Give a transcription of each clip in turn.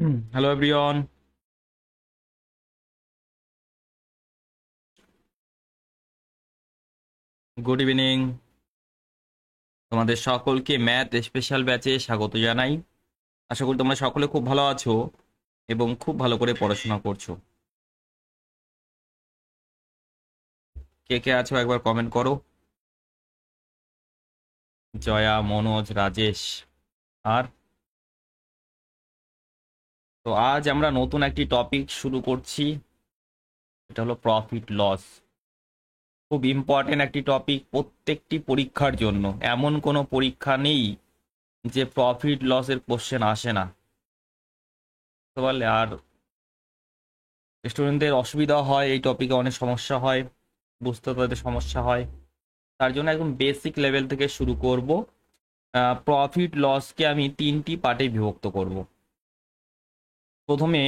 Hello everyone, good evening. তোমাদের সকলকে math special ব্যাচে স্বাগত জানাই। আশা করি তোমরা সকলে খুব ভালো আছো এবং খুব ভালো করে পড়াশোনা করছো। কে কে আছো একবার কমেন্ট করো। জয়া, মনোজ, রাজেশ। আর তো আজ আমরা নতুন একটি টপিক শুরু করছি। এটা হলো প্রফিট লস। খুব ইম্পর্টেন্ট একটি টপিক প্রত্যেকটি পরীক্ষার জন্য। এমন কোনো পরীক্ষা নেই যে প্রফিট লসের কোশ্চেন আসে না, বুঝতে পারলে? আর স্টুডেন্টদের অসুবিধা হয়, এই টপিকে অনেক সমস্যা হয়, বুঝতে তাদের সমস্যা হয়। তার জন্য একদম বেসিক লেভেল থেকে শুরু করব। প্রফিট লসকে আমি তিনটি পার্টে বিভক্ত করব। প্রথমে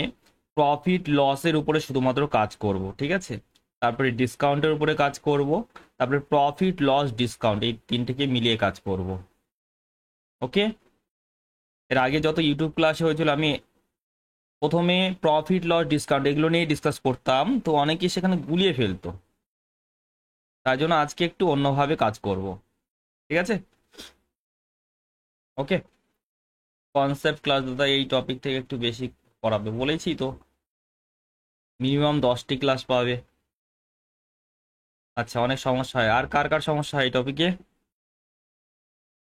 প্রফিট লসের উপরে শুধুমাত্র কাজ করব, ঠিক আছে? তারপরে ডিসকাউন্টের উপরে কাজ করব, তারপরে প্রফিট লস ডিসকাউন্ট, এই তিনটেকে মিলিয়ে কাজ করব। ওকে? এর আগে যত ইউটিউব ক্লাসে হয়েছিল আমি প্রথমে প্রফিট লস ডিসকাউন্ট এগুলো নিয়ে ডিসকাস করতাম, তো অনেকেই সেখানে গুলিয়ে ফেলতো। তাই জন্য আজকে একটু অন্যভাবে কাজ করব, ঠিক আছে? ওকে। কনসেপ্ট ক্লাস দাদা এই টপিক থেকে একটু বেশি পড়াবে বলেছি তো, মিনিমাম 10টি ক্লাস পাবে। আচ্ছা, অনেক সমস্যা হয়। আর কার কার সমস্যা হয় এই টপিকে?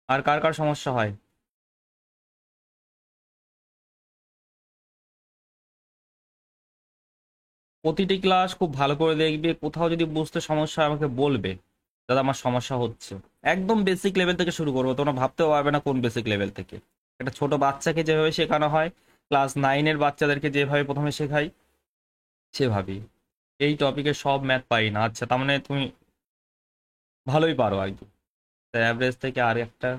আর কার কার সমস্যা হয়? প্রতিটি ক্লাস খুব ভালো করে দেখবে, কোথাও যদি বুঝতে সমস্যা হয় আমাকে বলবে, দাদা আমার সমস্যা হচ্ছে। একদম বেসিক লেভেল থেকে শুরু করবো, তোমরা ভাবতেও পারবে না কোন বেসিক লেভেল থেকে। একটা ছোট বাচ্চাকে যেভাবে শেখানো হয়, ক্লাস 9-এর বাচ্চাদেরকে যেভাবে প্রথমে শেখাই সেভাবেই। এই টপিকে সব ম্যাথ পারি না। আচ্ছা, তার মানে তুমি ভালোই পারো আর কি। অ্যাভারেজ থেকে আর একটা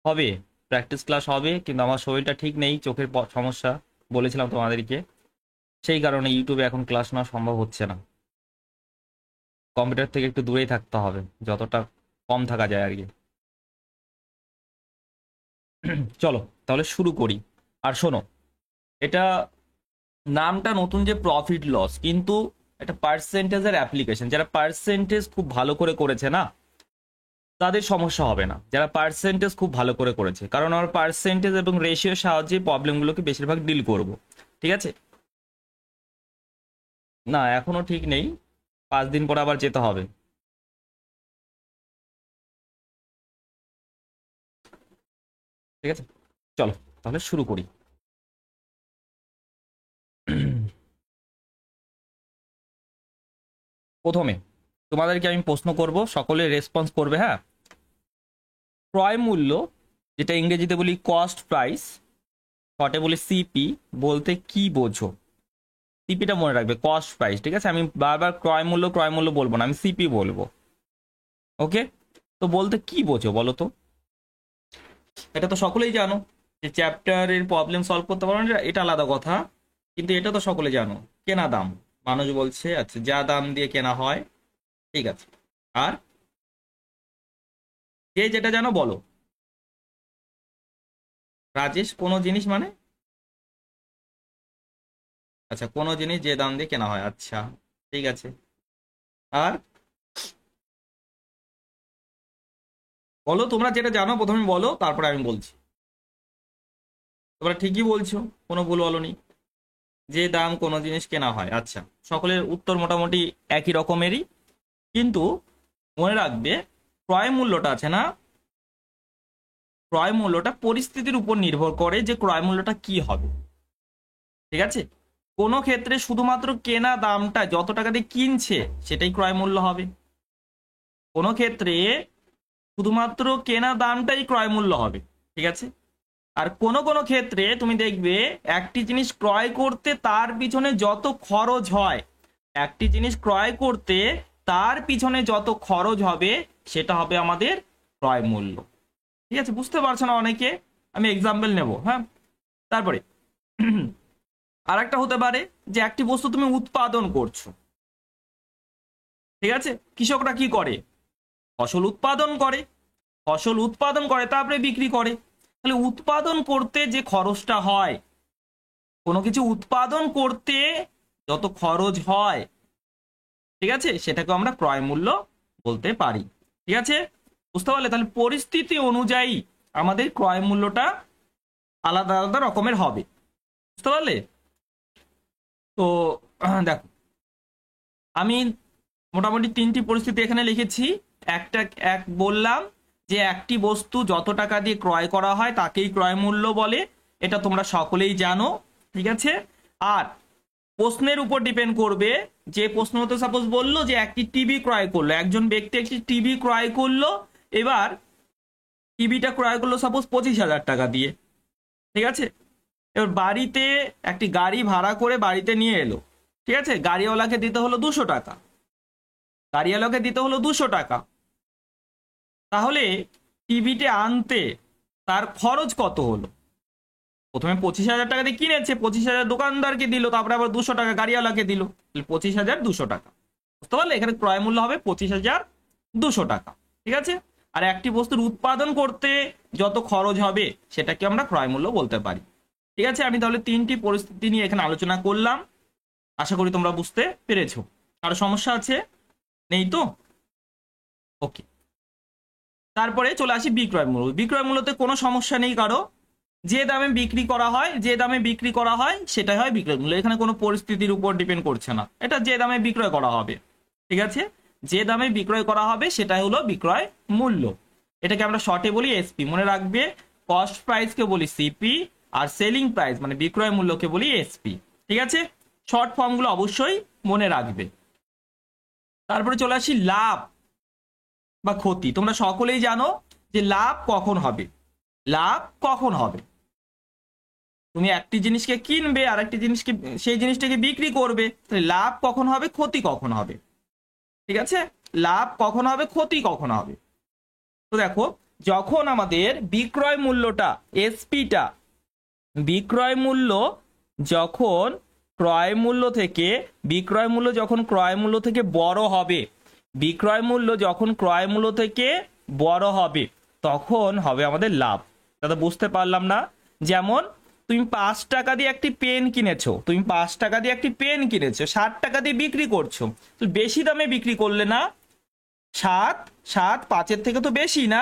হবে, প্র্যাকটিস ক্লাস হবে, কিন্তু আমার শরীরটা ঠিক নেই, চোখের সমস্যা বলেছিলাম তোমাদেরকে। সেই কারণে ইউটিউবে এখন ক্লাস নেওয়া সম্ভব হচ্ছে না। কম্পিউটার থেকে একটু দূরেই থাকতে হবে, যতটা কম থাকা যায় আর কি। চলো তাহলে শুরু করি। আর শোনো, এটা নামটা নতুন যে প্রফিট লস, কিন্তু এটা পার্সেন্টেজের অ্যাপ্লিকেশন। যারা পার্সেন্টেজ খুব ভালো করে করেছে না, তাদের সমস্যা হবে না। যারা পার্সেন্টেজ খুব ভালো করে করেছে, কারণ আমার পার্সেন্টেজ এবং রেশিওর সাহায্যে প্রবলেমগুলোকে বেশিরভাগ ডিল করব, ঠিক আছে? না, এখনো ঠিক নেই, 5 দিন পর আবার যেতে হবে। ঠিক আছে, চলো তাহলে শুরু করি। প্রথমে তোমাদেরকে আমি প্রশ্ন করব, সকলে রেসপন্স করবে, হ্যাঁ? ক্রয় মূল্য, যেটা ইংরেজিতে বলি কস্ট প্রাইস, শর্টে বলি সিপি, বলতে কি বোঝো? সিপিটা মনে রাখবে, কস্ট প্রাইস, ঠিক আছে? আমি বারবার ক্রয় মূল্য বলবো না, আমি সিপি বলবো। ওকে? তো বলতে কি বোঝো বলো তো? এটা তো সকলেই জানো, যে চ্যাপ্টারের প্রবলেম সলভ করতে পারো না এটা আলাদা কথা, কিন্তু এটা তো সকলে জানো। কেনা দাম, মানুষ বলছে আচ্ছা যা দাম দিয়ে কেনা হয়, ঠিক আছে। আর যে যেটা জানো বলো। রাজেশ, কোনো জিনিস মানে? আচ্ছা, কোনো জিনিস যে দাম দিয়ে কেনা হয়, আচ্ছা, ঠিক আছে। আর বলো, তোমরা যেটা জানো প্রথমে বলো, তারপরে আমি বলছি। তোমরা ঠিকই বলছো, কোনো ভুল বলনি। যে দাম কোনো জিনিস কেনা হয়, আচ্ছা, সকলের উত্তর মোটামুটি একই রকমেরই। কিন্তু মনে রাখবে, ক্রয় মূল্যটা আছে না, ক্রয় মূল্যটা পরিস্থিতির উপর নির্ভর করে যে ক্রয় মূল্যটা কি হবে, ঠিক আছে? কোনো ক্ষেত্রে শুধুমাত্র কেনা দামটা, যত টাকা দিয়ে কিনছে সেটাই ক্রয় মূল্য হবে। কোনো ক্ষেত্রে শুধুমাত্র কেনা দামটাই ক্রয় মূল্য হবে, ঠিক আছে? আর কোনো কোনো ক্ষেত্রে তুমি দেখবে একটি জিনিস ক্রয় করতে তার পিছনে যত খরচ হয়, একটি জিনিস ক্রয় করতে তার পিছনে যত খরচ হবে, সেটা হবে আমাদের ক্রয় মূল্য। ঠিক আছে, বুঝতে পারছো না অনেকে? আমি এক্সাম্পল নেব, হ্যাঁ? তারপরে আর একটা হতে পারে যে একটি বস্তু তুমি উৎপাদন করছো, ঠিক আছে? কৃষকরা কি করে? ফসল উৎপাদন করে, ফসল উৎপাদন করে তারপরে বিক্রি করে। তাহলে উৎপাদন করতে যে খরচটা হয়, কোনো কিছু উৎপাদন করতে যত খরচ হয়, ঠিক আছে, সেটাকে আমরা ক্রয় মূল্য বলতে পারি। ঠিক আছে, বুঝতে পারলে? তাহলে পরিস্থিতি অনুযায়ী আমাদের ক্রয় মূল্যটা আলাদা আলাদা রকমের হবে, বুঝতে পারলে? তো দেখো, আমি মোটামুটি 3টি পরিস্থিতি এখানে লিখেছি। এক বললাম যে একটি বস্তু যত টাকা দিয়ে ক্রয় করা হয় তাকেই ক্রয় মূল্য বলে, এটা তোমরা সকলেই জানো। ঠিক আছে, আর প্রশ্নের উপর ডিপেন্ড করবে। যে প্রশ্ন হতে সাপোজ বললো যে একটি টিভি ক্রয় করলো, একজন ব্যক্তি একটি টিভি ক্রয় করলো, এবার টিভিটা ক্রয় করলো সাপোজ 25,000 টাকা দিয়ে। ঠিক আছে, এবার বাড়িতে একটি গাড়ি ভাড়া করে বাড়িতে নিয়ে এলো। ঠিক আছে, গাড়িওয়ালাকে দিতে হলো 200 টাকা, গাড়িওয়ালাকে দিতে হলো 200 টাকা। তাহলে টিভিতে আনতে তার খরচ কত হলো? প্রথমে 25,000 টাকা দিয়ে কিনেছে, 25,000 দোকানদারকে দিল, তারপরে আবার 200 টাকা গাড়িওয়ালাকে দিল, 25,200 টাকা। বুঝতে পারলে? এখানে ক্রয় মূল্য হবে 25,200 টাকা। ঠিক আছে, আর একটি বস্তুর উৎপাদন করতে যত খরচ হবে সেটাকে আমরা ক্রয় মূল্য বলতে পারি। ঠিক আছে, আমি তাহলে 3টি পরিস্থিতি নিয়ে এখানে আলোচনা করলাম। আশা করি তোমরা বুঝতে পেরেছো। কারো সমস্যা আছে? নেই তো? ওকে, তারপরে চলে আসি বিক্রয় মূল্য। বিক্রয় মূল্যতে কোনো সমস্যা নেই কারো। যে দামে বিক্রি করা হয়, যে দামে বিক্রি করা হয় সেটাই হয় বিক্রয় মূল্য। এখানে কোনো পরিস্থিতির উপর ডিপেন্ড করছে না, এটা যে দামে বিক্রয় করা হবে। ঠিক আছে, যে দামে বিক্রয় করা হবে সেটাই হলো বিক্রয় মূল্য। এটাকে আমরা শর্টে বলি এসপি। মনে রাখবে, কস্ট প্রাইসকে বলি সিপি, আর সেলিং প্রাইস মানে বিক্রয় মূল্যকে বলি এসপি। ঠিক আছে, শর্ট ফর্মগুলো অবশ্যই মনে রাখবে। তারপরে চলে আসি লাভ বা ক্ষতি। তোমরা সকলেই জানো যে লাভ কখন হবে। লাভ কখন হবে? তুমি একটি জিনিসকে কিনবে আর একটি জিনিসকে, সেই জিনিসটাকে বিক্রি করবে, তাহলে লাভ কখন হবে, ক্ষতি কখন হবে? ঠিক আছে, লাভ কখন হবে, ক্ষতি কখন হবে? তো দেখো, যখন আমাদের বিক্রয় মূল্যটা এসপিটা, বিক্রয় মূল্য যখন ক্রয় মূল্য থেকে, বিক্রয় মূল্য যখন ক্রয় মূল্য থেকে বড় হবে, বিক্রয় মূল্য যখন ক্রয় মূল্য থেকে বড় হবে, তখন হবে আমাদের লাভ। দাদা বুঝতে পারলাম না। যেমন তুমি 5 টাকা দিয়ে একটি পেন কিনেছো, তুমি 5 টাকা দিয়ে একটি পেন কিনেছো, 60 টাকা দিয়ে বিক্রি করছো, তো বেশি দামে বিক্রি করলে না? 5-এর থেকে তো বেশি না?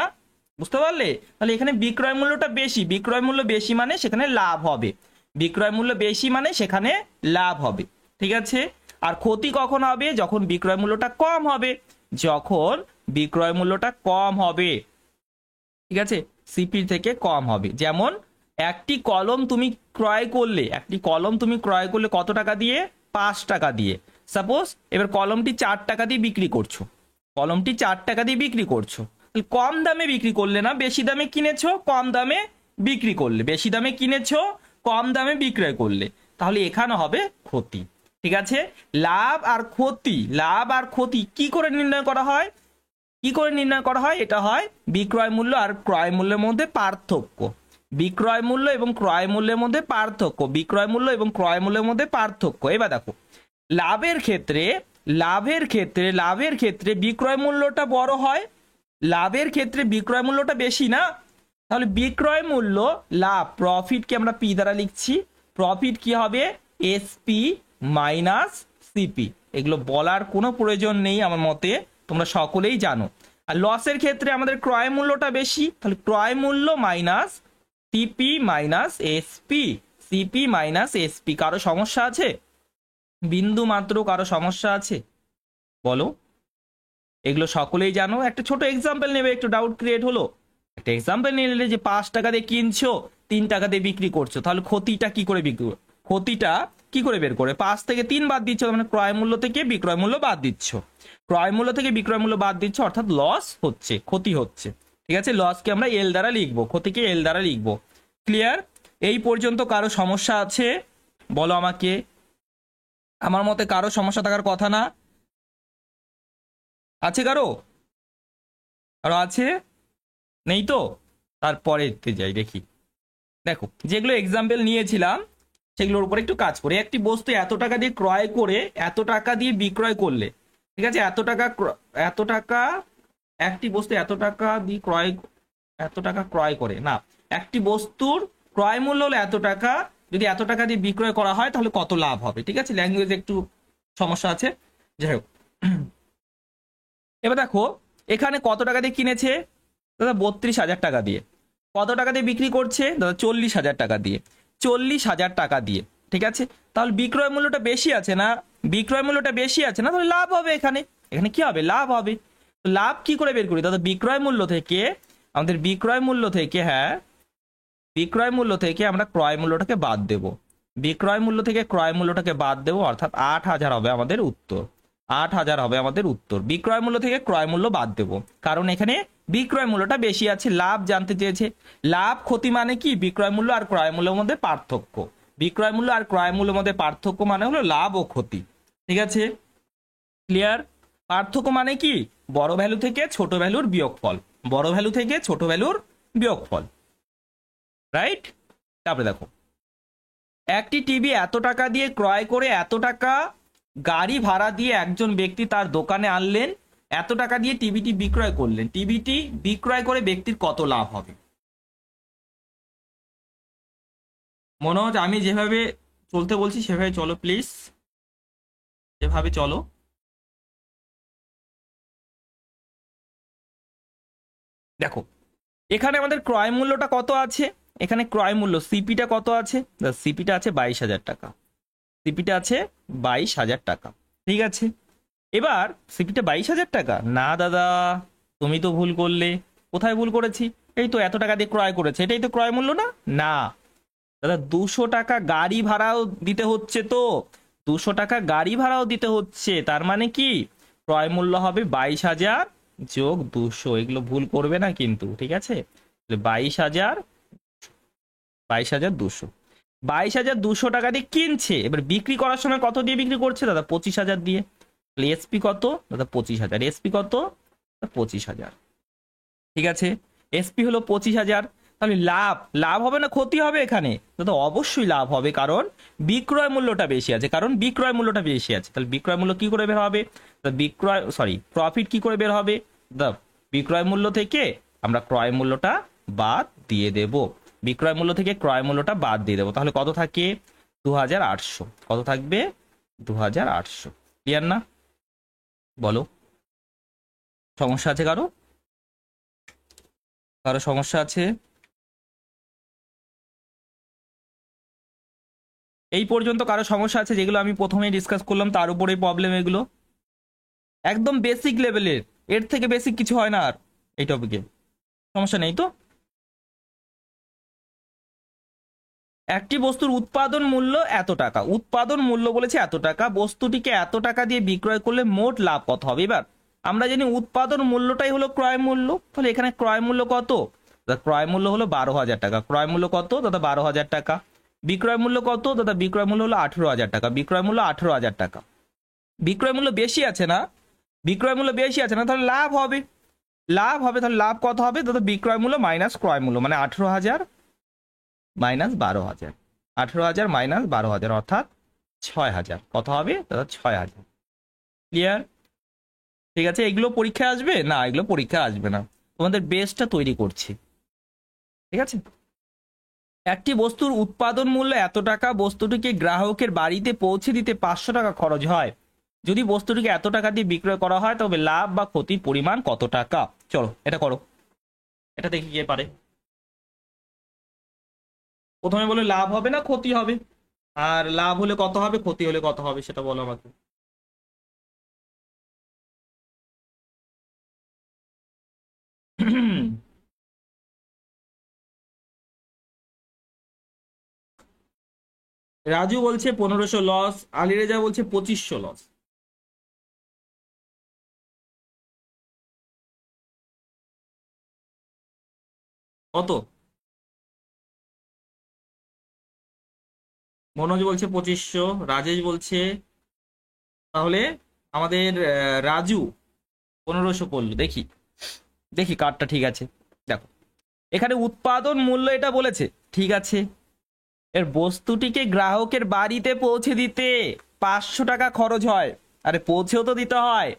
বুঝতে পারলে? তাহলে এখানে বিক্রয় মূল্যটা বেশি, বিক্রয় মূল্য বেশি মানে সেখানে লাভ হবে, বিক্রয় মূল্য বেশি মানে সেখানে লাভ হবে। ঠিক আছে, আর ক্ষতি কখন হবে? যখন বিক্রয় মূল্যটা কম হবে, যখন বিক্রয় মূল্যটা কম হবে। ঠিক আছে, সিপি থেকে কম হবে। যেমন একটি কলম তুমি ক্রয় করলে, একটি কলম তুমি ক্রয় করলে কত টাকা দিয়ে? 5 টাকা দিয়ে। সাপোজ এবার কলমটি 4 টাকা দিয়ে বিক্রি করছো, কলমটি 4 টাকা দিয়ে বিক্রি করছো, কম দামে বিক্রি করলে না, বেশি দামে কিনেছো, কম দামে বিক্রি করলে, বেশি দামে কিনেছো, কম দামে বিক্রয় করলে, তাহলে এখানে হবে ক্ষতি। ঠিক আছে, লাভ আর ক্ষতি, লাভ আর ক্ষতি কি করে নির্ণয় করা হয়? কি করে নির্ণয় করা হয়? এটা হয় বিক্রয় মূল্য আর ক্রয় মূল্যের মধ্যে পার্থক্য, বিক্রয় মূল্য এবং ক্রয় মূল্যের মধ্যে পার্থক্য, বিক্রয় মূল্য এবং ক্রয় মূল্যের মধ্যে পার্থক্য। এবার দেখো, লাভের ক্ষেত্রে, লাভের ক্ষেত্রে বিক্রয় মূল্যটা বড় হয়, লাভের ক্ষেত্রে বিক্রয় মূল্যটা বেশি না? তাহলে বিক্রয় মূল্য, লাভ, প্রফিটকে আমরা পি দ্বারা লিখছি, প্রফিট কি হবে? SP minus CP. এগুলো বলার কোনো প্রয়োজন নেই আমার মতে, তোমরা সকলেই জানো। আর লসের ক্ষেত্রে আমাদের ক্রয় মূল্যটা বেশি, তাহলে ক্রয় মূল্য minus CP minus SP, CP minus SP. কারো সমস্যা আছে? বিন্দু মাত্র কারো সমস্যা আছে? বলো। এগুলো সকলেই জানো। একটা ছোট এক্সাম্পল নেবে, একটু ডাউট ক্রিয়েট হলো। একটা এক্সাম্পল নিয়ে নিলে যে 5 টাকা দিয়ে কিনছো, 3 টাকা দিয়ে বিক্রি করছো, তাহলে ক্ষতিটা কি করে ক্ষতিটা কি করে বের করে? 5 থেকে 3 বাদ দিচ্ছ, মানে ক্রয় মূল্য থেকে বিক্রয় মূল্য বাদ দিচ্ছ, ক্রয় মূল্য থেকে বিক্রয় মূল্য বাদ দিচ্ছ, অর্থাৎ লস হচ্ছে, ক্ষতি হচ্ছে। ঠিক আছে, লসকে আমরা এল দ্বারা লিখবো, ক্ষতিকে এল দ্বারা লিখবো। ক্লিয়ার? এই পর্যন্ত কারো সমস্যা আছে? বলো আমাকে। আমার মতে কারো সমস্যা থাকার কথা না। আছে কারো? কারো আছে? নেই তো? তারপরে যাই দেখি। দেখো, যেগুলো এক্সাম্পল নিয়েছিলাম সেগুলোর উপর একটু কাজ করে। একটি বস্তু এত টাকা দিয়ে ক্রয় করে এত টাকা দিয়ে বিক্রয় করলে, ঠিক আছে, এত টাকা একটি বস্তু এত টাকা দিয়ে ক্রয়, এত টাকা ক্রয় করে না, একটি বস্তুর ক্রয় মূল্য হলো এত টাকা, যদি এত টাকা দিয়ে বিক্রয় করা হয় তাহলে কত লাভ হবে, ঠিক আছে। ল্যাঙ্গুয়েজে একটু সমস্যা আছে, যাই হোক। এবার দেখো এখানে কত টাকা দিয়ে কিনেছে দাদা, 32,000 টাকা দিয়ে। কত টাকা দিয়ে বিক্রি করছে দাদা, 40,000 টাকা দিয়ে। 40,000 টাকা দিয়ে, ঠিক আছে। তাহলে বিক্রয় মূল্যটা বেশি আছে না, বিক্রয় মূল্যটা বেশি আছে না, তাহলে লাভ হবে এখানে। এখানে কি হবে, লাভ হবে। লাভ কি করে বের করি দাদা, বিক্রয় মূল্য থেকে, আমাদের বিক্রয় মূল্য থেকে, হ্যাঁ বিক্রয় মূল্য থেকে আমরা ক্রয় মূল্যটাকে বাদ দেব। বিক্রয় মূল্য থেকে ক্রয় মূল্যটাকে বাদ দেবো, অর্থাৎ 8,000 হবে আমাদের উত্তর। 8,000 হবে আমাদের উত্তর। বিক্রয় মূল্য থেকে ক্রয় মূল্য বাদ দেবো, কারণ এখানে বিক্রয় মূল্যটা বেশি আছে। লাভ জানতে চেয়েছে, লাভ ক্ষতি মানে কি, বিক্রয় মূল্য আর ক্রয় মূল্যের মধ্যে পার্থক্য। বিক্রয় মূল্য আর ক্রয় মূল্যের মধ্যে পার্থক্য মানে হলো লাভ ও ক্ষতি, ঠিক আছে, ক্লিয়ার। পার্থক্য মানে কি, বড় ভ্যালু থেকে ছোট ভ্যালুর বিয়োগফল, বড় ভ্যালু থেকে ছোট ভ্যালুর বিয়োগফল, রাইট। তারপরে দেখো, একটি টিভি এত টাকা দিয়ে ক্রয় করে এত টাকা গাড়ি ভাড়া দিয়ে একজন ব্যক্তি তার দোকানে আনলেন, এত টাকা দিয়ে টিভিটি বিক্রয় করলেন। টিভিটি বিক্রয় করে ব্যক্তির কত লাভ হবে। মনোজ, আমি যেভাবে চলতে বলছি সেভাবে চলো প্লিজ, যেভাবে চলো। দেখো এখানে আমাদের ক্রয় মূল্যটা কত আছে, এখানে ক্রয় মূল্য সিপিটা কত আছে, সিপিটা আছে 22,000 টাকা। সিপিটা আছে 22,000 টাকা, ঠিক আছে। এবার সিপিটা 22,000 টাকা না দাদা, তুমি তো ভুল করলে। কোথায় ভুল করেছি, এই তো এত টাকা দিয়ে ক্রয় করেছে, এটাই তো ক্রয় মূল্য না। না দাদা, 200 টাকা গাড়ি ভাড়াও দিতে হচ্ছে, তো 200 টাকা গাড়ি ভাড়াও দিতে হচ্ছে, তার মানে কি ক্রয় মূল্য হবে 22,000 যোগ 200। এগুলো ভুল করবে না কিন্তু, ঠিক আছে। 22,000, 22,200, 22,200 টাকা দিয়ে কিনছে। এবার বিক্রি করার সময় কত দিয়ে বিক্রি করছে দাদা, 25,000 দিয়ে। এসপি কত দাদা, 25,000। এসপি কত, 25,000, ঠিক আছে। এসপি হলো 25,000। তাহলে লাভ, লাভ হবে না ক্ষতি হবে এখানে দাদা, অবশ্যই লাভ হবে, কারণ বিক্রয় মূল্যটা বেশি আছে, কারণ বিক্রয় মূল্যটা বেশি আছে। তাহলে বিক্রয় মূল্য কি করে বের হবে, বিক্রয় সরি প্রফিট কি করে বের হবে দাদা, বিক্রয় মূল্য থেকে আমরা ক্রয় মূল্যটা বাদ দিয়ে দেব। বিক্রয় মূল্য থেকে ক্রয় মূল্যটা বাদ দিয়ে দেবো, তাহলে কত থাকে 2,800। কত থাকবে 2,800। ক্লিয়ার না, বলো সমস্যা আছে কারো, কারো সমস্যা আছে। এই পর্যন্ত কারো সমস্যা আছে, যেগুলো আমি প্রথমেই ডিসকাস করলাম তার উপরেই প্রবলেম এগুলো, একদম বেসিক লেভেলের, এর থেকে বেসিক কিছু হয় না আর এই টপিকে। সমস্যা নেই তো। একটি বস্তুর উৎপাদন মূল্য এত টাকা, উৎপাদন মূল্য বলেছে এত টাকা, বস্তুটিকে এত টাকা দিয়ে বিক্রয় করলে মোট লাভ কত হবে। এবার আমরা জানি উৎপাদন মূল্যটাই হলো ক্রয় মূল্য, তাহলে এখানে ক্রয় মূল্য কত দাদা, ক্রয় মূল্য হলো 12,000 টাকা। ক্রয় মূল্য কত দাদা, 12,000 টাকা। বিক্রয় মূল্য কত দাদা, বিক্রয় মূল্য হলো 18,000 টাকা। বিক্রয় মূল্য 18,000 টাকা। বিক্রয় মূল্য বেশি আছে না, বিক্রয় মূল্য বেশি আছে না, তাহলে লাভ হবে, লাভ হবে। তাহলে লাভ কত হবে দাদা, বিক্রয় মূল্য মাইনাস ক্রয় মূল্য, মানে 18,000 মাইনাস 12,000, 18,000 মাইনাস 12,000 অর্থাৎ 6,000। কত হবে দাদা, 6,000। ক্লিয়ার, ঠিক আছে। এগুলো পরীক্ষা আসবে না, এগুলো পরীক্ষা আসবে না, তোমাদের বেসটা তৈরি করছি, ঠিক আছে। একটি বস্তুর উৎপাদন মূল্য এত টাকা, বস্তুটিকে গ্রাহকের বাড়িতে পৌঁছে দিতে 500 টাকা খরচ হয়। যদি বস্তুটিকে এত টাকা দিয়ে বিক্রয় করা হয় তবে লাভ বা ক্ষতির পরিমাণ কত টাকা। চলো এটা করো, এটা দেখি কে পারে। প্রথমে বলে লাভ হবে না ক্ষতি হবে, আর লাভ হলে কত হবে, ক্ষতি হলে কত হবে, সেটা বলো আমাকে। রাজু বলছে 1500 লস, আলিরেজা বলছে 2500 লস। কত, মনোজ বলছে 2500, রাজেশ বলছে, তাহলে আমাদের রাজু 1500 করলো। দেখি দেখি কার্ডটা ঠিক আছে। দেখো এখানে উৎপাদন মূল্য এটা বলেছে, ঠিক আছে। এর বস্তুটিকে গ্রাহকের বাড়িতে পৌঁছে দিতে 500 টাকা খরচ হয়, আরে পৌঁছেও তো দিতে হয়।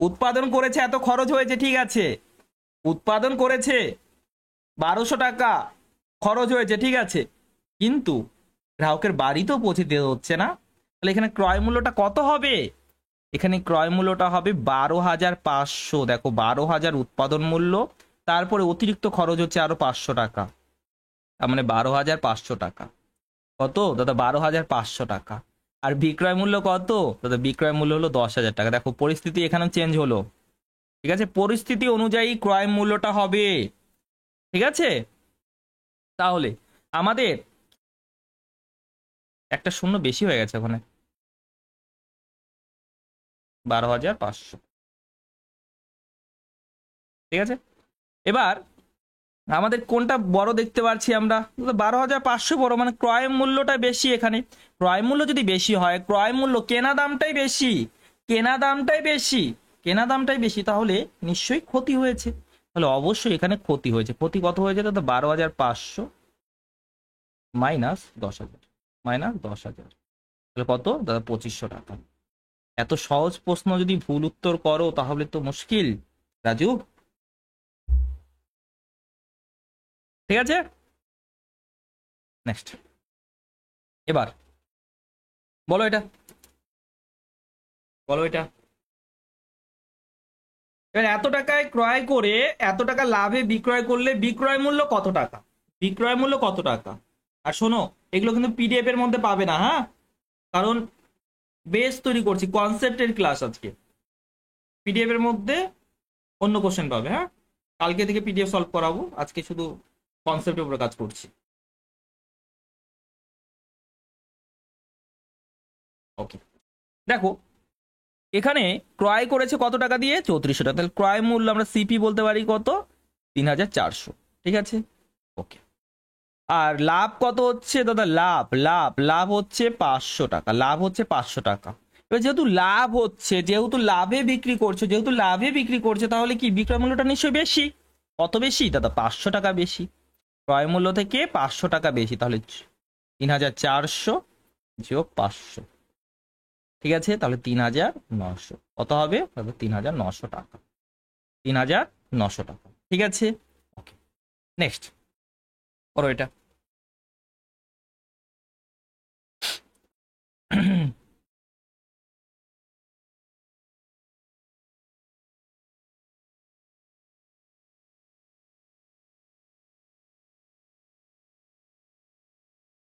উৎপাদন করেছে এত খরচ হয়েছে, ঠিক আছে, উৎপাদন করেছে 1200 টাকা খরচ হয়েছে, ঠিক আছে, কিন্তু গ্রাহকের বাড়িতেও পৌঁছে দিতে হচ্ছে না, তাহলে এখানে ক্রয় মূল্যটা কত হবে? এখানে ক্রয় মূল্যটা হবে 12,500। দেখো 12,000 উৎপাদন মূল্য, তারপরে অতিরিক্ত খরচ হচ্ছে আরো 500 টাকা, তার মানে 12,500 টাকা। কত দাদা? 12,500 টাকা। আর বিক্রয় মূল্য কত দাদা? বিক্রয় মূল্য হলো 10,000 টাকা। দেখো পরিস্থিতি এখানে চেঞ্জ হলো, ঠিক আছে? পরিস্থিতি অনুযায়ী ক্রয় মূল্যটা হবে, ঠিক আছে? তাহলে আমাদের একটা শূন্য বেশি হয়ে গেছে ওখানে, 12,500, ঠিক আছে? এবার আমাদের কোনটা বড় দেখতে পাচ্ছি আমরা? 12,500 বড়, মানে ক্রয় মূল্যটা বেশি। এখানে ক্রয় মূল্য যদি বেশি হয়, ক্রয় মূল্য কেনা দামটাই বেশি, কেনা দামটাই বেশি, কেনা দামটাই বেশি, তাহলে নিশ্চয়ই ক্ষতি হয়েছে। তাহলে অবশ্যই এখানে ক্ষতি হয়েছে। ক্ষতি কত হয়েছে দাদা? 12,500 মাইনাস 10,000, মাইনাস 10,000, তাহলে কত দাদা? 2,500 টাকা। এত সহজ প্রশ্ন যদি ভুল উত্তর করো তাহলে তো মুশকিল রাজু, ঠিক আছে? নেক্সট, এবার বলো এটা, বলো এটা। এবার এত টাকায় ক্রয় করে এত টাকা লাভে বিক্রয় করলে বিক্রয় মূল্য কত টাকা? বিক্রয় মূল্য কত টাকা? আর শোনো, এগুলো কিন্তু পিডিএফ এর মধ্যে পাবে না, হ্যাঁ, কারণ বেস তৈরি করছি, কনসেপ্টের ক্লাস আজকে। পিডিএফ এর মধ্যে অন্য কোশ্চেন পাবে, হ্যাঁ, কালকে থেকে পিডিএফ সলভ করাবো, আজকে শুধু কনসেপ্টের উপরে কাজ করছি। ওকে, দেখো এখানে ক্রয় করেছে কত টাকা দিয়ে? 3400 টাকা। তাহলে ক্রয় মূল্য আমরা সিপি বলতে পারি কত? 3,400, ঠিক আছে? ওকে। আর লাভ কত হচ্ছে দাদা? লাভ লাভ লাভ হচ্ছে 500 টাকা, লাভ হচ্ছে 500 টাকা। এবার যেহেতু লাভ হচ্ছে, যেহেতু লাভে বিক্রি করছে, যেহেতু লাভে বিক্রি করছে, তাহলে কি বিক্রয় মূল্যটা নিশ্চয়ই বেশি। কত বেশি দাদা? 500 টাকা বেশি। ক্রয় মূল্য থেকে 500 টাকা বেশি, তাহলে 3,400 যোগ 500, ঠিক আছে? তাহলে 3,900 কত হবে দাদা? 3,900 টাকা, 3,900 টাকা, ঠিক আছে? ওকে, নেক্সট করো এটা।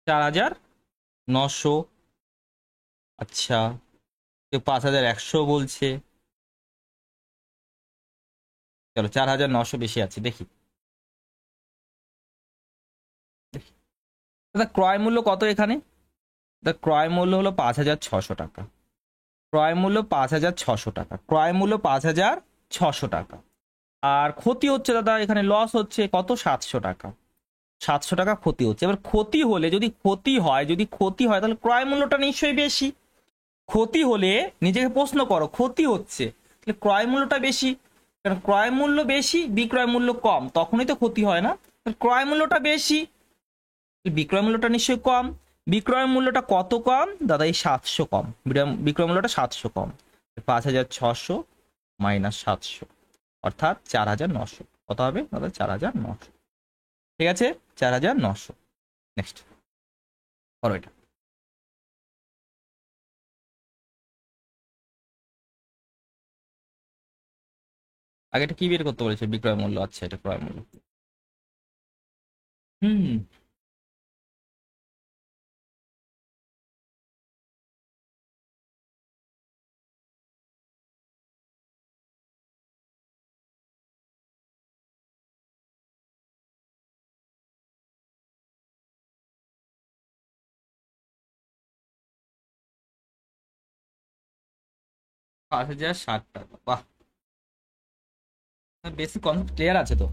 চার হাজার নশো, আচ্ছা, কেউ 5,100 বলছে। চলো 4,900 বেশি আছে, দেখি দেখি। দাদা ক্রয় মূল্য কত এখানে? দাদা ক্রয় মূল্য হলো 5,600 টাকা, ক্রয় মূল্য 5,600 টাকা, ক্রয় মূল্য 5,600 টাকা। আর ক্ষতি হচ্ছে দাদা, এখানে লস হচ্ছে কত? 700 টাকা, 700 টাকা ক্ষতি হচ্ছে। এবার ক্ষতি হলে, যদি ক্ষতি হয়, যদি ক্ষতি হয়, তাহলে ক্রয় মূল্যটা নিশ্চয়ই বেশি। ক্ষতি হলে নিজেকে প্রশ্ন করো, ক্ষতি হচ্ছে, তাহলে ক্রয় মূল্যটা বেশি, কারণ ক্রয় মূল্য বেশি বিক্রয় মূল্য কম, তখনই তো ক্ষতি হয় না? ক্রয় মূল্যটা বেশি, বিক্রয় মূল্যটা নিশ্চয়ই কম। বিক্রয় মূল্যটা কত কম দাদা? এই 700 কম, বিক্রয় মূল্যটা 700 কম। 5,600 মাইনাস 700, অর্থাৎ 4,900। কত হবে দাদা? 4,900, ঠিক আছে? 4,900। নেক্সট করো এটা। আগে এটা কি বের করতে বলেছে? বিক্রয় মূল্য, আচ্ছা এটা ক্রয় মূল্য। হুম, 5,060 টাকা, বাহ, বেসিক কনসেপ্ট ক্লিয়ার আছে তো?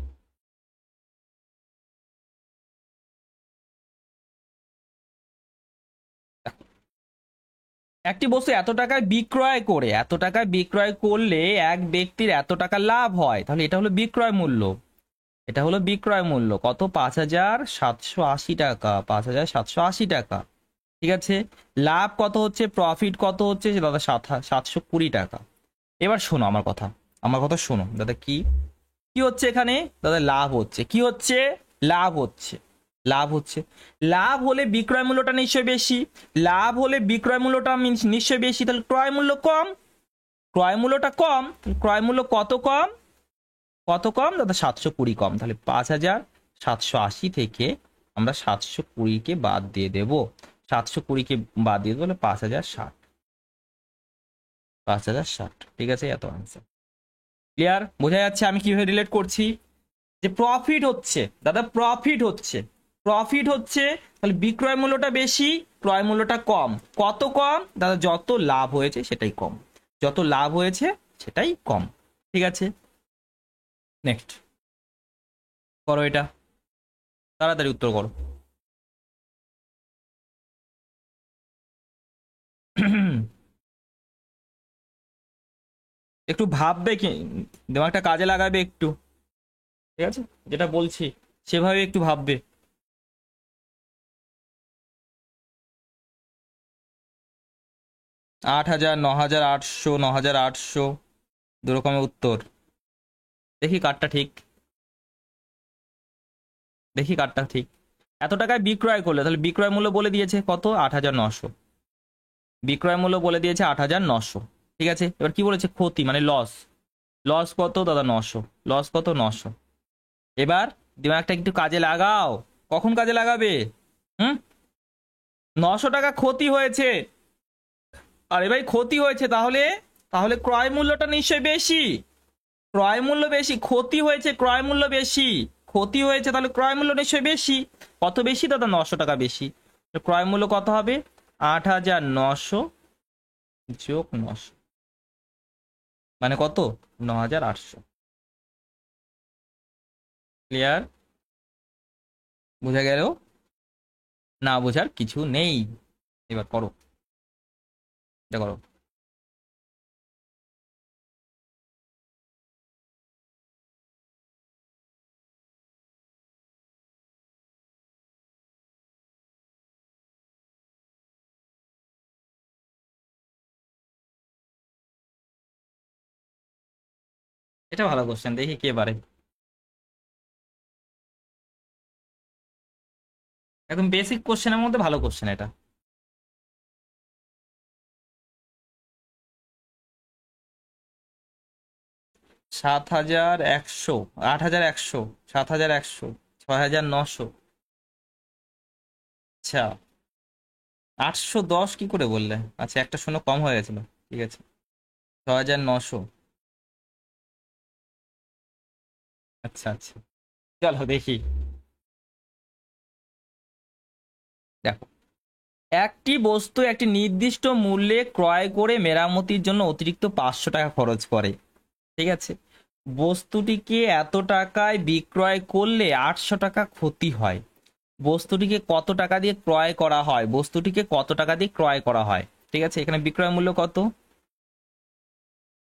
একটি বস্তু এত টাকায় বিক্রয় করে, এত টাকায় বিক্রয় করলে এক ব্যক্তির এত টাকা লাভ হয়, তাহলে এটা হলো বিক্রয় মূল্য, এটা হলো বিক্রয় মূল্য কত? 5,780 টাকা, 5,780 টাকা, ঠিক আছে? লাভ কত হচ্ছে? প্রফিট কত হচ্ছে দাদা? 720 টাকা। এবার শোনো আমার কথা, আমার কথা শোনো দাদা। কি কি হচ্ছে এখানে দাদা? লাভ হচ্ছে। কি হচ্ছে? লাভ হচ্ছে। লাভ হচ্ছে, লাভ হলে বিক্রয় মূল্যটা নিশ্চয়ই বেশি, লাভ হলে বিক্রয় মূল্যটা নিশ্চয়ই বেশি, তাহলে ক্রয় মূল্য কম, ক্রয় মূল্যটা কম, ক্রয় মূল্য কত কম, কত কম দাদা 720 কম, তাহলে 5780 থেকে আমরা 720-কে বাদ দিয়ে দেব, 720-কে বাদ দিয়ে দেবো, তাহলে 5060, 5060, ঠিক আছে, এত আনসার। ক্লিয়ার, বোঝা যাচ্ছে আমি কিভাবে রিলেট করছি, যে প্রফিট হচ্ছে দাদা, প্রফিট হচ্ছে, প্রফিট হচ্ছে, তাহলে বিক্রয় মূল্যটা বেশি, ক্রয় মূল্যটা কম, কত কম দাদা, যত লাভ হয়েছে সেটাই কম, যত লাভ হয়েছে সেটাই কম, ঠিক আছে। নেক্সট করো, এটা তাড়াতাড়ি উত্তর করো। একটু ভাববে কি, দিমাগটা কাজে লাগাবে একটু, ঠিক আছে, যেটা বলছি সেভাবে একটু ভাববে। 8000, 9800, 9800, দু রকমের উত্তর। দেখি কারটা ঠিক, দেখি কারটা ঠিক। এত টাকায় বিক্রয় করলে, তাহলে বিক্রয় মূল্য বলে দিয়েছে কত, 8900, বিক্রয় মূল্য বলে দিয়েছে 8900, ঠিক আছে। এবার কি বলেছে, ক্ষতি মানে লস, লস কত দাদা 900, লস কত 900। এবার দিমাগটা একটু কাজে লাগাও, কখন কাজে লাগাবে, হুম, 900 টাকা ক্ষতি হয়েছে, আরে ভাই ক্ষতি হয়েছে, তাহলে তাহলে ক্রয় মূল্যটা নিশ্চয়ই বেশি, ক্রয় মূল্য বেশি, ক্ষতি হয়েছে ক্রয় মূল্য বেশি, ক্ষতি হয়েছে তাহলে ক্রয় মূল্য নিশ্চয়ই বেশি, কত বেশি দাদা, 900 টাকা বেশি, তো ক্রয় মূল্য কত হবে, 8900 যোগ 900, মানে কত, 9800। ক্লিয়ার, বোঝা গেল, না বোঝার কিছু নেই, এবার করো, এটা করো। এটা ভালো কোশ্চেন, দেখি কে পারে, একদম বেসিক কোশ্চেনের মধ্যে ভালো কোশ্চেন এটা। 7100, 8100, 7100, 6900, আচ্ছা 810 কি করে বললে, আচ্ছা একটা শূন্য কম হয়ে গেছিল, ঠিক আছে, 6900, আচ্ছা আচ্ছা, চলো দেখি, দেখো, একটি বস্তু একটি নির্দিষ্ট মূল্যে ক্রয় করে মেরামতির জন্য অতিরিক্ত 500 টাকা খরচ করে, ঠিক আছে, বস্তুটিকে এত টাকায় বিক্রয় করলে 800 টাকা ক্ষতি হয়, বস্তুটিকে কত টাকা দিয়ে ক্রয় করা হয়, বস্তুটিকে কত টাকা দিয়ে ক্রয় করা হয়, ঠিক আছে, এখানে বিক্রয় মূল্য কত,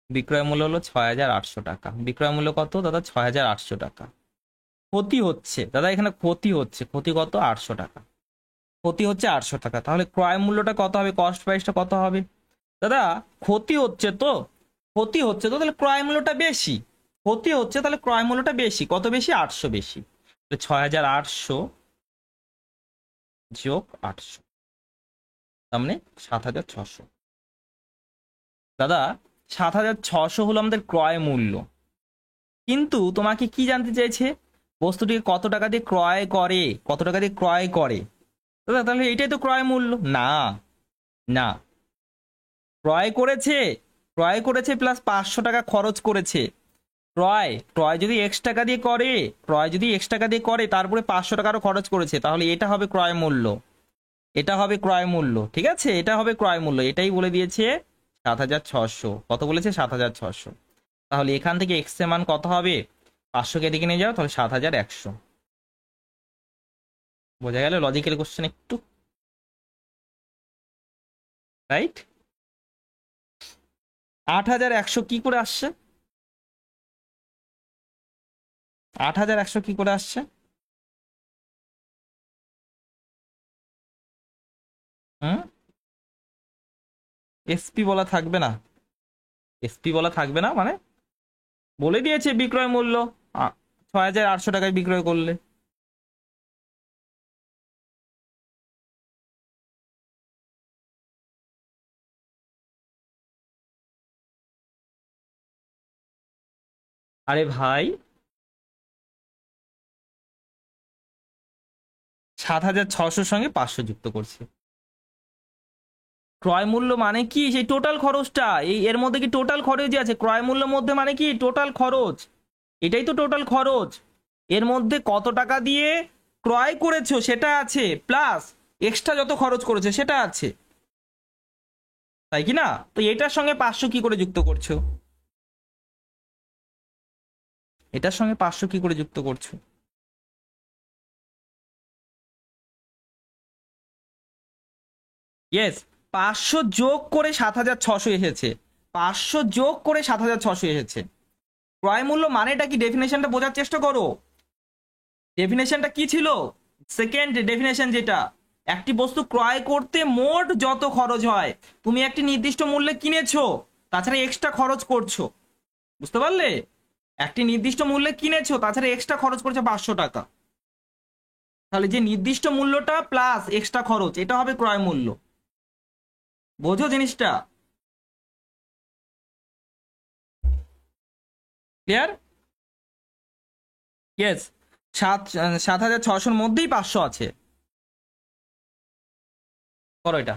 বিক্রয় মূল্য হলো 6800 টাকা, বিক্রয় মূল্য কত দাদা, 6800 টাকা, ক্ষতি হচ্ছে দাদা, এখানে ক্ষতি হচ্ছে, ক্ষতি কত, 800 টাকা, ক্ষতি হচ্ছে 800 টাকা, তাহলে ক্রয় মূল্যটা কত হবে, কস্ট প্রাইসটা কত হবে দাদা, ক্ষতি হচ্ছে তো, ক্ষতি হচ্ছে তো, তাহলে ক্রয় মূল্যটা বেশি, ক্ষতি হচ্ছে তাহলে ক্রয় মূল্যটা বেশি, কত বেশি, 800 বেশি, 6800 যোগ 800, তার মানে 7600, দাদা 7600 হলো আমাদের ক্রয় মূল্য, কিন্তু তোমাকে কি জানতে চাইছে, বস্তুটিকে কত টাকা দিয়ে ক্রয় করে, কত টাকা দিয়ে ক্রয় করে দাদা, তাহলে এটাই তো ক্রয় মূল্য, না না, ক্রয় করেছে, ক্রয় করেছে প্লাস 500 টাকা খরচ করেছে, ক্রয় ক্রয় যদি এক্স টাকা দিয়ে করে, ক্রয় যদি এক্স টাকা দিয়ে করে তারপরে 500 টাকারও খরচ করেছে, তাহলে এটা হবে ক্রয় মূল্য, এটা হবে ক্রয় মূল্য, ঠিক আছে, এটা হবে ক্রয় মূল্য, এটাই বলে দিয়েছে 7600, কত বলেছে 7600, তাহলে এখান থেকে এক্স এর মান কত হবে, 500 কে দিকে নিয়ে যাও, তাহলে 7100, বোঝা গেল লজিক্যাল কোশ্চেন একটু, রাইট। 8100 কি করে আসছে, 8100 কি করে আসছে, হুম, এসপি বলা থাকবে না, এসপি বলা থাকবে না মানে, বলে দিয়েছে বিক্রয় মূল্য 6800 টাকায় বিক্রয় করলে, আরে ভাই 7,600 সঙ্গে 500 যুক্ত করছে। ক্রয় মূল্য মানে কি? সেই টোটাল খরচটা, এই এর মধ্যে কি টোটাল খরচ আছে? ক্রয় মূল্যের মধ্যে মানে কি টোটাল খরচ, এটাই তো টোটাল খরচ। এর মধ্যে কত টাকা দিয়ে ক্রয় করেছো সেটা আছে, প্লাস এক্সট্রা যত খরচ করেছো সেটা আছে, তাই কি না? তো এটার সঙ্গে 500 কি করে যুক্ত করছো? এটার সঙ্গে 500 কি করে যুক্ত করছো? ইয়েস, 500 যোগ করে 7,600 এসেছে, 500 যোগ করে 7,600 এসেছে। ক্রয় মূল্য মানেটা কি? ডেফিনেশনটা বোঝার চেষ্টা করো। ডেফিনেশনটা কি ছিল? সেকেন্ড ডেফিনেশন যেটা, একটি বস্তু ক্রয় করতে মোট যত খরচ হয়, তুমি একটি নির্দিষ্ট মূল্যে কিনেছো, তাছাড়া এক্সট্রা খরচ করছো, বুঝতে পারলে? একটি নির্দিষ্ট মূল্যে কিনেছো, তাছাড়া এক্সট্রা খরচ করছো 500 টাকা, তাহলে যে নির্দিষ্ট মূল্যটা প্লাস এক্সট্রা খরচ, এটা হবে ক্রয় মূল্য। বোঝো জিনিসটা? ক্লিয়ার? ইয়েস, 7,600-র মধ্যেই 500 আছে। করো এটা।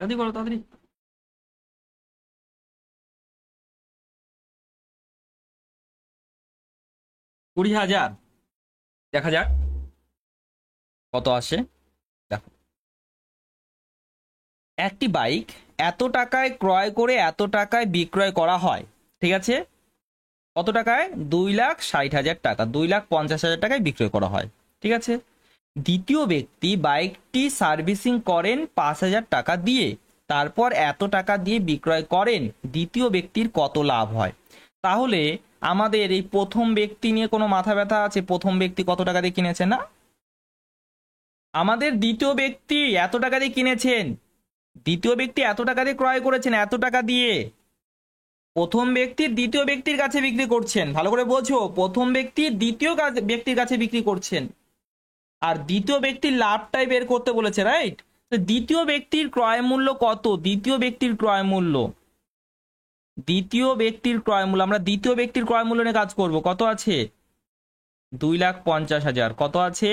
তাড়াতাড়ি করো, তাড়াতাড়ি। 20,000, দেখা যাক কত আসে। দেখো, একটি বাইক এত টাকায় ক্রয় করে এত টাকায় বিক্রয় করা হয়, ঠিক আছে? কত টাকায়? 2,60,000 টাকা, 2,50,000 টাকায় বিক্রয় করা হয়, ঠিক আছে? দ্বিতীয় ব্যক্তি বাইকটি সার্ভিসিং করেন 5,000 টাকা দিয়ে, তারপর এত টাকা দিয়ে বিক্রয় করেন, দ্বিতীয় ব্যক্তির কত লাভ হয়? তাহলে আমাদের এই প্রথম ব্যক্তি নিয়ে কোনো মাথা ব্যথা আছে? প্রথম ব্যক্তি কত টাকা দিয়ে কিনেছে না? আমাদের দ্বিতীয় ব্যক্তি এত টাকা দিয়ে কিনেছেন, দ্বিতীয় ব্যক্তি এত টাকা দিয়ে ক্রয় করেছেন, এত টাকা দিয়ে। প্রথম ব্যক্তি দ্বিতীয় ব্যক্তির কাছে বিক্রি করছেন, ভালো করে বোঝো, প্রথম ব্যক্তি দ্বিতীয় ব্যক্তির কাছে বিক্রি করছেন, আর দ্বিতীয় ব্যক্তির লাভটাই বের করতে বলেছে, রাইট? তো দ্বিতীয় ব্যক্তির ক্রয় মূল্য কত? দ্বিতীয় ব্যক্তির ক্রয় মূল্য, দ্বিতীয় ব্যক্তির ক্রয় মূল্য, আমরা দ্বিতীয় ব্যক্তির ক্রয় মূল্য নিয়ে কাজ করব। কত আছে? 2,50,000। কত আছে?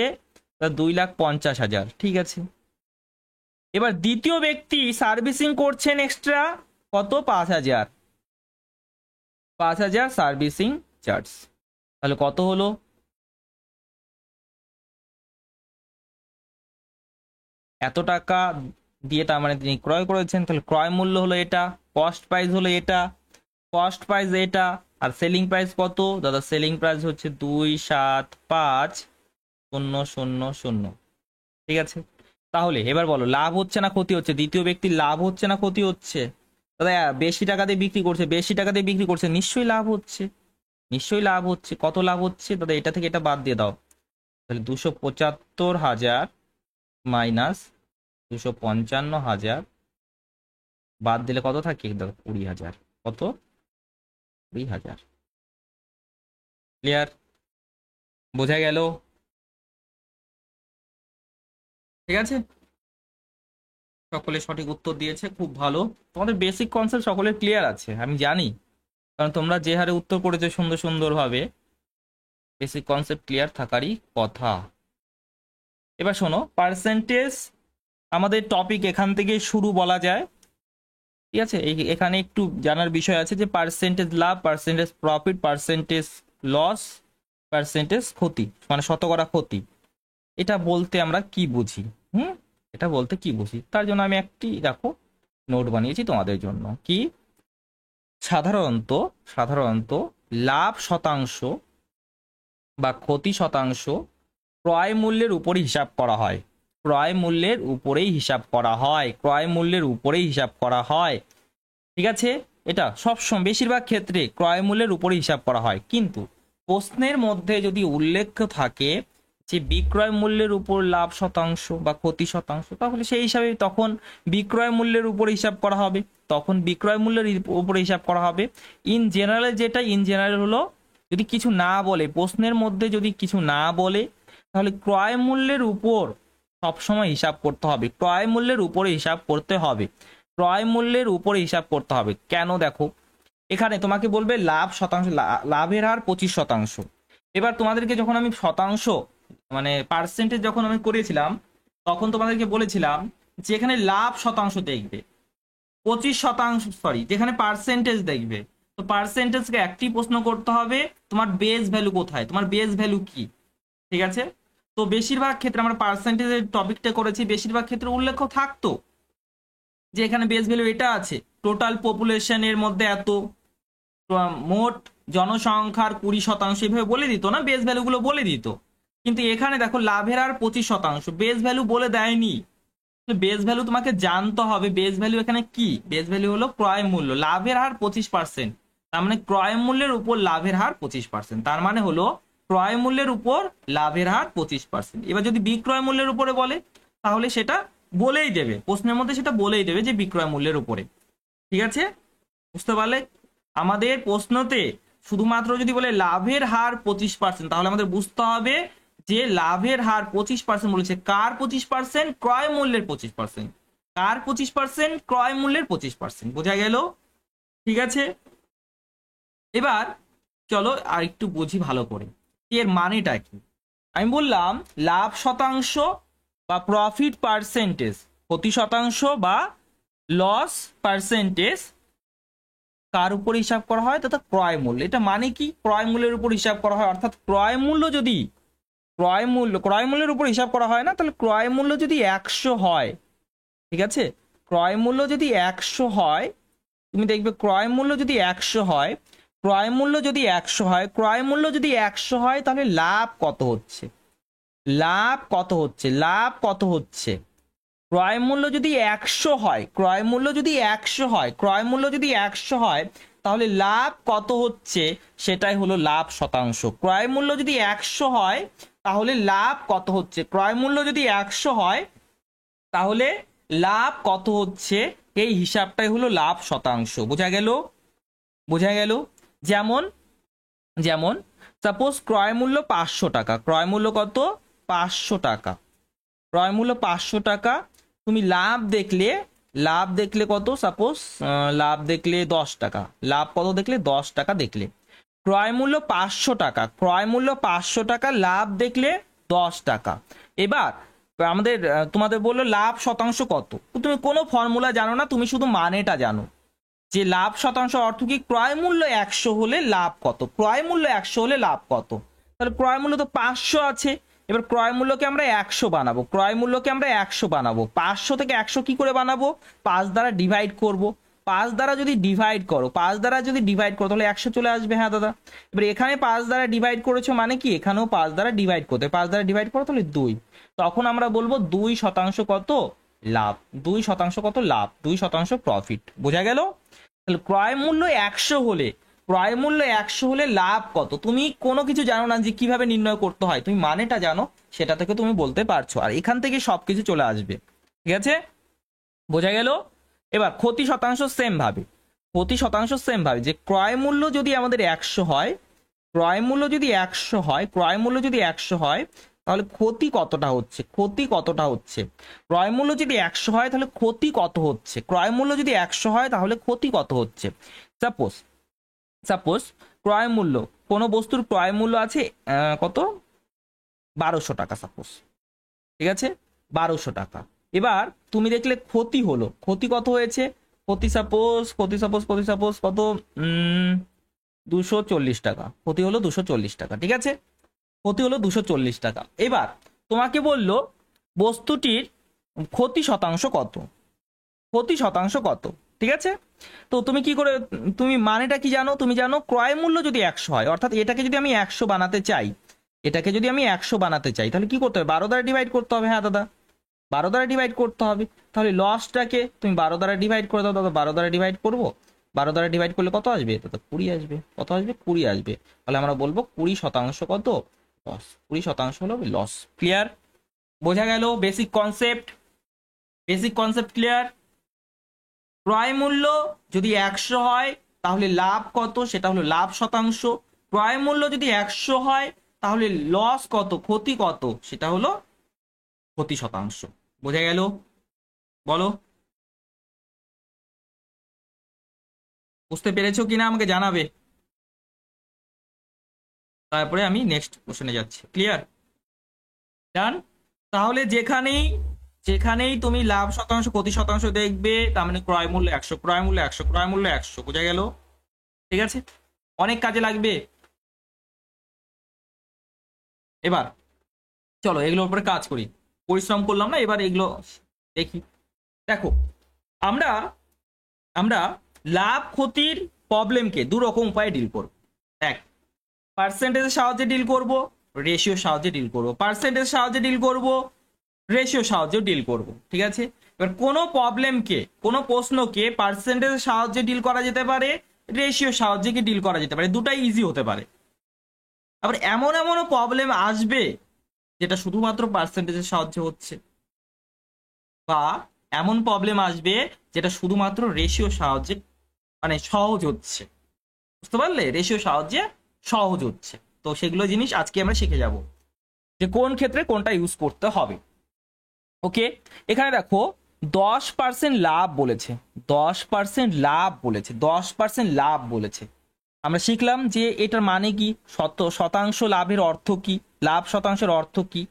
2,50,000, ঠিক আছে। এবার দ্বিতীয় ব্যক্তি সার্ভিসিং করছেন এক্সট্রা কত? 5,000, 5,000 সার্ভিসিং চার্জ। তাহলে কত হলো? এত টাকা দিয়ে তার মানে তিনি ক্রয় করেছেন, তাহলে ক্রয় মূল্য হলো এটা, কস্ট প্রাইস হলো এটা, কস্ট প্রাইস এটা, আর সেলিং প্রাইস কত দাদা? সেলিং প্রাইস হচ্ছে 2,75,000, ঠিক আছে? তাহলে এবার বলো, লাভ হচ্ছে না ক্ষতি হচ্ছে? দ্বিতীয় ব্যক্তির লাভ হচ্ছে না ক্ষতি হচ্ছে? দাদা বেশি টাকা দিয়ে বিক্রি করছে, বেশি টাকা দিয়ে বিক্রি করছে, নিশ্চয়ই লাভ হচ্ছে, নিশ্চয়ই লাভ হচ্ছে। কত লাভ হচ্ছে দাদা? এটা থেকে এটা বাদ দিয়ে দাও, তাহলে 275,000 মাইনাস 255,000 বাদ দিলে কত থাকে দাদা? 20,000। কত? 20,000। ক্লিয়ার? বোঝা গেল? ঠিক আছে, সকলে সঠিক উত্তর দিয়েছে, খুব ভালো। তোমাদের বেসিক কনসেপ্ট সকলের ক্লিয়ার আছে আমি জানি, কারণ তোমরা যে হারে উত্তর করেছো সুন্দর সুন্দরভাবে, বেসিক কনসেপ্ট ক্লিয়ার থাকারই কথা। এবার শোনো, পার্সেন্টেজ আমাদের টপিক এখান থেকে শুরু বলা যায়, ঠিক আছে? এখানে একটু জানার বিষয় আছে যে পার্সেন্টেজ লাভ, percentage profit, percentage loss, percentage ক্ষতি, মানে শতকরা ক্ষতি, এটা বলতে আমরা কি বুঝি? হুম, এটা বলতে কি বুঝি, তার জন্য আমি একটি দেখো নোট বানিয়েছি তোমাদের জন্য। কি? সাধারণত সাধারণত লাভ শতাংশ বা ক্ষতি শতাংশ ক্রয় মূল্যের উপরই হিসাব করা হয়, ক্রয় মূল্যের উপরেই হিসাব করা হয়, ক্রয় মূল্যের উপরেই হিসাব করা হয়, ঠিক আছে? এটা সবসময় বেশিরভাগ ক্ষেত্রে ক্রয় মূল্যের উপরে হিসাব করা হয়, কিন্তু প্রশ্নের মধ্যে যদি উল্লেখ থাকে যে বিক্রয় মূল্যের উপর লাভ শতাংশ বা ক্ষতি শতাংশ, তাহলে সেই হিসাবে তখন বিক্রয় মূল্যের উপর হিসাব করা হবে, তখন বিক্রয় মূল্যের উপরে হিসাব করা হবে। ইন জেনারেল যেটা, ইন জেনারেল হলো যদি কিছু না বলে, প্রশ্নের মধ্যে যদি কিছু না বলে, তাহলে ক্রয় মূল্যের উপর সবসময় হিসাব করতে হবে, ক্রয় মূল্যের উপরে হিসাব করতে হবে, ক্রয় মূল্যের উপরে হিসাব করতে হবে। কেন? দেখো এখানে তোমাকে বলবে লাভ শতাংশ, লাভের হার 25%। এবার তোমাদেরকে যখন আমি শতাংশ মানে পার্সেন্টেজ যখন আমি করেছিলাম, তখন তোমাদেরকে বলেছিলাম যে এখানে লাভ শতাংশ দেখবে 25%, সরি যেখানে পার্সেন্টেজ দেখবে, তো পার্সেন্টেজকে একটি প্রশ্ন করতে হবে, তোমার বেস ভ্যালু কোথায়, তোমার বেস ভ্যালু কি। ঠিক আছে, তো বেশিরভাগ ক্ষেত্রে আমরা পার্সেন্টেজের টপিকটা করেছি, বেশিরভাগ ক্ষেত্রে উল্লেখ থাকতো যে এখানে বেস ভ্যালু এটা আছে, টোটাল পপুলেশনের মধ্যে এত, মোট জনসংখ্যার 20%, এভাবে বলে দিত না, বেস ভ্যালুগুলো বলে দিত। কিন্তু এখানে দেখো লাভের আর 25%, বেস ভ্যালু বলে দেয়নি। বেস ভ্যালু তোমাকে জানতে হবে, বেস ভ্যালু এখানে কি, বেস ভ্যালু হলো ক্রয় মূল্য, লাভের হার 25%, তার মানে ক্রয় মূল্যের উপর লাভের হার 25%, তার মানে হলো ক্রয় মূল্যের উপর লাভের হার 25%। এবার যদি বিক্রয় মূল্যের উপরে বলে, তাহলে সেটা বলেই দেবে, প্রশ্নের মধ্যে সেটা বলেই দেবে যে বিক্রয় মূল্যের উপরে। ঠিক আছে, বুঝতে পারলে? আমাদের প্রশ্নতে শুধুমাত্র যদি বলে লাভের হার 25%, তাহলে আমাদের বুঝতে হবে যে লাভের হার 25% বলেছে, কার 25%? ক্রয় মূল্যের 25%। কার 25%? ক্রয় মূল্যের 25%। বোঝা গেল? ঠিক আছে, এবার চলো আর একটু বুঝি ভালো করে এর মানেটা কি। আমি বললাম লাভ শতাংশ বা প্রফিট পার্সেন্টেজ, ক্ষতি শতাংশ বা লস পার্সেন্টেজ কার উপর হিসাব করা হয়? তথা ক্রয় মূল্য। এটা মানে কি? ক্রয় মূল্যের উপর হিসাব করা হয়, অর্থাৎ ক্রয় মূল্য যদি, ক্রয় মূল্যের উপর হিসাব করা হয় না, তাহলে ক্রয় মূল্য যদি 100 হয়, ঠিক আছে, ক্রয় মূল্য যদি 100 হয়, তুমি দেখবে ক্রয় মূল্য যদি 100 হয়, ক্রয় মূল্য যদি 100 হয়, ক্রয় মূল্য যদি 100 হয়, তাহলে লাভ কত হচ্ছে? লাভ কত হচ্ছে? লাভ কত হচ্ছে? ক্রয় মূল্য যদি 100 হয়, ক্রয় মূল্য যদি 100 হয়, ক্রয় মূল্য যদি 100 হয়, তাহলে লাভ কত হচ্ছে? সেটাই হলো লাভ শতাংশ। ক্রয় মূল্য যদি 100 হয়, তাহলে লাভ কত হচ্ছে? ক্রয় মূল্য যদি 100 হয়, তাহলে লাভ কত হচ্ছে? এই হিসাবটাই হলো লাভ শতাংশ। বোঝা গেল? বোঝা গেল? যেমন যেমন সাপোজ ক্রয় মূল্য 500 টাকা, ক্রয় মূল্য কত? 500 টাকা, ক্রয় মূল্য 500 টাকা। তুমি লাভ দেখলে, লাভ দেখলে কত? সাপোজ লাভ দেখলে 10 টাকা, লাভ কত দেখলে? 10 টাকা দেখলে। ক্রয় মূল্য 500 টাকা, ক্রয় মূল্য 500 টাকা, লাভ দেখলে 10 টাকা। এবার আমাদের তোমাদের বললো লাভ শতাংশ কত, তো তুমি কোনো ফর্মুলা জানো না, তুমি শুধু মানেটা জানো যে লাভ শতাংশ অর্থ কি, ক্রয় মূল্য 100 হলে লাভ কত, ক্রয় মূল্য 100 হলে লাভ কত। তাহলে ক্রয় মূল্য তো 500 আছে, এবার ক্রয় মূল্যকে আমরা 100 বানাবো, ক্রয় মূল্যকে আমরা 100 বানাবো, 500 থেকে 100 কি করে বানাবো? 5 দ্বারা ডিভাইড করব, 5 দ্বারা যদি ডিভাইড করো, 5 দ্বারা যদি ডিভাইড করো, তাহলে 100 চলে আসবে। হ্যাঁ দাদা, এবার এখানে 5 দ্বারা ডিভাইড করেছো মানে কি, এখানেও 5 দ্বারা ডিভাইড করতে, 5 দ্বারা ডিভাইড করো তাহলে 2, তখন আমরা বলবো 2% কত? লাভ। 2% কত? লাভ। 2% প্রফিট। বোঝা গেল? তাহলে ক্রয় মূল্য 100 হলে, ক্রয় মূল্য 100 হলে লাভ কত? তুমি কোনো কিছু জানো না যে কিভাবে নির্ণয় করতে হয়, তুমি মানেটা জানো, সেটা থেকে তুমি বলতে পারছো, আর এখান থেকে সবকিছু চলে আসবে। ঠিক আছে, বোঝা গেল? এবার ক্ষতি শতাংশ সেম ভাবে, ক্ষতি শতাংশ সেম ভাবে যে ক্রয় মূল্য যদি আমাদের 100 হয়, ক্রয় মূল্য যদি 100 হয়, ক্রয় মূল্য যদি 100 হয়, তাহলে ক্ষতি কতটা হচ্ছে? ক্ষতি কতটা হচ্ছে? ক্রয় মূল্য যদি 100 হয়, তাহলে ক্ষতি কত হচ্ছে? ক্রয় মূল্য যদি 100 হয়, তাহলে ক্ষতি কত হচ্ছে? সাপোজ সাপোজ ক্রয় মূল্য, কোনো বস্তুর ক্রয় মূল্য আছে কত? 1200 টাকা সাপোজ, ঠিক আছে, 1200 টাকা। এবার তুমি দেখলে ক্ষতি হলো, ক্ষতি কত হয়েছে? ক্ষতি সাপোজ কত? 240 টাকা, ক্ষতি হলো 240 টাকা। ঠিক আছে, ক্ষতি হলো 240 টাকা। এবার তোমাকে বললো বস্তুটির ক্ষতি শতাংশ কত, ক্ষতি শতাংশ কত। ঠিক আছে, তো তুমি কি করে, তুমি মানেটা কি জানো? তুমি জানো ক্রয় মূল্য যদি 100 হয়, অর্থাৎ এটাকে যদি আমি 100 বানাতে চাই, এটাকে যদি আমি 100 বানাতে চাই, তাহলে কি করতে হবে? 12 দ্বারা ডিভাইড করতে হবে। হ্যাঁ দাদা, 12 দ্বারা ডিভাইড করতে হবে। তাহলে লসটাকে তুমি 12 দ্বারা ডিভাইড করে দাও দাদা, 12 দ্বারা ডিভাইড করবো, 12 দ্বারা ডিভাইড করলে কত আসবে? তো 20 আসবে। কত আসবে? 20 আসবে। তাহলে আমরা বলবো 20% কত? লস। 20% হলো লস। ক্লিয়ার? বোঝা গেল basic concept? Basic concept clear? ক্রয় মূল্য যদি 100 হয় তাহলে লাভ কত? সেটা হলো লাভ শতাংশ। ক্রয় মূল্য যদি 100 হয় তাহলে লস কত, ক্ষতি কত? সেটা হলো ক্ষতি শতাংশ। বোঝা গেল? বলো বুঝতে পেরেছো কিনা আমাকে জানাবে, তারপরে আমি নেক্সট কোশ্চেনে যাচ্ছি। ক্লিয়ার? ডান? তাহলে যেখানেই যেখানেই তুমি লাভ শতাংশ ক্ষতি শতাংশ দেখবে তার মানে ক্রয় মূল্য 100, ক্রয় মূল্য 100, ক্রয় মূল্য 100। বোঝা গেল? ঠিক আছে, অনেক কাজে লাগবে। এবার চলো এগুলোর উপরে কাজ করি। পরিশ্রম করলাম না, এবার এগুলো দেখি। দেখো, আমরা আমরা লাভ ক্ষতির প্রবলেমকে দু রকম উপায়ে ডিল করব। এক, পার্সেন্টেজের সাহায্যে ডিল করব, রেশিওর সাহায্যে ডিল করব। পার্সেন্টেজের সাহায্যে ডিল করব, রেশিওর সাহায্যে ডিল করব। ঠিক আছে? এবার কোনো প্রবলেমকে, কোনো প্রশ্নকে পার্সেন্টেজের সাহায্যে ডিল করা যেতে পারে, রেশিওর সাহায্যে কি ডিল করা যেতে পারে, দুটাই ইজি হতে পারে। আবার এমন এমনও প্রবলেম আসবে যেটা শুধুমাত্র পার্সেন্টেজের সাহায্যে হচ্ছে, বা এমন প্রবলেম আসবে যেটা শুধুমাত্র রেশিওর সাহায্যে মানে সহজ হচ্ছে। বুঝতে পারলে? রেশিও সাহায্যে সহজ হচ্ছে। তো সেগুলো জিনিস আজকে আমরা শিখে যাব যে কোন ক্ষেত্রে কোনটা ইউজ করতে হবে। ওকে, এখানে দেখো 10% লাভ বলেছে, 10% লাভ বলেছে, 10% লাভ বলেছে। আমরা শিখলাম যে এটার মানে কি, শতাংশ লাভের অর্থ কি, লাভ শতাংশের অর্থ কি।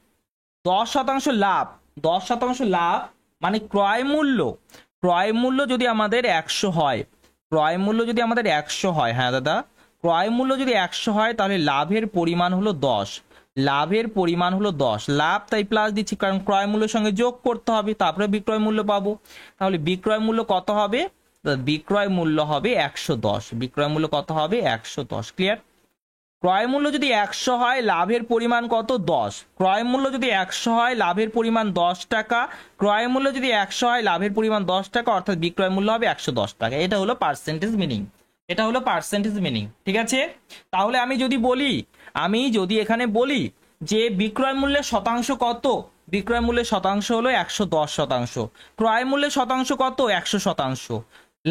10% লাভ, 10% লাভ মানে ক্রয় মূল্য, ক্রয় মূল্য যদি আমাদের 100 হয়, ক্রয় মূল্য যদি আমাদের 100 হয়, হ্যাঁ দাদা, ক্রয় মূল্য যদি 100 হয় তাহলে লাভের পরিমাণ হলো 10, লাভের পরিমাণ হলো 10। লাভ তাই প্লাস দিচ্ছি কারণ ক্রয় মূল্যের সঙ্গে যোগ করতে হবে, তারপরে বিক্রয় মূল্য পাবো। তাহলে বিক্রয় মূল্য কত হবে? বিক্রয় মূল্য হবে 110। বিক্রয় মূল্য কত হবে? 110। ক্লিয়ার? ক্রয় মূল্য যদি 100 হয় লাভের পরিমাণ কত? 10। ক্রয় মূল্য যদি 100 হয় লাভের পরিমাণ 10 টাকা, ক্রয় মূল্য যদি 100 হয় লাভের পরিমাণ 10 টাকা, অর্থাৎ বিক্রয় মূল্য হবে 110 টাকা। এটা হলো পার্সেন্টেজ মিনিং, এটা হলো পার্সেন্টেজ মিনিং। ঠিক আছে? তাহলে আমি যদি এখানে বলি যে বিক্রয় মূল্যের শতাংশ কত, বিক্রয় মূল্যের শতাংশ হলো 110%, ক্রয় মূল্যের শতাংশ কত? 100%,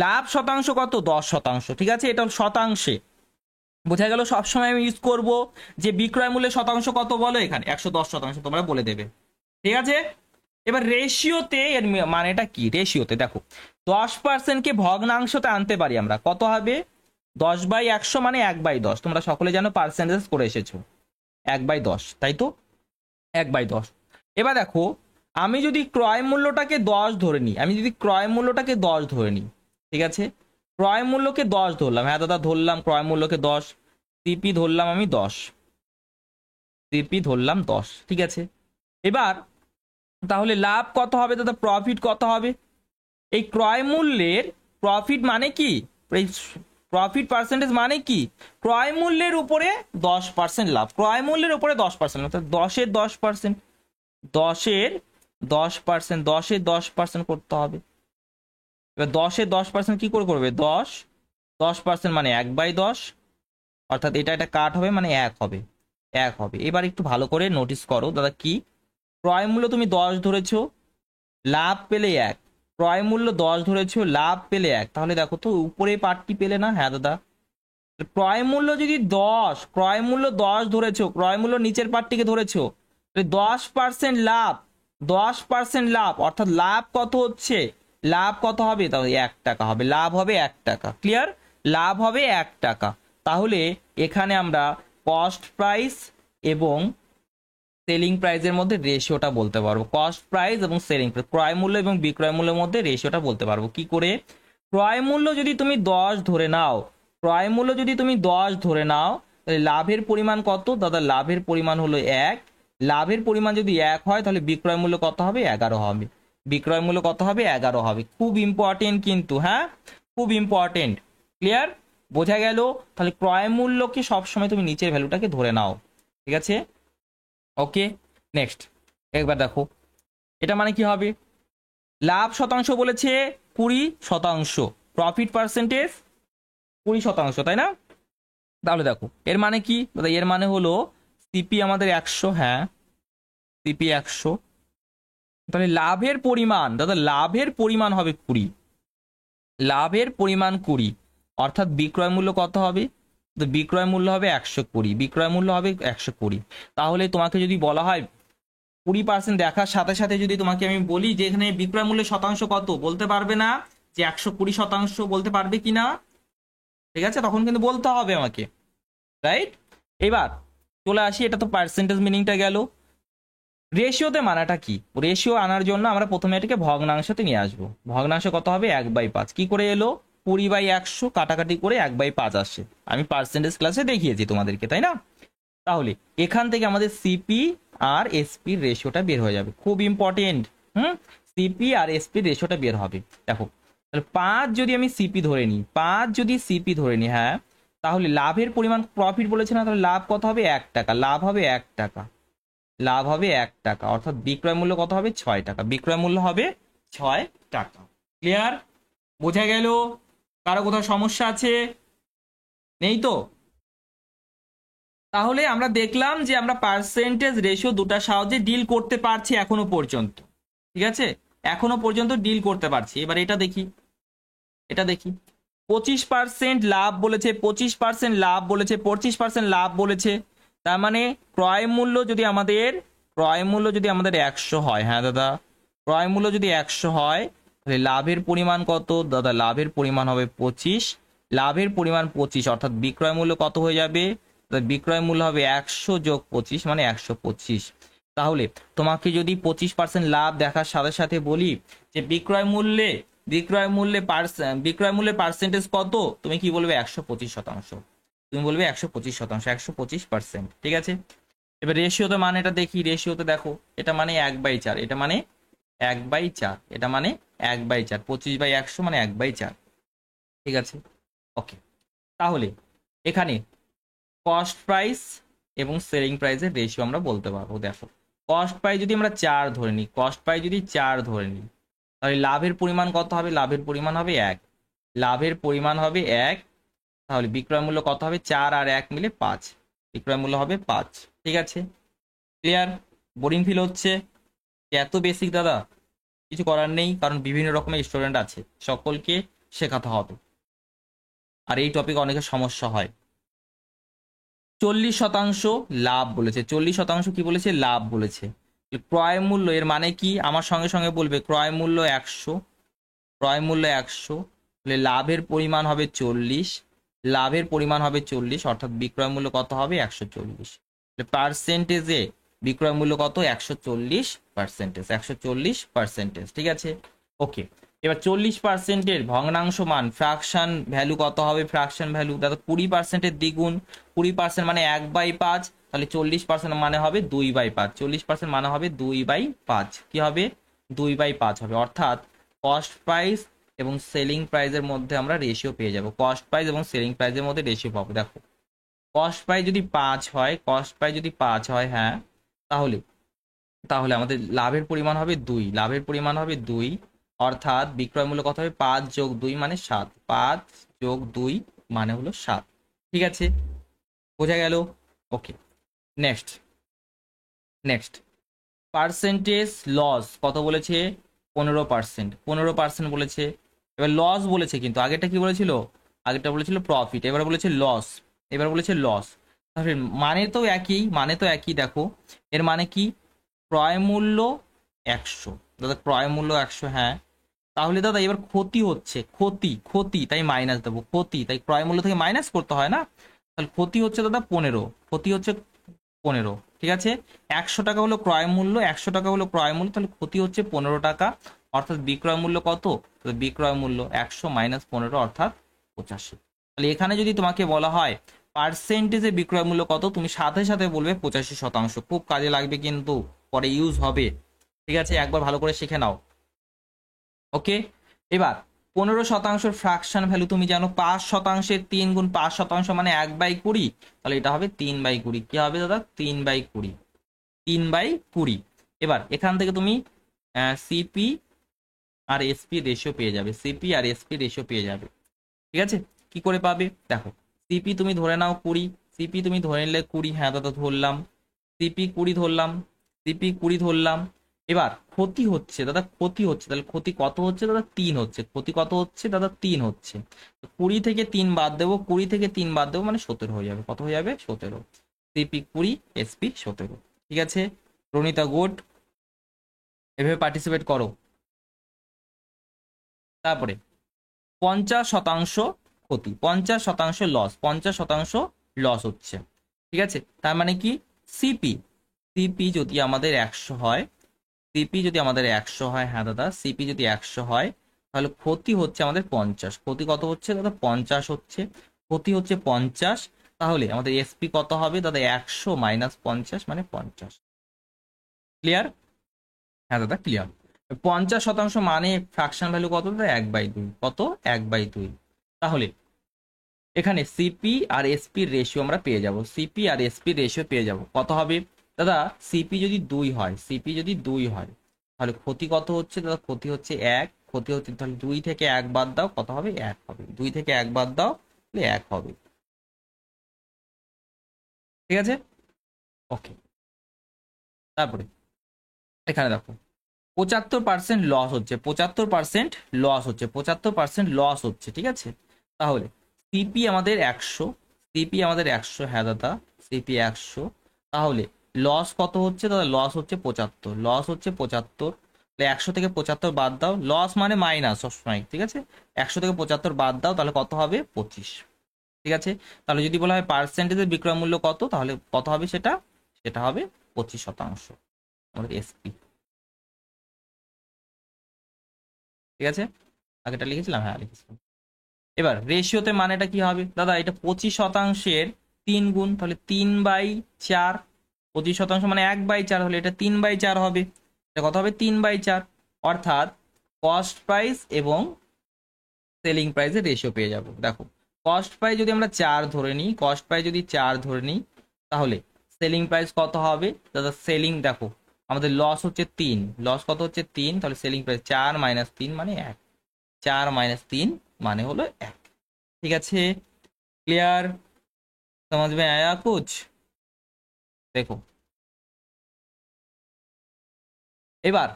লাভ শতাংশ কত? 10%। ঠিক আছে, এটা শতাংশে। বোঝা গেল? সবসময় আমি ইউজ করব যে বিক্রয় মূল্যের শতাংশ কত বলো, এখানে 110% তোমরা বলে দেবে। ঠিক আছে? এবার রেশিওতে এর মানেটা কি? রেশিওতে দেখো 10%কে ভগ্নাংশতে আনতে পারি আমরা, কত হবে? 10/100 মানে 1/10। তোমরা সকলে জানো পার্সেন্টেজ করে এসেছো, 1/10, তাই তো? 1/10। এবার দেখো আমি যদি ক্রয় মূল্যটাকে 10 ধরে নিই, আমি যদি ক্রয় মূল্যটাকে 10 ধরে নিই, ঠিক আছে, ক্রয় মূল্যকে 10 ধরলাম, হ্যাঁ দাদা ধরলাম ক্রয় মূল্যকে 10, সিপি ধরলাম আমি 10, সিপি ধরলাম 10। ঠিক আছে, এবার তাহলে লাভ কত হবে দাদা? প্রফিট কত হবে? এই ক্রয় মূল্যের প্রফিট মানে কি, এই প্রফিট পার্সেন্টেজ মানে কি? ক্রয় মূল্যের উপরে 10% লাভ, ক্রয় মূল্যের উপরে 10%, অর্থাৎ 10-এর 10%, 10-এর 10%, 10-এর 10% করতে হবে। এবার 10-এর 10% কি করে করবে? 10% মানে 1/10, অর্থাৎ এটা কাট হবে মানে 1 হবে, 1 হবে। এবার একটু ভালো করে নোটিস করো দাদা, কি ক্রয় মূল্য তুমি 10 ধরেছো, লাভ পেলে 1, ক্রয় মূল্য 10 ধরেছো, লাভ পেলে 1, তাহলে দেখো তো উপরে পার্টটি পেলে না? হ্যাঁ দাদা, ক্রয় মূল্য যদি 10, ক্রয় মূল্য 10 ধরেছো, ক্রয় মূল্য নিচের পার্টটিকে ধরেছো, 10% লাভ, 10% লাভ, অর্থাৎ লাভ কত হচ্ছে? লাভ কত হবে? তাহলে 1 টাকা হবে, লাভ হবে 1 টাকা। ক্লিয়ার? লাভ হবে 1 টাকা। তাহলে এখানে আমরা কস্ট প্রাইস এবং সেলিং প্রাইসের মধ্যে রেশিওটা বলতে পারবো, কস্ট প্রাইস এবং সেলিং প্রাইস, ক্রয় মূল্য এবং বিক্রয় মূল্যের মধ্যে রেশিওটা বলতে পারবো। কি করে? ক্রয় মূল্য যদি তুমি 10 ধরে নাও, ক্রয় মূল্য যদি তুমি 10 ধরে নাও, তাহলে লাভের পরিমাণ কত দাদা? লাভের পরিমাণ হলো 1, লাভের পরিমাণ যদি 1 হয় তাহলে বিক্রয় মূল্য কত হবে? 11 হবে। বিক্রয় মূল্য কত হবে? 11 হবে। খুব ইম্পর্টেন্ট কিন্তু, হ্যাঁ খুব ইম্পর্টেন্ট। ক্লিয়ার? বোঝা গেল? তাহলে ক্রয় মূল্যকে সবসময় তুমি নিচের ভ্যালুটাকে ধরে নাও। ঠিক আছে, ওকে নেক্সট। একবার দেখো এটা মানে কি হবে? লাভ শতাংশ বলেছে 20%, প্রফিট পার্সেন্টেজ 20%, তাই না? তাহলে দেখো এর মানে কি দাদা, এর মানে হলো সিপি আমাদের 100, হ্যাঁ সিপি 100, তাহলে লাভের পরিমাণ দাদা, লাভের পরিমাণ হবে 20, লাভের পরিমাণ 20, অর্থাৎ বিক্রয় মূল্য কত হবে? তো বিক্রয় মূল্য হবে 120, বিক্রয় মূল্য হবে 120। তাহলে তোমাকে যদি বলা হয় 20% দেখার সাথে সাথে যদি তোমাকে আমি বলি যে এখানে বিক্রয় মূল্যের শতাংশ কত, বলতে পারবে না যে 120%, বলতে পারবে কিনা? ঠিক আছে, তখন কিন্তু বলতে হবে আমাকে, রাইট? এবার চলে আসি, এটা তো পার্সেন্টেজ মিনিংটা গেল। রেশিওতে মানাটা কি? রেশিও আনার জন্য আমরা প্রথমে এটাকে ভগ্নাংশতে নিয়ে আসবো। ভগ্নাংশ কত হবে? 1/5। কি করে এলো? 20/100 কাটাকাটি করে 1/5 আসছে। আমি পার্সেন্টেজ ক্লাসে দেখিয়েছি তোমাদেরকে, তাই না? তাহলে এখান থেকে আমাদের সিপি আর এসপির রেশিওটা বের হয়ে যাবে, খুব ইম্পর্টেন্ট। সিপি আর এসপির রেশিওটা বের হবে। দেখো তাহলে 5 যদি আমি সিপি ধরে নিই, 5 যদি সিপি ধরে নিই, হ্যাঁ, তাহলে লাভের পরিমাণ, প্রফিট বলেছে না, তাহলে লাভ কত হবে? 1 টাকা। লাভ হবে 1 টাকা, লাভ হবে 1 টাকা, অর্থাৎ বিক্রয় মূল্য কত হবে? 6 টাকা। বিক্রয় মূল্য হবে 6 টাকা। ক্লিয়ার? বোঝা গেল? কারো কোথাও সমস্যা আছে? নেই তো? তাহলে আমরা দেখলাম যে আমরা পার্সেন্টেজ রেশিও দুটার সাহায্যে ডিল করতে পারছি এখনো পর্যন্ত। ঠিক আছে, এখনো পর্যন্ত ডিল করতে পারছি। এবার এটা দেখি, এটা দেখি। 25% লাভ বলেছে, 25% লাভ বলেছে, 25% লাভ বলেছে। তার মানে ক্রয় মূল্য যদি আমাদের, ক্রয় মূল্য যদি আমাদের 100 হয়, হ্যাঁ দাদা, ক্রয় মূল্য যদি 100 হয়, তাহলে লাভের পরিমাণ কত দাদা? লাভের পরিমাণ হবে 25। লাভের পরিমাণ 25, অর্থাৎ বিক্রয় মূল্য কত হয়ে যাবে? বিক্রয় মূল্য হবে 100 যোগ 25, মানে 125। তাহলে তোমাকে যদি 25% লাভ দেখার সাথে সাথে বলি যে বিক্রয় মূল্যে, বিক্রয় মূল্যের পার্সেন্টেজ কত, তুমি কি বলবে? 125%। তুমি বলবে 125%, 125%। ঠিক আছে, এবার রেশিওতে মানে এটা দেখি। রেশিওতে দেখো, এটা মানে 1/4, এটা মানে 1/4, এটা মানে 1/4, 25/100 মানে 1/4। ঠিক আছে, ওকে। তাহলে এখানে কস্ট প্রাইস এবং সেলিং প্রাইসের রেশিও আমরা বলতে পারবো। দেখো কস্ট প্রাইস যদি আমরা 4 ধরে নিই, কস্ট প্রাইস যদি 4 ধরে নিই, তাহলে লাভের পরিমাণ কত হবে? লাভের পরিমাণ হবে 1, লাভের পরিমাণ হবে 1। তাহলে বিক্রয় মূল্য কত হবে? 4 আর 1 মিলে 5, বিক্রয় মূল্য হবে 5। ঠিক আছে, ক্লিয়ার? বোরিং ফিল হচ্ছে? এত বেসিক দাদা? কিছু করার নেই, কারণ বিভিন্ন রকমের স্টুডেন্ট আছে, সকলকে শেখাতে হবে, আর এই টপিকে অনেকের সমস্যা হয়। 40% লাভ বলেছে, 40% কি বলেছে? লাভ বলেছে। ক্রয় মূল্য, এর মানে কি? আমার সঙ্গে সঙ্গে বলবে ক্রয় মূল্য 100, ক্রয় মূল্য 100, তাহলে লাভের পরিমাণ হবে 40, লাভের পরিমাণ হবে 40, অর্থাৎ বিক্রয় মূল্য কত হবে? 140। পার্সেন্টেজে বিক্রয় মূল্য কত? 140%, 140%। ঠিক আছে, ওকে। এবার 40%-এর ভগ্নাংশ মান, ফ্র্যাকশন ভ্যালু কত হবে? ফ্র্যাকশন ভ্যালু দেখো 20%-এর দ্বিগুণ, 20% মানে 1/5, তাহলে 40% মানে হবে 2/5, 40% মানে হবে 2/5। কি হবে? 2/5 হবে, অর্থাৎ কস্ট প্রাইস এবং সেলিং প্রাইসের মধ্যে আমরা রেশিও পেয়ে যাব। কস্ট প্রাইস এবং সেলিং প্রাইসের মধ্যে রেশিও পাবো। দেখো কস্ট প্রাইস যদি 5 হয়, কস্ট প্রাইস যদি 5 হয়, হ্যাঁ, তাহলে তাহলে আমাদের লাভের পরিমাণ হবে 2, লাভের পরিমাণ হবে 2, অর্থাৎ বিক্রয় মূল্য কত হবে? 5 যোগ 2 মানে 7, 5 যোগ 2 মানে হলো 7। ঠিক আছে, বোঝা গেল? ওকে, নেক্সট, নেক্সট পার্সেন্টেজ লস কত বলেছে? 15%, 15% বলেছে। এবার লস বলেছে, কিন্তু আগেরটা কি বলেছিল? আগেরটা বলেছিল প্রফিট, এবার বলেছে লস, এবার বলেছে লস। তাহলে মানে তো একই, মানে তো একই। দেখো এর মানে কি? ক্রয় মূল্য 100, দাদা ক্রয় মূল্য 100, হ্যাঁ, তাহলে দাদা এবার ক্ষতি হচ্ছে, ক্ষতি, ক্ষতি, তাই মাইনাস দেবো। ক্ষতি, তাই ক্রয় মূল্য থেকে মাইনাস করতে হয় না? তাহলে ক্ষতি হচ্ছে দাদা 15, ক্ষতি হচ্ছে 15। ঠিক আছে, 100 টাকা হলো ক্রয় মূল্য, 100 টাকা হলো ক্রয় মূল্য, তাহলে ক্ষতি হচ্ছে 15 টাকা, অর্থাৎ বিক্রয় মূল্য কত? তাহলে বিক্রয় মূল্য 100 মাইনাস 15, অর্থাৎ 85। তাহলে এখানে যদি তোমাকে বলা হয় পার্সেন্টেজে বিক্রয় মূল্য কত, তুমি সাথে সাথে বলবে 85%। খুব কাজে লাগবে, কিন্তু পরে ইউজ হবে। ঠিক আছে, একবার ভালো করে শিখে নাও। ওকে, এবার 15% ফ্র্যাকশন ভ্যালু তুমি জানো, 5%-এর 3 গুণ 5% মানে 1/20, তাহলে এটা হবে 3/20। কি হবে দাদা? 3/20, 3/20। এবার এখান থেকে তুমি সিপি আর এসপি রেশিও পেয়ে যাবে, সিপি আর এসপি রেশিও পেয়ে যাবে। ঠিক আছে, কি করে পাবে দেখো, সিপি তুমি ধরে নাও 20, সিপি তুমি ধরে নিলে 20, হ্যাঁ দাদা ধরলাম, সিপি 20 ধরলাম, সিপি 20 ধরলাম। এবার ক্ষতি হচ্ছে দাদা, ক্ষতি হচ্ছে, তাহলে ক্ষতি কত হচ্ছে দাদা 3 হচ্ছে, ক্ষতি কত হচ্ছে দাদা 3 হচ্ছে। 20 থেকে 3 বাদ দেবো, 20 থেকে 3 বাদ দেবো মানে 17 হয়ে যাবে, কত হয়ে যাবে 17, সিপি 20, এসপি 17। ঠিক আছে রনিতা, গুড, এভাবে পার্টিসিপেট করো। তারপরে 50% ক্ষতি, 50% লস, 50% লস হচ্ছে। ঠিক আছে, তার মানে কি সিপি, সিপি যদি আমাদের 100 হয়, সিপি যদি আমাদের 100 হয়, হ্যাঁ দাদা সিপি যদি 100 হয়, তাহলে ক্ষতি হচ্ছে আমাদের 50, ক্ষতি কত হচ্ছে দাদা 50 হচ্ছে, ক্ষতি হচ্ছে 50, তাহলে আমাদের এসপি কত হবে দাদা 100 মাইনাস 50 মানে 50। ক্লিয়ার? হ্যাঁ দাদা ক্লিয়ার। 50% মানে ফ্র্যাকশন ভ্যালু কত দাদা 1/2, কত 1/2। তাহলে এখানে সিপি আর এসপির রেশিও আমরা পেয়ে যাব, সিপি আর এসপির রেশিও পেয়ে যাব, কত হবে দাদা সিপি যদি 2 হয়, সিপি যদি 2 হয় তাহলে ক্ষতি কত হচ্ছে দাদা, ক্ষতি হচ্ছে 1, ক্ষতি হচ্ছে, তাহলে 2 থেকে 1 বাদ দাও কত হবে 1 হবে, 2 থেকে 1 বাদ দাও তাহলে 1 হবে। ঠিক আছে ওকে। তারপরে এখানে দেখো 75% লস হচ্ছে, 75% লস হচ্ছে, 75% লস হচ্ছে। ঠিক আছে, তাহলে সিপি আমাদের 100, সিপি আমাদের 100, হ্যাঁ দাদা সিপি 100, তাহলে লস কত হচ্ছে দাদা, লস হচ্ছে 75, লস হচ্ছে 75, 100 থেকে 75 বাদ দাও, লস মানে মাইনাস সবসময়, ঠিক আছে 100 থেকে 75 বাদ দাও তাহলে কত হবে 25। ঠিক আছে, তাহলে যদি বলা হয় পার্সেন্টেজের বিক্রয় মূল্য কত, তাহলে কত হবে সেটা, সেটা হবে 25% আমাদের এসপি। ঠিক আছে, আগেটা লিখেছিলাম, হ্যাঁ লিখেছিলাম। এবার রেশিওতে মানেটা কি হবে দাদা, এটা 25%-এর 3 গুণ, তাহলে 3/4, 25% মানে 1/4, হলে এটা 3/4 হবে, এটা কত হবে 3/4, অর্থাৎ কস্ট প্রাইস এবং সেলিং প্রাইসের রেশিও পেয়ে যাব। দেখো কস্ট প্রাইস যদি আমরা 4 ধরে নিই, কস্ট প্রাইস যদি 4 ধরে নিই, তাহলে সেলিং প্রাইস কত হবে দাদা, সেলিং দেখো আমাদের লস হচ্ছে 3, লস কত হচ্ছে 3, তাহলে সেলিং প্রাইস 4 মাইনাস 3 মানে 1, 4 মাইনাস 3 মানে হলো 1। ঠিক আছে क्लियर, समझ में आया कुछ? দেখো এবার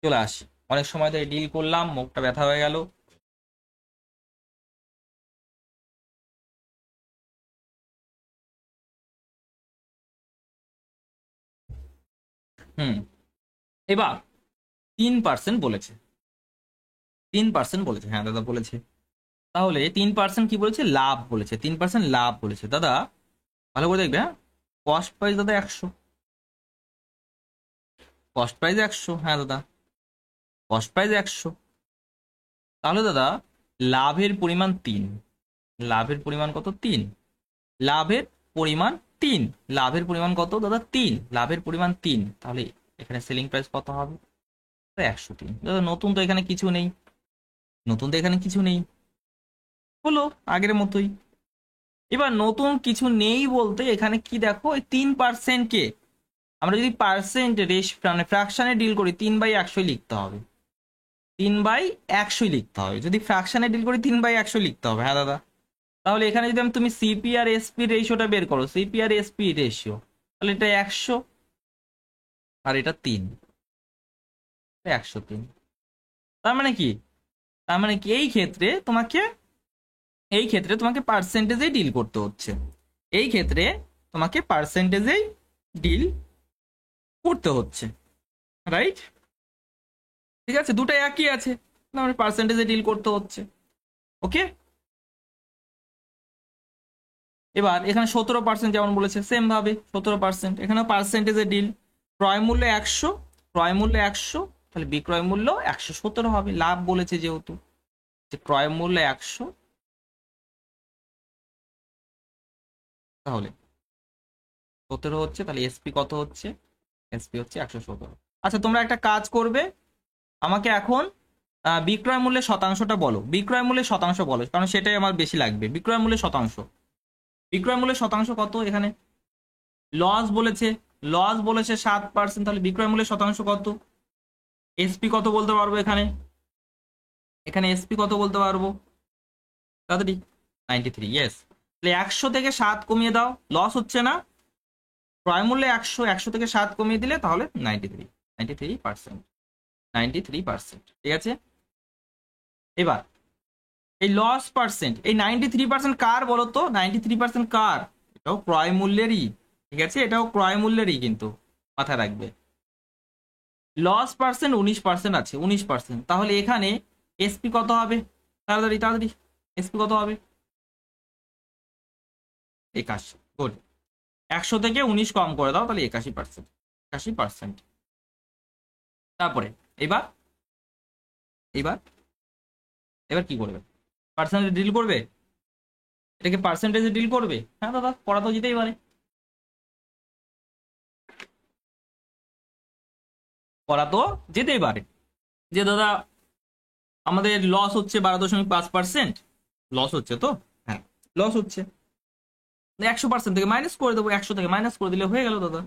চলে আসি, অনেক সময় ধরে ডিল করলাম, মুখটা ব্যথা হয়ে গেল। হুম, এবার 3% বলেছে, 3% বলেছে, হ্যাঁ দাদা বলেছে, তাহলে 3% কি বলেছে, লাভ বলেছে, 3% লাভ বলেছে দাদা, ভালো করে দেখবে, হ্যাঁ কস্ট প্রাইস দাদা 100, কস্ট প্রাইস 100, হ্যাঁ দাদা কস্ট প্রাইস 100, তাহলে দাদা লাভের পরিমাণ 3, লাভের পরিমাণ কত 3, লাভের পরিমাণ 3, লাভের পরিমাণ কত দাদা 3, লাভের পরিমাণ 3, তাহলে এখানে সেলিং প্রাইস কত হবে 103। দাদা নতুন তো এখানে কিছু নেই, নতুন তো এখানে কিছু নেই, হলো আগের মতোই। এবার নতুন কিছু নেই বলতে এখানে কি দেখো, ওই 3%-কে আমরা যদি পার্সেন্ট রেশ মানে ফ্র্যাকশনে ডিল করি 3/100 লিখতে হবে, 3/100 লিখতে হবে, যদি ফ্র্যাকশনে ডিল করি 3/100 লিখতে হবে, হ্যাঁ দাদা। তাহলে এখানে যদি তুমি সিপি আর এসপি রেশিওটা বের করো, সিপি আর এসপি রেশিও, তাহলে এটা 100 আর এটা 3, 103। তার মানে কি, তার মানে কি এই ক্ষেত্রে তোমাকে, এই ক্ষেত্রে তোমাকে পার্সেন্টেজেই ডিল করতে হচ্ছে, এই ক্ষেত্রে তোমাকে পার্সেন্টেজেই ডিল করতে হচ্ছে, রাইট? ঠিক আছে, দুটো একই আছে, মানে পার্সেন্টেজে ডিল করতে হচ্ছে। ওকে, এবার এখানে 17% যেমন বলেছে সেম ভাবে 17%, এখানেও পার্সেন্টেজে ডিল, ক্রয় মূল্য 100, ক্রয় মূল্য 100, তাহলে বিক্রয় মূল্য 117 হবে, লাভ বলেছে যেহেতু, যে ক্রয় মূল্য 100, তাহলে 17 হচ্ছে, তাহলে এসপি কত হচ্ছে, এসপি হচ্ছে 117। আচ্ছা তোমরা একটা কাজ করবে, আমাকে এখন বিক্রয় মূল্যের শতাংশটা বলো, বিক্রয় মূল্যের শতাংশ বলো, কারণ সেটাই আমার বেশি লাগবে, বিক্রয় মূল্যের শতাংশ, বিক্রয় মূল্যের শতাংশ কত এখানে, লস বলেছে, লস বলেছে 7%, তাহলে বিক্রয় মূল্যের শতাংশ কত, এসপি কত বলতে পারবো এখানে, এখানে এসপি কত বলতে পারবো তাড়াতাড়ি, 93, ইয়েস। তাহলে 100 থেকে 7 কমিয়ে দাও, লস হচ্ছে না। ক্রয় মূল্যে 100, 100 থেকে 7 কমিয়ে দিলে তাহলে 93, 93%, 93%, ঠিক আছে। এবার এই লস পার্সেন্ট, এই 93% কার বলো তো? 93% কার? এটাও ক্রয় মূল্যেরই, ঠিক আছে, এটাও ক্রয় মূল্যেরই, কিন্তু মাথায় রাখবে লস পার্সেন্ট 19% আছে, 19%। তাহলে এখানে এসপি কত হবে? তাড়াতাড়ি তাড়াতাড়ি, এসপি কত হবে? 81, গুড। 100 থেকে 19 কম করে দাও, তাহলে 81%, 81%। তারপরে এবার এবার এবার কি করবে? পার্সেন্টেজ ডিল করবে? এটাকে পার্সেন্টেজে ডিল করবে? হ্যাঁ দাদা, করা তো যেতেই পারে, করা তো যেতেই পারে। যে দাদা আমাদের লস হচ্ছে 12.5%, লস হচ্ছে তো, হ্যাঁ লস হচ্ছে, 100% থেকে মাইনাস করে দেবো, 100 থেকে মাইনাস করে দিলে হয়ে গেল দাদা।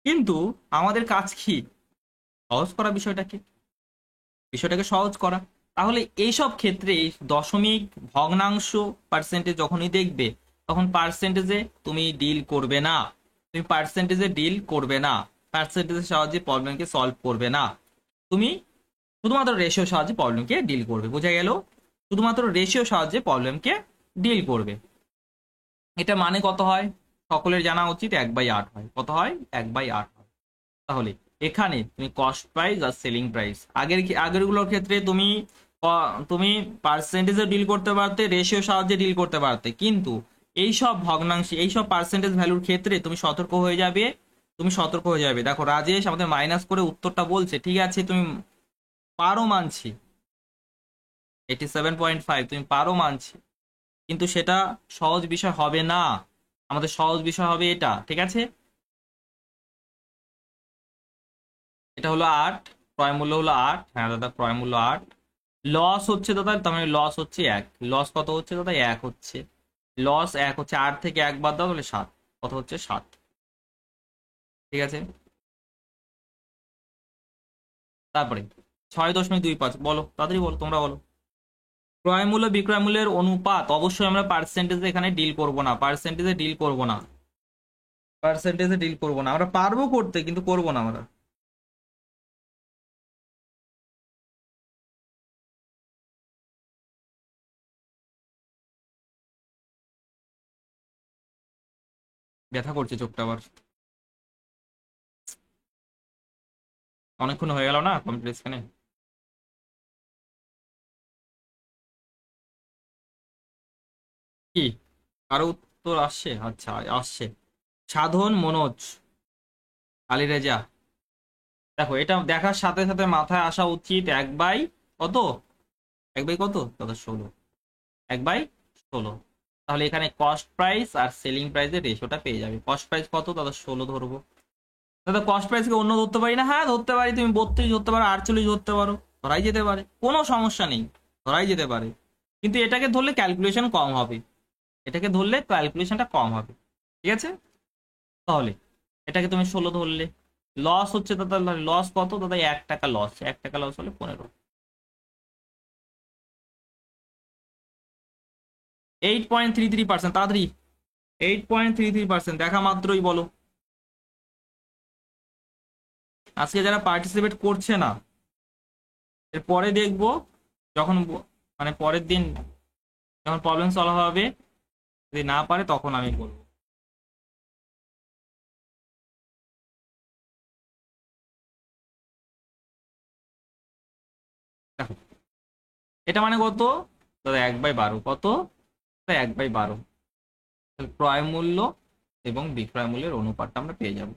কিন্তু আমাদের কাজ কি? সহজ করা বিষয়টাকে, বিষয়টাকে সহজ করা। তাহলে এইসব ক্ষেত্রে এই দশমিক, ভগ্নাংশ, পার্সেন্টেজ যখনই দেখবে, তখন পার্সেন্টেজে তুমি ডিল করবে না, তুমি পার্সেন্টেজে ডিল করবে না, পার্সেন্টেজের সাহায্যে প্রবলেমকে সলভ করবে না। তুমি শুধুমাত্র রেশিও সাহায্যে প্রবলেমকে ডিল করবে, বোঝা গেল? শুধুমাত্র রেশিও সাহায্যে প্রবলেমকে ডিল করবে। এটা মানে কত হয়? সকলের জানা উচিত, 1/8 হয়। কত হয়? 1/8 হয়। তাহলে এখানে তুমি কস্ট প্রাইস আর সেলিং প্রাইস, আগের গুলোর ক্ষেত্রে তুমি তুমি পার্সেন্টেজে ডিল করতে পারতে, রেশিও সাহায্যে ডিল করতে পারতে, কিন্তু এইসব ভগ্নাংশে, এইসব পার্সেন্টেজ ভ্যালুর ক্ষেত্রে তুমি সতর্ক হয়ে যাবে, তুমি সতর্ক হয়ে যাবে। দেখো রাজেশ আমাদের মাইনাস করে উত্তরটা বলছে, ঠিক আছে তুমি পারো মানছি, 87.5 তুমি পারো মানছি, কিন্তু সেটা সহজ বিষয় হবে না, আমাদের সহজ বিষয় হবে এটা, ঠিক আছে। এটা হলো 8, ক্রয় মূল্য হলো 8, হ্যাঁ দাদা ক্রয় মূল্য 8। লস হচ্ছে দাদা, তার মানে লস হচ্ছে 1, লস কত হচ্ছে দাদা? 1 হচ্ছে, লস 1 হচ্ছে, 8 থেকে 1 বাদ দাও তাহলে 7, কত হচ্ছে? 7, ঠিক আছে। তারপরে 6.25 বলো, তাড়াতাড়ি বলো, তোমরা বলো। ক্রয় মূল্য বিক্রয় মূল্যের অনুপাত, অবশ্যই আমরা পার্সেন্টেজে এখানে ডিল করব না, পার্সেন্টেজে ডিল করব না, পার্সেন্টেজে ডিল করব না, আমরা পারবো করতে কিন্তু করব না আমরা। ব্যথা করছে চোখটা আবার, অনেকক্ষণ হয়ে গেল না কম্পিউটার স্ক্রিনে। কি কারো উত্তর আসছে? আচ্ছা আসছে, সাধন, মনোজ, আলী রেজা। দেখো এটা দেখার সাথে সাথে মাথায় আসা উচিত, 1/, কত? 1/, কত দাদা? 16, 1/16। তাহলে এখানে কস্ট প্রাইস আর সেলিং প্রাইসের রেশিওটা পেয়ে যাবে। কস্ট প্রাইস কত দাদা? 16 ধরবো। দাদা কস্ট প্রাইসকে অন্য ধরতে পারি না? হ্যাঁ ধরতে পারি, তুমি 32 ধরতে পারো, 48 ধরতে পারো, ধরাই যেতে পারে, কোনো সমস্যা নেই, ধরাই যেতে পারে। কিন্তু এটাকে ধরলে ক্যালকুলেশন কম হবে, এটাকে ধরলে ক্যালকুলেশনটা কম হবে, ঠিক আছে। তাহলে এটাকে তুমি 16 ধরলে, লস হচ্ছে দাদা, লস কত দাদা? 1 টাকা লস, 1 টাকা লস হলে 15, 8.33%, তাড়াতাড়ি, 8.33% দেখা মাত্রই বলো। আজকে যারা পার্টিসিপেট করছে না, এর পরে দেখবো, যখন মানে পরের দিন যখন প্রবলেম সলভ হবে, যদি না পারে তখন আমি বলবো। দেখো এটা মানে কত দাদা? 1/12, কত? 1/12। ক্রয় মূল্য এবং বিক্রয় মূল্যের অনুপাতটা আমরা পেয়ে যাব।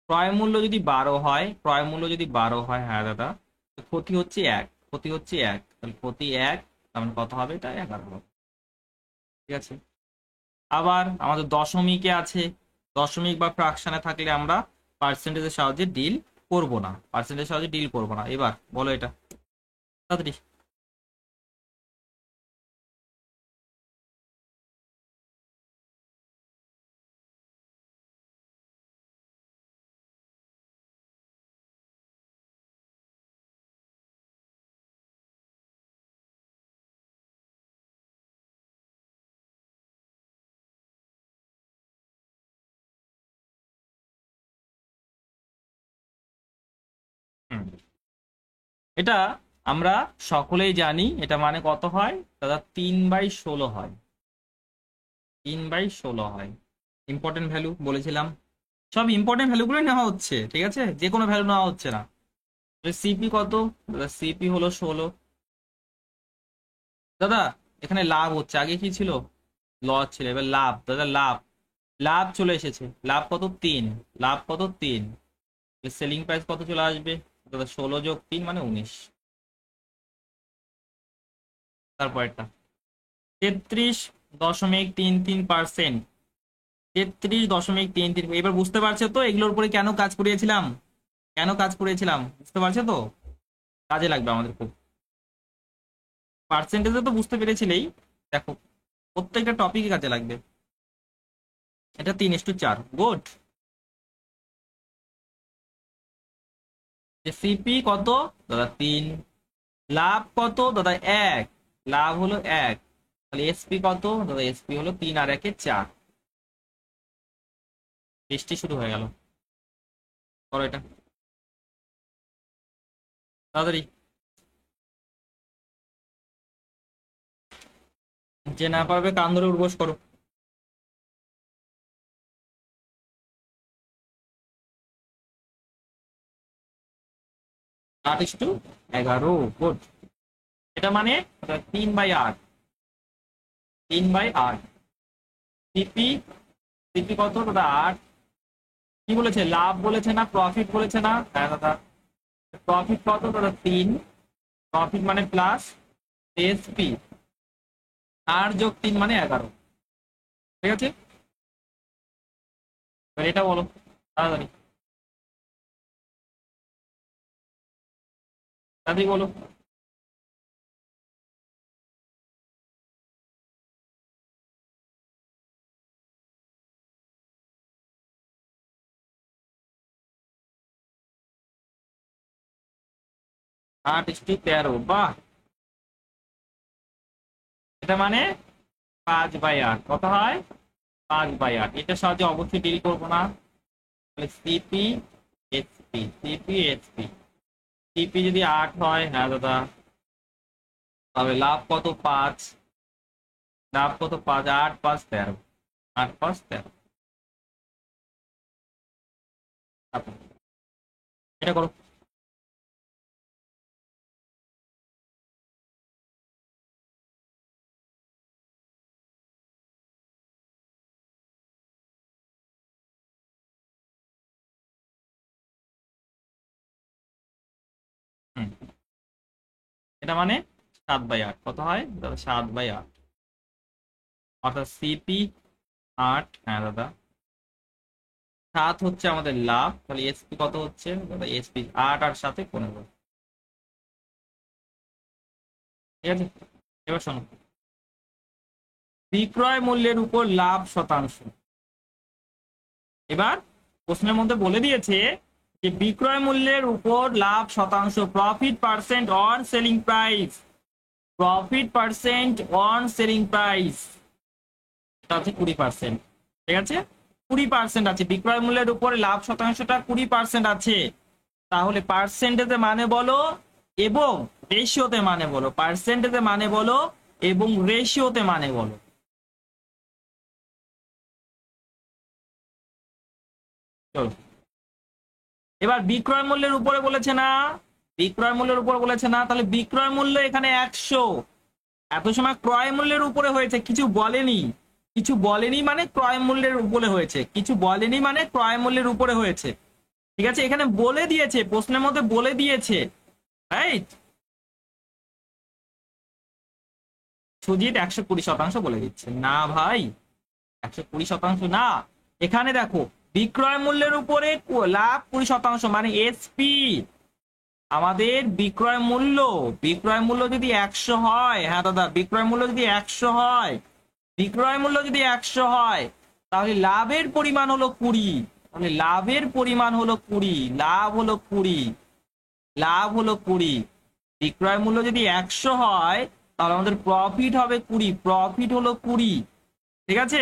ক্রয় মূল্য যদি 12 হয়, ক্রয় মূল্য যদি 12 হয়, হ্যাঁ দাদা, তো ক্ষতি হচ্ছে 1, ক্ষতি হচ্ছে 1, তাহলে ক্ষতি 1, তার মানে কত হবে? এটা 11 হবে, ঠিক আছে। আবার আমাদের দশমিকে আছে, দশমিক বা ফ্রাকশনে থাকলে আমরা পার্সেন্টেজের সাহায্যে ডিল করব না, পার্সেন্টেজের সাহায্যে ডিল করব না। এবার বলো এটা, তাড়াতাড়ি। এটা আমরা সকলেই জানি, এটা মানে কত হয় দাদা? 3/16 হয়, 3/16 হয়। ইম্পর্টেন্ট ভ্যালু বলেছিলাম, সব ইম্পর্টেন্ট ভ্যালুগুলো নেওয়া হচ্ছে, ঠিক আছে, যে কোনো ভ্যালু নেওয়া হচ্ছে না। সিপি কত দাদা? সিপি হলো 16। দাদা এখানে লাভ হচ্ছে, আগে কি ছিল? লস ছিল, এবার লাভ দাদা, লাভ লাভ চলে এসেছে। লাভ কত? 3। লাভ কত? 3। সেলিং প্রাইস কত চলে আসবে দাদা? 16+3 মানে 19। তারপরটা 33.33%। 33.33। এবার বুঝতে পারছো তো এগুলোর উপরে কেন কাজ করিয়েছিলাম? কেন কাজ করিয়েছিলাম বুঝতে পারছো তো? কাজে লাগবে আমাদের খুব। পার্সেন্টেজে তো বুঝতে পেরেছিলেই, দেখো প্রত্যেকটা টপিকে কাজে লাগবে। এটা 3:4, গুড। সিপি কত দাদা? 3। লাভ কত দাদা? 1। লাভ হলো 1। তাহলে এসপি কত দাদা? এসপি হলো 3 আর 1 4। বৃষ্টি শুরু হয়ে গেল, করো এটা তাড়াতাড়ি। যে না পারবে কান ধরে উঠবোস করো। 8:11, গুড। এটা মানে 3/8, 3/8। সিপি, সিপি কত দাদা? 8। কি বলেছে? লাভ বলেছে না প্রফিট বলেছে না? হ্যাঁ দাদা। প্রফিট কত দাদা? 3। প্রফিট মানে প্লাস এসপি, 8+3 মানে 11। ঠিক আছে, এবার এটা বলো তাড়াতাড়ি, তাড়াতাড়ি বলো। 8:13, বাহ। এটা মানে 5/8 কত হয়? 5/8। এটার সাহায্যে অবশ্যই ডিল করবো না। CP HP, CP HP. CP যদি 8 হয়, হ্যাঁ দাদা, তবে লাভ কত? 5। লাভ কত? 5। 8×5=13। 8×5=13। এটা করো। হুম, এটা মানে 7/8 কত হয় দাদা? 7/8। অর্থাৎ সিপি 8, হ্যাঁ দাদা, 7 হচ্ছে আমাদের লাভ, তাহলে এসপি কত হচ্ছে দাদা? এসপি 8 আর 7-15। ঠিক আছে, এবার শোনো, বিক্রয় মূল্যের উপর লাভ শতাংশ। এবার প্রশ্নের মধ্যে বলে দিয়েছে যে বিক্রয় মূল্যের উপর লাভ শতাংশ, profit percent on selling price. Profit percent on selling price এটা হচ্ছে 20%। ঠিক আছে, 20% আছে বিক্রয় মূল্যের উপরে লাভ শতাংশটা, 20% আছে। তাহলে পার্সেন্টেজে মানে বলো এবং রেশিওতে মানে বলো, পার্সেন্টেজে মানে বলো এবং রেশিওতে মানে বলো। চলো, এবার বিক্রয় মূল্যের উপরে বলেছে না? বিক্রয় মূল্যের উপর বলেছে না, তাহলে বিক্রয় মূল্য এখানে 100। এত সময় ক্রয় মূল্যের উপরে হয়েছে, কিছু বলেনি। কিছু বলেনি মানে ক্রয় মূল্যের উপরে হয়েছে, কিছু বলেনি মানে ক্রয় মূল্যের উপরে হয়েছে। ঠিক আছে, এখানে বলে দিয়েছে, প্রশ্নের মধ্যে বলে দিয়েছে, রাইট? সুজিত 120% বলে দিচ্ছে না ভাই, 120% না। এখানে দেখো বিক্রয় মূল্যের উপরে লাভ 20% মানে এসপি। আমাদের বিক্রয় মূল্য, বিক্রয় মূল্য যদি 100 হয়, হ্যাঁ দাদা, বিক্রয় মূল্য যদি 100 হয়, বিক্রয় মূল্য যদি 100 হয়, তাহলে লাভের পরিমাণ হলো 20। তাহলে লাভের পরিমাণ হলো 20, লাভ হলো 20, লাভ হলো 20। বিক্রয় মূল্য যদি 100 হয়, তাহলে আমাদের প্রফিট হবে 20, প্রফিট হলো 20। ঠিক আছে,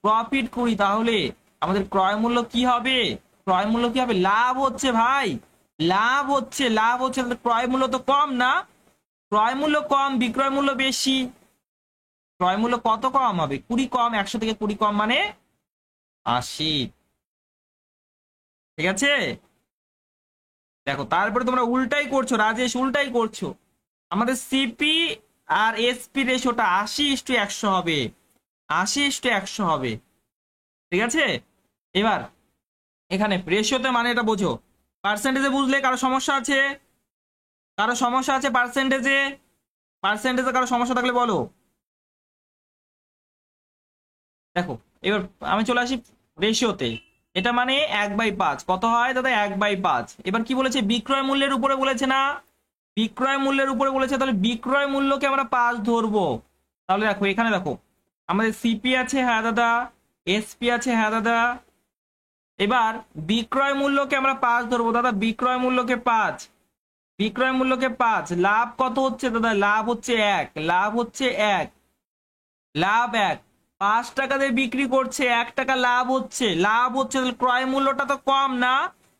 প্রফিট 20। তাহলে আমাদের ক্রয় মূল্য কি হবে? ক্রয় মূল্য কি হবে? লাভ হচ্ছে ভাই, লাভ হচ্ছে, তাহলে ক্রয় মূল্য তো কম না, ক্রয় মূল্য কম বিক্রয় মূল্য বেশি। ক্রয় মূল্য কত কম হবে? 20 কম, 100 থেকে 20 কম মানে 80। ঠিক আছে, দেখো তারপরে তোমরা উল্টাই করছো রাজেশ, উল্টাই করছো। আমাদের সিপি আর এসপি রেশিওটা 80:100 হবে, 80:100 হবে। ঠিক আছে, এবার এখানে রেশিওতে মানে এটা বোঝো। পার্সেন্টেজে বুঝলে কারো সমস্যা আছে? কারো সমস্যা আছে পার্সেন্টেজে? পার্সেন্টেজে কারো সমস্যা থাকলে বলো। দেখো এবার আমি চলে আসি রেশিওতে। এটা মানে 1/5 কত হয় দাদা? 1/5। এবার কি বলেছে? বিক্রয় মূল্যের উপরে বলেছে না, বিক্রয় মূল্যের উপরে বলেছে, তাহলে বিক্রয় মূল্যকে আমরা 5 ধরবো। তাহলে দেখো এখানে দেখো আমাদের সিপি আছে, হ্যাঁ দাদা, এসপি আছে, হ্যাঁ দাদা। এবার বিক্রয় মূল্যকে আমরা 5 ধরবো দাদা, বিক্রয় মূল্যকে 5, বিক্রয় মূল্যকে 5। লাভ কত হচ্ছে দাদা? লাভ হচ্ছে 1, লাভ হচ্ছে 1, লাভ 1। 5 টাকা দিয়ে বিক্রি করছে, 1 টাকা লাভ হচ্ছে, লাভ হচ্ছে, তাহলে ক্রয় মূল্যটা তো কম না?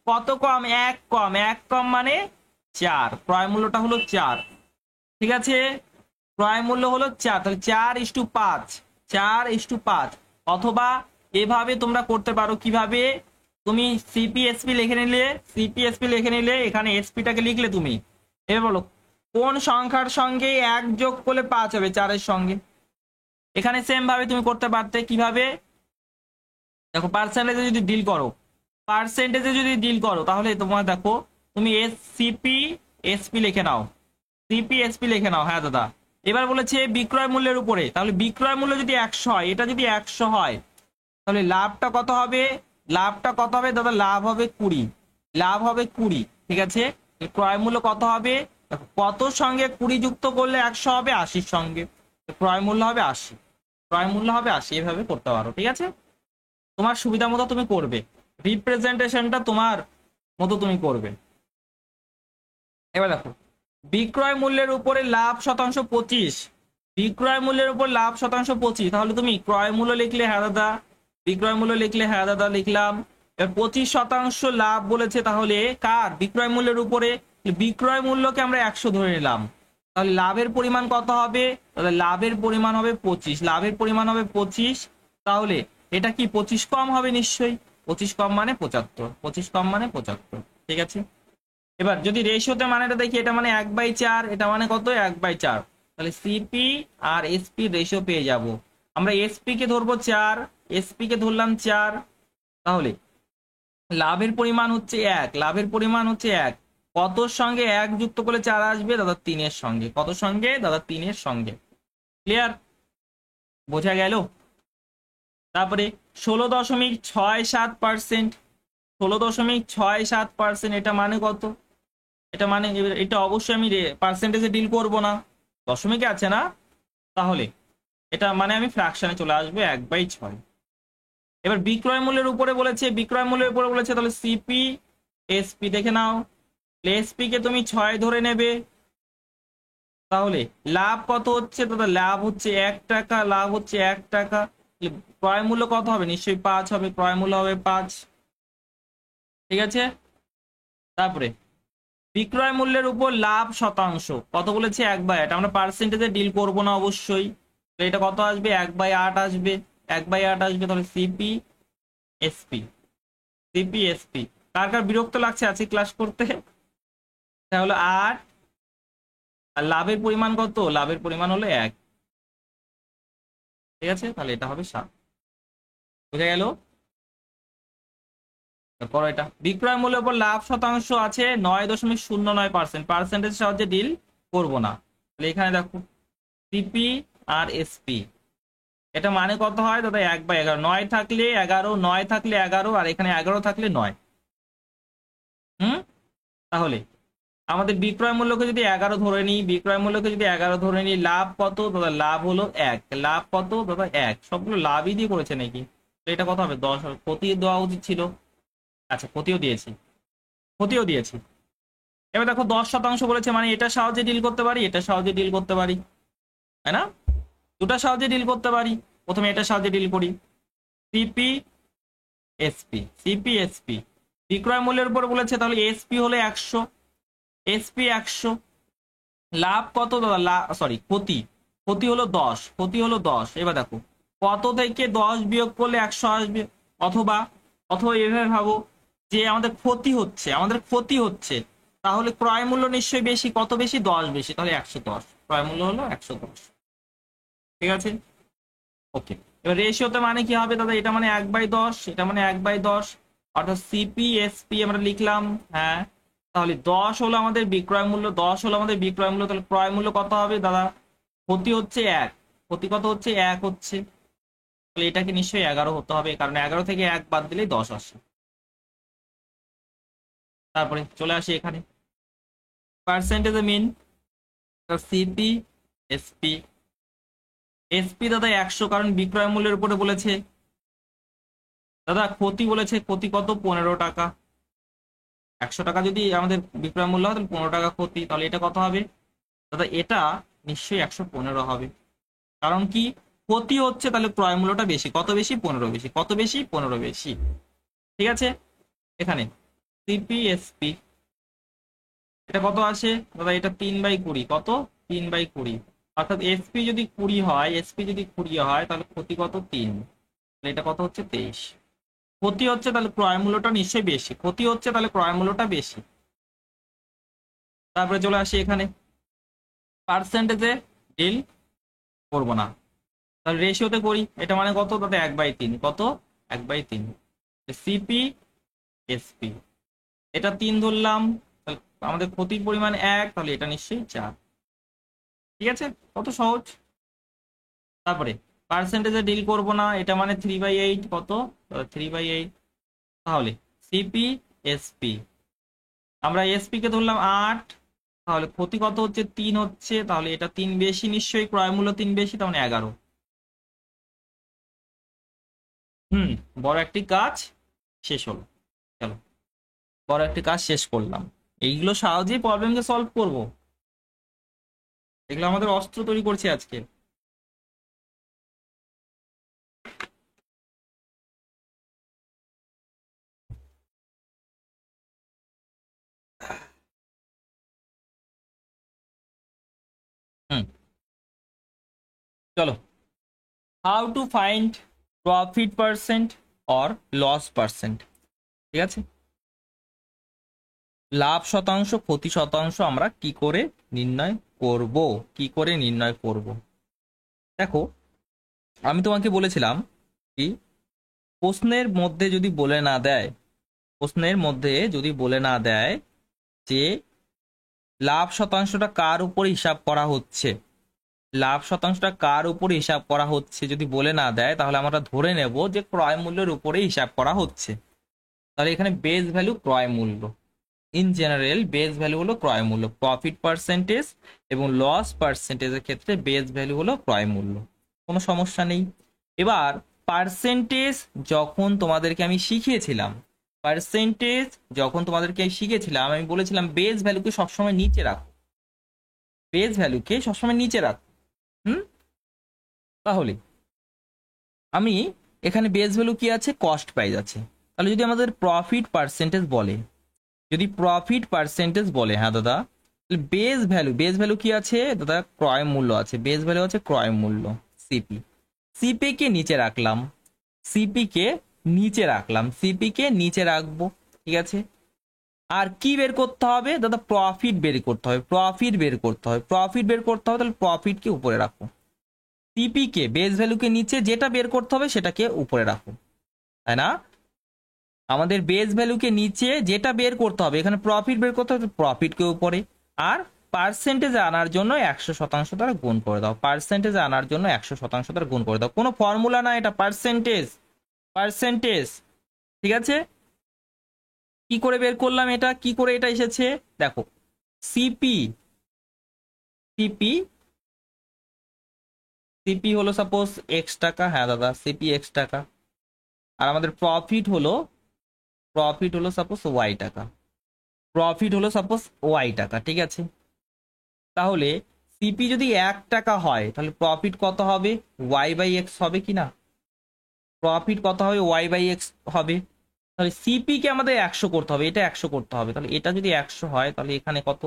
কত কম? 1 কম, 1 কম মানে 4, ক্রয় মূল্যটা হলো 4। ঠিক আছে, ক্রয় মূল্য হলো 4, তাহলে 4:5, 4:5। অথবা এভাবে তোমরা করতে পারো, কিভাবে? তুমি সিপিএসপি লিখে নিলে, সিপিএসপি লিখে নিলে, এখানে এসপিটাকে লিখলে তুমি। এবার বলো কোন সংখ্যার সঙ্গে 1 যোগ করলে 5 হবে 4-এর সঙ্গে? এখানে সেম ভাবে তুমি করতে পারতে, কিভাবে? দেখো পার্সেন্টেজে যদি ডিল করো, পার্সেন্টেজে যদি ডিল করো তাহলে তোমার দেখো তুমি সিপি এসপি লিখে নাও, সিপি এসপি লিখে নাও, হ্যাঁ দাদা। এবার বলেছে বিক্রয় মূল্যের উপরে, তাহলে বিক্রয় মূল্য যদি 100 হয়, এটা যদি 100 হয়, তাহলে লাভটা কত হবে? লাভটা কত হবে দাদা? লাভ হবে 20, লাভ হবে 20। ঠিক আছে, ক্রয় মূল্য কত হবে? দেখো কত সঙ্গে 20 যুক্ত করলে 100 হবে? 80-র সঙ্গে, ক্রয় মূল্য হবে 80, ক্রয় মূল্য হবে 80। এভাবে করতে পারো। ঠিক আছে, তোমার সুবিধা মতো তুমি করবে, রিপ্রেজেন্টেশনটা তোমার মতো তুমি করবে। এবার দেখো বিক্রয় মূল্যের উপরে লাভ শতাংশ 25, বিক্রয় মূল্যের উপর লাভ শতাংশ 25, তাহলে তুমি ক্রয় মূল্য লিখলে, হ্যাঁ দাদা, বিক্রয় মূল্য লিখলে, হ্যাঁ দাদা লিখলাম। এবার 25% লাভ বলেছে, তাহলে কার? বিক্রয় মূল্যের উপরে। বিক্রয় মূল্যকে আমরা 100 ধরে নিলাম, তাহলে লাভের পরিমাণ কত হবে? তাহলে লাভের পরিমাণ হবে 25, লাভের পরিমাণ হবে 25। তাহলে এটা কি 25 কম হবে? নিশ্চয়ই 25 কম মানে 75, 25 কম মানে 75। ঠিক আছে, এবার যদি রেশিওতে মানেটা দেখি, এটা মানে 1/4, এটা মানে কত? 1/4। তাহলে সিপি আর এসপি রেশিও পেয়ে যাব। আমরা এসপি কে ধরবো 4, এসপি কে ধরলাম 4। তাহলে লাভের পরিমাণ হচ্ছে 1, লাভের পরিমাণ হচ্ছে 1। কতর সঙ্গে 1 যুক্ত করলে 4 আসবে দাদা? 3-এর সঙ্গে। কত সঙ্গে দাদা? 3-এর সঙ্গে। ক্লিয়ার? বোঝা গেল? তারপরে 16.67%, 16.67%, এটা মানে কত? এটা মানে এটা অবশ্যই আমি পার্সেন্টেজে ডিল করব না, দশমিকে আছে না, তাহলে এটা মানে আমি ফ্র্যাকশনে চলে আসবো 1/6। এবার বিক্রয় মূল্যের উপরে বলেছে, বিক্রয় মূল্যের উপরে বলেছে, তাহলে সিপি এসপি দেখে নাও। এসপি কে তুমি 6 ধরে নেবে, তাহলে লাভ কত হচ্ছে দাদা? লাভ হচ্ছে 1 টাকা, লাভ হচ্ছে 1 টাকা। ক্রয় মূল্য কত হবে? নিশ্চয়ই 5 হবে, ক্রয় মূল্য হবে 5। ঠিক আছে, তারপরে বিক্রয় মূল্যের উপর লাভ শতাংশ কত বলেছে? 1/8। আমরা পার্সেন্টেজে ডিল করব না অবশ্যই, তো এটা কত আসবে? 1/8 আসবে, 1/8 আসবে। তাহলে সিপি এসপি, সিপি এসপি। কার কার বিরক্ত লাগছে আজকে ক্লাস করতে? তাহলে 8, আর লাভের পরিমাণ কত? লাভের পরিমাণ হলো 1। ঠিক আছে, তাহলে এটা হবে 7। বুঝা গেল? তারপর এটা বিক্রয় মূল্যের উপর লাভ শতাংশ আছে 9.09%, পার্সেন্টেজ সাহায্যে ডিল করব না। তাহলে এখানে দেখো সিপি আর এসপি, এটা মানে কত হয় দাদা? 1/11, 9 থাকলে 11, 9 থাকলে 11, আর এখানে 11 থাকলে 9। তাহলে আমাদের বিক্রয় মূল্যকে যদি 11 ধরে নিই, বিক্রয় মূল্যকে যদি 11 ধরে নিই, লাভ কত দাদা? লাভ হলো 1, লাভ কত দাদা? 1। সবগুলো লাভই দিয়ে করেছে নাকি? তো এটা কত হবে? 10 হবে। ক্ষতি দেওয়া উচিত ছিল, আচ্ছা ক্ষতিও দিয়েছি, ক্ষতিও দিয়েছি। এবার দেখো 10% বলেছে, মানে এটা সহজে ডিল করতে পারি, এটা সহজে ডিল করতে পারি, তাই না? দুটা সহজে ডিল করতে পারি। প্রথমে এটা সহজে ডিল করি, সিপি এসপি, সিপি এসপি। বিক্রয় মূল্যের উপর বলেছে, তাহলে এসপি হলো 100, এসপি 100, লাভ কত দাদা, সরি ক্ষতি, ক্ষতি হলো 10, ক্ষতি হলো 10। এবার দেখো কত থেকে 10 বিয়োগ করলে 100 আসবে, অথবা অথবা এভাবে ভাবো যে আমাদের ক্ষতি হচ্ছে, আমাদের ক্ষতি হচ্ছে, তাহলে ক্রয় মূল্য নিশ্চয়ই বেশি, কত বেশি, 10 বেশি, তাহলে 110, ক্রয় মূল্য হলো 110। ঠিক আছে, ওকে। এবার রেশিওতে মানে কি হবে দাদা, এটা মানে 1/10, এটা মানে 1/10, অর্থাৎ সিপি এসপি আমরা লিখলাম। হ্যাঁ, তাহলে 10 হলো আমাদের বিক্রয় মূল্য, 10 হলো আমাদের বিক্রয় মূল্য, তাহলে ক্রয় মূল্য কত হবে দাদা, ক্ষতি হচ্ছে 1, ক্ষতি কত হচ্ছে, 1 হচ্ছে, তাহলে এটাকে নিশ্চয়ই 11 হতে হবে, কারণ 11 থেকে 1 বাদ দিলেই 10 আসে। তারপরে চলে আসি এখানে পার্সেন্টেজে মিন, সিপি এসপি, এসপি দাদা 100, কারণ বিক্রয় মূল্যের উপরে বলেছে। দাদা ক্ষতি বলেছে, ক্ষতি কত, 15 টাকা, 100 টাকা যদি আমাদের বিক্রয় মূল্য হয় তাহলে 15 টাকা ক্ষতি, তাহলে এটা কত হবে দাদা, এটা নিশ্চয়ই 115 হবে। কারণ কি, ক্ষতি হচ্ছে, তাহলে ক্রয় মূল্যটা বেশি, কত বেশি, 15 বেশি, কত বেশি, 15 বেশি। ঠিক আছে, এখানে সিপিএসপি এটা কত আসে দাদা, এটা 3/20, কত, 3/20, অর্থাৎ এসপি যদি 20 হয়, এসপি যদি 20 হয় তাহলে ক্ষতি কত, 3, তাহলে এটা কত হচ্ছে, 23। ক্ষতি হচ্ছে তাহলে ক্রয় মূল্যটা নিশ্চয়ই বেশি, ক্ষতি হচ্ছে তাহলে ক্রয় মূল্যটা বেশি। তারপরে চলে আসি এখানে পার্সেন্টেজে ডিল করবো না, তাহলে রেশিওতে করি, এটা মানে কত দাদা, 1/3, কত, 1/3, সিপি এসপি, এটা 3 ধরলাম, তাহলে আমাদের ক্ষতির পরিমাণ 1, তাহলে এটা নিশ্চয়ই 4। ঠিক আছে, কত সহজ। তারপরে পার্সেন্টেজে ডিল করবো না, এটা মানে 3/8, কত, 3/8, তাহলে সিপি এসপি, আমরা এসপি কে ধরলাম 8, তাহলে ক্ষতি কত হচ্ছে, 3 হচ্ছে, তাহলে এটা 3 বেশি, নিশ্চয়ই ক্রয় মূল্য 3 বেশি, তাহলে 11। হুম, বড় একটি কাজ শেষ হলো। চলো, বড় একটি কাজ শেষ করলাম, এইগুলো সহজেই প্রবলেমকে সলভ করব, এগুলো আমাদের অস্ত্র তৈরি করছি আজকে। হুম, চলো, how to find profit percent or loss percent. ঠিক আছে, লাভ শতাংশ ক্ষতি শতাংশ আমরা কি করে নির্ণয় করব, কি করে নির্ণয় করব। দেখো, আমি তোমাকে বলেছিলাম কি, প্রশ্নের মধ্যে যদি বলে না দেয়, প্রশ্নের মধ্যে যদি বলে না দেয় যে লাভ শতাংশটা কার উপর হিসাব করা হচ্ছে, লাভ শতাংশটা কার উপরে হিসাব করা হচ্ছে যদি বলে না দেয়, তাহলে আমরা ধরে নেব যে ক্রয় মূল্যের উপরে হিসাব করা হচ্ছে। তাহলে এখানে বেস ভ্যালু ক্রয় মূল্য, ইন জেনারেল বেস ভ্যালু হলো ক্রয় মূল্য, প্রফিট পার্সেন্টেজ এবং লস পার্সেন্টেজের ক্ষেত্রে বেস ভ্যালু হলো ক্রয় মূল্য, কোনো সমস্যা নেই। এবার পার্সেন্টেজ যখন তোমাদেরকে আমি শিখিয়েছিলাম, পার্সেন্টেজ যখন তোমাদেরকে শিখেছিলাম, আমি বলেছিলাম বেস ভ্যালুকে সবসময় নিচে রাখো, বেস ভ্যালুকে সবসময় নিচে রাখো। হুম, তাহলে আমি এখানে বেস ভ্যালু কি আছে, কস্ট প্রাইস আছে, তাহলে যদি আমাদের প্রফিট পার্সেন্টেজ বলে, যদি প্রফিট পার্সেন্টেজ বলে, হ্যাঁ দাদা, তাহলে বেস ভ্যালু, বেস ভ্যালু কি আছে দাদা, ক্রয় মূল্য আছে, বেস ভ্যালু আছে ক্রয় মূল্য, সিপি, সিপি কে নিচে রাখলাম, সিপি কে নিচে রাখলাম, সিপি কে নিচে রাখবো। ঠিক আছে, আর কি বের করতে হবে দাদা, প্রফিট বের করতে হবে, প্রফিট বের করতে হবে, প্রফিট বের করতে হবে, তাহলে প্রফিট কে উপরে রাখো, সিপি কে বেস ভ্যালুকে নিচে, যেটা বের করতে হবে সেটাকে উপরে রাখো, তাই না। আমাদের বেস ভ্যালুকে নিচে যেটা বের করতে হবে, এখানে প্রফিট বের করতে হবে, প্রফিটকে উপরে, আর পার্সেন্টেজে আনার জন্য 100% দ্বারা গুণ করে দাও, পার্সেন্টেজে আনার জন্য 100% দ্বারা গুণ করে দাও, কোনো ফর্মুলা না, এটা পার্সেন্টেজ, পার্সেন্টেজ। ঠিক আছে, কি করে বের করলাম এটা, কি করে এটা এসেছে, দেখো, সিপি, সিপি, সিপি হলো সাপোজ এক্স টাকা, হ্যাঁ দাদা সিপি এক্স টাকা, আর আমাদের প্রফিট হলো, প্রফিট হলো সাপোজ ওয়াই টাকা, প্রফিট হলো সাপোজ ওয়াই টাকা। ঠিক আছে, তাহলে সিপি যদি 1 টাকা হয় তাহলে প্রফিট কত হবে, ওয়াই বাই এক্স হবে কি না, প্রফিট কত হবে, ওয়াই বাই এক্স হবে। তাহলে সিপি কে আমাদের 100 করতে হবে, এটা 100 করতে হবে। তাহলে এটা যদি 100 হয় তাহলে এখানে কত,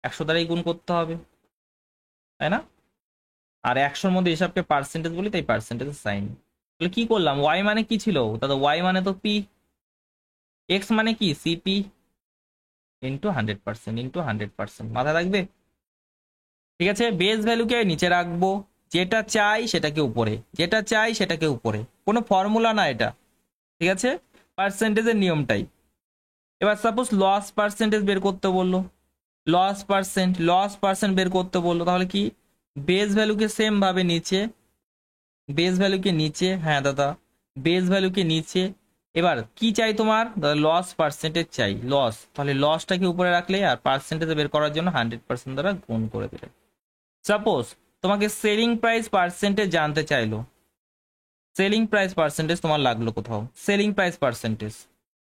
100 দ্বারাই গুণ করতে হবে, তাই না? আর 100-র মধ্যে এসবকে পার্সেন্টেজ বলি, তাই পার্সেন্টেজ সাইন। তাহলে কি করলাম, ওয়াই মানে কি ছিল, তাহলে ওয়াই মানে তো পি, এক্স মানে কি সিপি ইন্টু 100%, ইন্টু 100%, মাথায় রাখবে। ঠিক আছে, বেস ভ্যালুকে নিচে রাখবো, যেটা চাই সেটাকে উপরে, যেটা চাই সেটাকে উপরে, কোনো ফর্মুলা না এটা। ঠিক আছে, পার্সেন্টেজের নিয়মটাই। এবার সাপোজ লস পার্সেন্টেজ বের করতে বললো, লস পার্সেন্ট বের করতে বললো, তাহলে কি বেস ভ্যালুকে সেম ভাবে নিচে, বেস ভ্যালুকে নিচে, হ্যাঁ দাদা বেস ভ্যালুকে নিচে। এবার কি চাই তোমার, লস পার্সেন্টেজ চাই, লস, তাহলে লসটাকে উপরে রাখলে আর পার্সেন্টেজ বের করার জন্য 100% দ্বারা গুণ করে দিলে। সাপোজ তোমাকে সেলিং প্রাইস পার্সেন্টেজ জানতে চাইলো, সেলিং প্রাইস পার্সেন্টেজ তোমার লাগলো কোথাও, সেলিং প্রাইস পার্সেন্টেজ,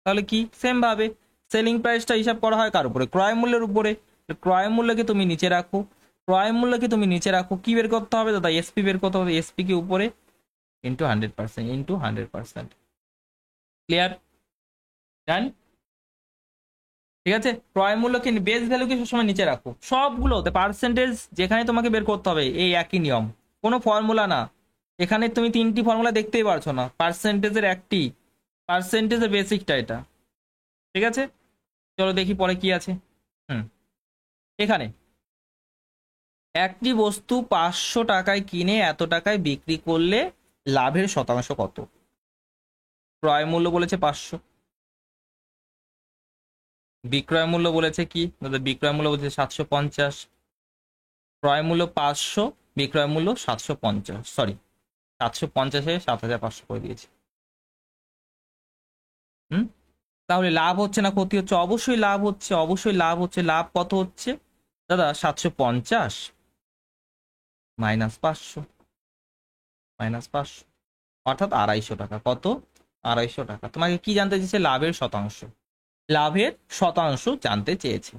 তাহলে কি সেম ভাবে সেলিং প্রাইসটা হিসাব করা হয় কার উপরে, ক্রয় মূল্যের উপরে। ক্রয় মূল্যকে তুমি নিচে রাখো, ক্রয় মূল্যকে তুমি নিচে রাখো, কি বের করতে হবে দাদা, এসপি বের করতে হবে, এসপি কে উপরে ইন্টু 100%, ইন্টু 100%। ক্লিয়ার, ডান। ঠিক আছে, ক্রয় মূল্যকে বেস ভ্যালুকে সবসময় নিচে রাখো, সবগুলোতে পার্সেন্টেজ যেখানে তোমাকে বের করতে হবে এই একই নিয়ম, কোনো ফর্মুলা না। এখানে তুমি 3টি ফর্মুলা দেখতেই পারছো না, পার্সেন্টেজের একটি, পার্সেন্টেজের বেসিকটা এটা। ঠিক আছে, চলো দেখি পরে কি আছে। হুম, এখানে একটি বস্তু 500 টাকায় কিনে এত টাকায় বিক্রি করলে লাভের শতাংশ কত? ক্রয় মূল্য বলেছে 500, বিক্রয় মূল্য বলেছে কি দাদা, বিক্রয় মূল্য বলেছে 750, ক্রয় মূল্য 500, বিক্রয় মূল্য 750, সরি 750-এ 7500 করে দিয়েছে। হুম, তাহলে লাভ হচ্ছে না ক্ষতি হচ্ছে? অবশ্যই লাভ হচ্ছে, অবশ্যই লাভ হচ্ছে। লাভ কত হচ্ছে দাদা, 750 মাইনাস 500, মাইনাস 500, অর্থাৎ 250 টাকা। কত, 250 টাকা। তোমাকে কি জানতে চেয়েছে, লাভের শতাংশ, লাভের শতাংশ জানতে চেয়েছে।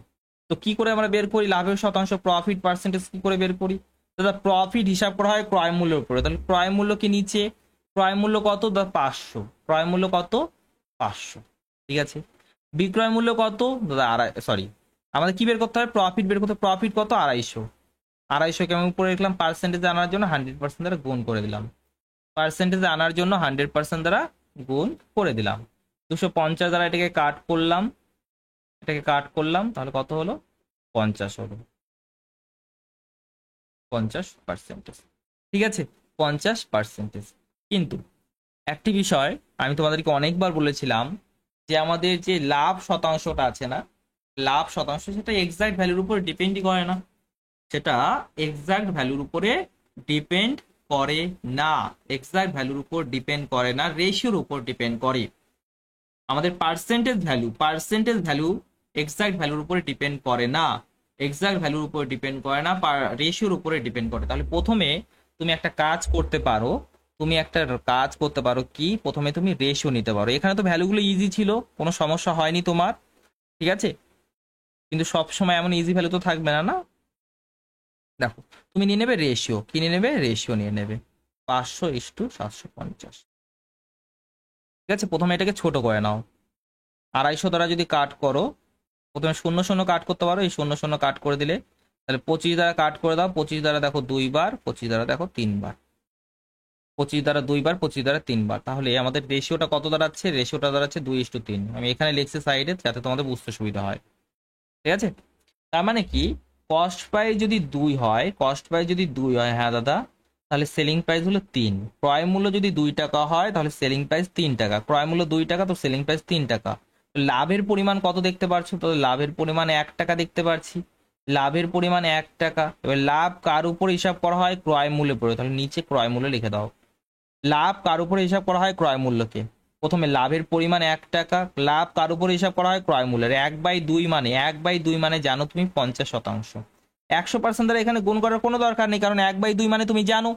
তো কি করে আমরা বের করি লাভের শতাংশ, প্রফিট পার্সেন্টেজ কি করে বের করি দাদা, প্রফিট হিসাব করা হয় ক্রয় মূল্যের উপরে, তাহলে ক্রয় মূল্য কি নিচে, ক্রয় মূল্য কত দাদা 500, ক্রয় মূল্য কত 500। ঠিক আছে, বিক্রয় মূল্য কত দাদা, সরি আমাদের কি বের করতে হবে, প্রফিট বের করতে, প্রফিট কত 250, 250 কে আমি উপরে লিখলাম, পার্সেন্টেজে আনার জন্য 100% দ্বারা গুণ করে দিলাম, পার্সেন্টেজে আনার জন্য 100% দ্বারা গুণ করে দিলাম। 250 দ্বারা এটাকে কাট করলাম, এটাকে কাট করলাম, তাহলে কত হলো 50 হলো, 50%। ঠিক আছে, 50%। কিন্তু একটি বিষয় আমি তোমাদেরকে অনেকবার বলেছিলাম, যে আমাদের যে লাভ শতাংশটা আছে না, লাভ শতাংশ, সেটা এক্সাক্ট ভ্যালুর উপর ডিপেন্ডই করে না, সেটা এক্সাক্ট ভ্যালুর উপরে ডিপেন্ড করে না, এক্সাক্ট ভ্যালুর উপর ডিপেন্ড করে না, রেশিওর উপর ডিপেন্ড করে। আমাদের পার্সেন্টেজ ভ্যালু এক্সাক্ট ভ্যালুর উপরে ডিপেন্ড করে না, এক্সাক্ট ভ্যালুর উপরে ডিপেন্ড করে না, রেশিওর উপরে ডিপেন্ড করে। তাহলে প্রথমে তুমি একটা কাজ করতে পারো, তুমি একটা কাজ করতে পারো কি, প্রথমে তুমি রেশিও নিতে পারো। এখানে তো ভ্যালুগুলো ইজি ছিল, কোনো সমস্যা হয়নি তোমার। ঠিক আছে, কিন্তু সব সময় এমন ইজি ভ্যালু তো থাকবে না, না। দেখো তুমি নিয়ে নেবে রেশিও, কি নিয়ে নেবে, রেশিও নিয়ে নেবে 500:750। ঠিক আছে, প্রথমে এটাকে ছোট করে নাও, 250 দ্বারা যদি কাট করো, প্রথমে 0 0 কাট করতে পারো, এই 0 0 কাট করে দিলে, তাহলে 25 দ্বারা কাট করে দাও, 25 দ্বারা দেখো 2 বার, 25 দ্বারা দেখো 3 বার, 25 দ্বারা 2 বার, 25 দ্বারা 3 বার, তাহলে আমাদের রেশিওটা কত দাঁড়াচ্ছে, রেশিওটা দাঁড়াচ্ছে 2:3। আমি এখানে লিখছি সাইডে যাতে তোমাদের বুঝতে সুবিধা হয়। ঠিক আছে, তার মানে কি, কস্ট প্রাইস যদি 2 হয়, কস্ট প্রাইস যদি 2 হয়, হ্যাঁ দাদা, তাহলে সেলিং প্রাইস হলো 3। ক্রয় মূল্য যদি 2 টাকা হয়, তাহলে সেলিং প্রাইস 3 টাকা, ক্রয় মূল্য 2 টাকা, তো সেলিং প্রাইস 3 টাকা। লাভের পরিমাণ কত দেখতে পাচ্ছ, তো লাভের পরিমাণ 1 টাকা দেখতে পাচ্ছি, লাভের পরিমাণ 1 টাকা। এবার লাভ কার উপর হিসাব করা হয়, ক্রয় মূল্যের উপরে, তাহলে নিচে ক্রয় মূল্য লিখে দাও। লাভ কার উপরে হিসাব করা হয়, ক্রয় মূল্যকে। প্রথমে লাভের পরিমাণ 1 টাকা, লাভ কার উপরে হিসাব করা হয়, ক্রয় মূল্যের। 1/2 মানে, 1/2 মানে জানো তুমি 50%। 100% দ্বারা এখানে গুণ করার কোনো দরকার নেই, কারণ 1/2 মানে তুমি জানো,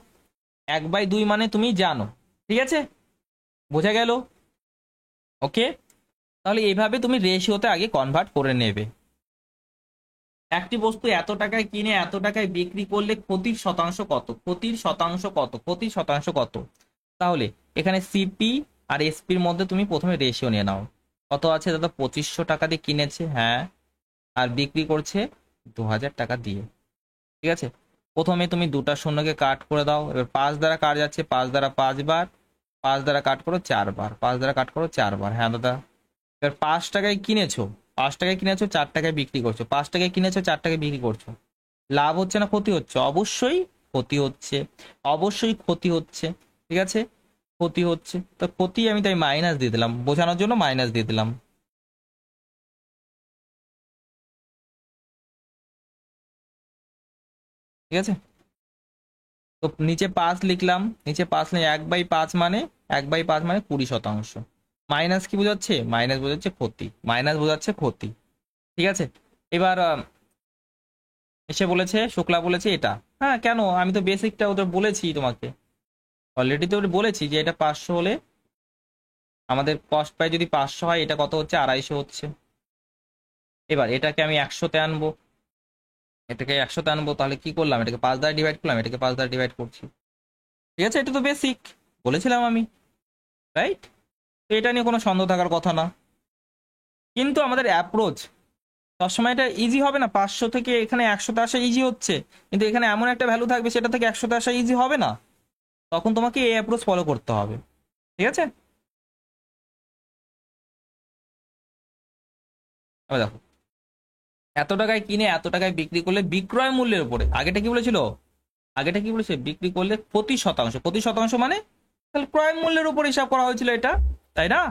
1/2 মানে তুমি জানো। ঠিক আছে, বোঝা গেল? ওকে, তাহলে এইভাবে তুমি রেশিওতে আগে কনভার্ট করে নেবে। একটি বস্তু এত টাকায় কিনে এত টাকায় বিক্রি করলে ক্ষতির শতাংশ কত, ক্ষতির শতাংশ কত, ক্ষতির শতাংশ কত? তাহলে এখানে সিপি আর এসপির মধ্যে তুমি প্রথমে রেশিও নিয়ে নাও। কত আছে দাদা? 2500 টাকা দিয়ে কিনেছে, হ্যাঁ, আর বিক্রি করছে 2000 টাকা দিয়ে। ঠিক আছে, প্রথমে তুমি দুটা শূন্যকে কাট করে দাও। এবার 5 দ্বারা কাট যাচ্ছে, 5 দ্বারা 5 বার, 5 দ্বারা কাট করো 4 বার, 5 দ্বারা কাট করো 4 বার। হ্যাঁ দাদা, এবার 5 টাকায় কিনেছো, 5 টাকায় কিনেছো, 4 টাকায় বিক্রি করছো। 5 টাকায় কিনেছো, 4 টাকায় বিক্রি করছো। লাভ হচ্ছে না ক্ষতি হচ্ছে? অবশ্যই ক্ষতি হচ্ছে, অবশ্যই ক্ষতি হচ্ছে। ঠিক আছে, ক্ষতি হচ্ছে, তো ক্ষতি আমি তাই মাইনাস দিয়ে দিলাম, বোঝানোর জন্য মাইনাস দিয়ে দিলাম। ঠিক আছে, তো নিচে 5 লিখলাম, নিচে 5 নেই, 1/5 মানে, 1/5 মানে 20%। মাইনাস কি বোঝাচ্ছে? মাইনাস বোঝাচ্ছে ক্ষতি, মাইনাস বোঝাচ্ছে ক্ষতি। ঠিক আছে, এবার এসে বলেছে, শুক্লা বলেছে এটা, হ্যাঁ কেন, আমি তো বেসিকটা ওদের বলেছি তোমাকে, অলরেডি তো ওদের বলেছি যে এটা 500 হলে আমাদের কস্ট প্রাইস যদি 500 হয়, এটা কত হচ্ছে? 250 হচ্ছে। এবার এটাকে আমি 100-তে আনবো, এটাকে 100-তে আনবো, তাহলে কি করলাম? এটাকে 5 দ্বারা ডিভাইড করলাম, এটাকে 5 দ্বারা ডিভাইড করছি। ঠিক আছে, এটা তো বেসিক বলেছিলাম আমি, রাইট? তো এটা নিয়ে কোনো সন্দেহ থাকার কথা না। কিন্তু আমাদের অ্যাপ্রোচ সবসময় এটা ইজি হবে না। 500 থেকে এখানে 100-তে আসা ইজি হচ্ছে, কিন্তু এখানে এমন একটা ভ্যালু থাকবে সেটা থেকে 100-তে আসা ইজি হবে না। তখন তোমাকে এই অ্যাপ্রোচ ফলো করতে হবে। ঠিক আছে, এবার দেখো, এত টাকায় কিনে এত টাকায় বিক্রি করলে বিক্রয় মূল্যের উপরে, আগেটা কি বলেছিল? আগেটা কি বলেছে? বিক্রি করলে প্রতি শতাংশ, প্রতি শতাংশ মানে তাহলে ক্রয় মূল্যের উপর হিসাব করা হয়েছিল এটা, তাই না?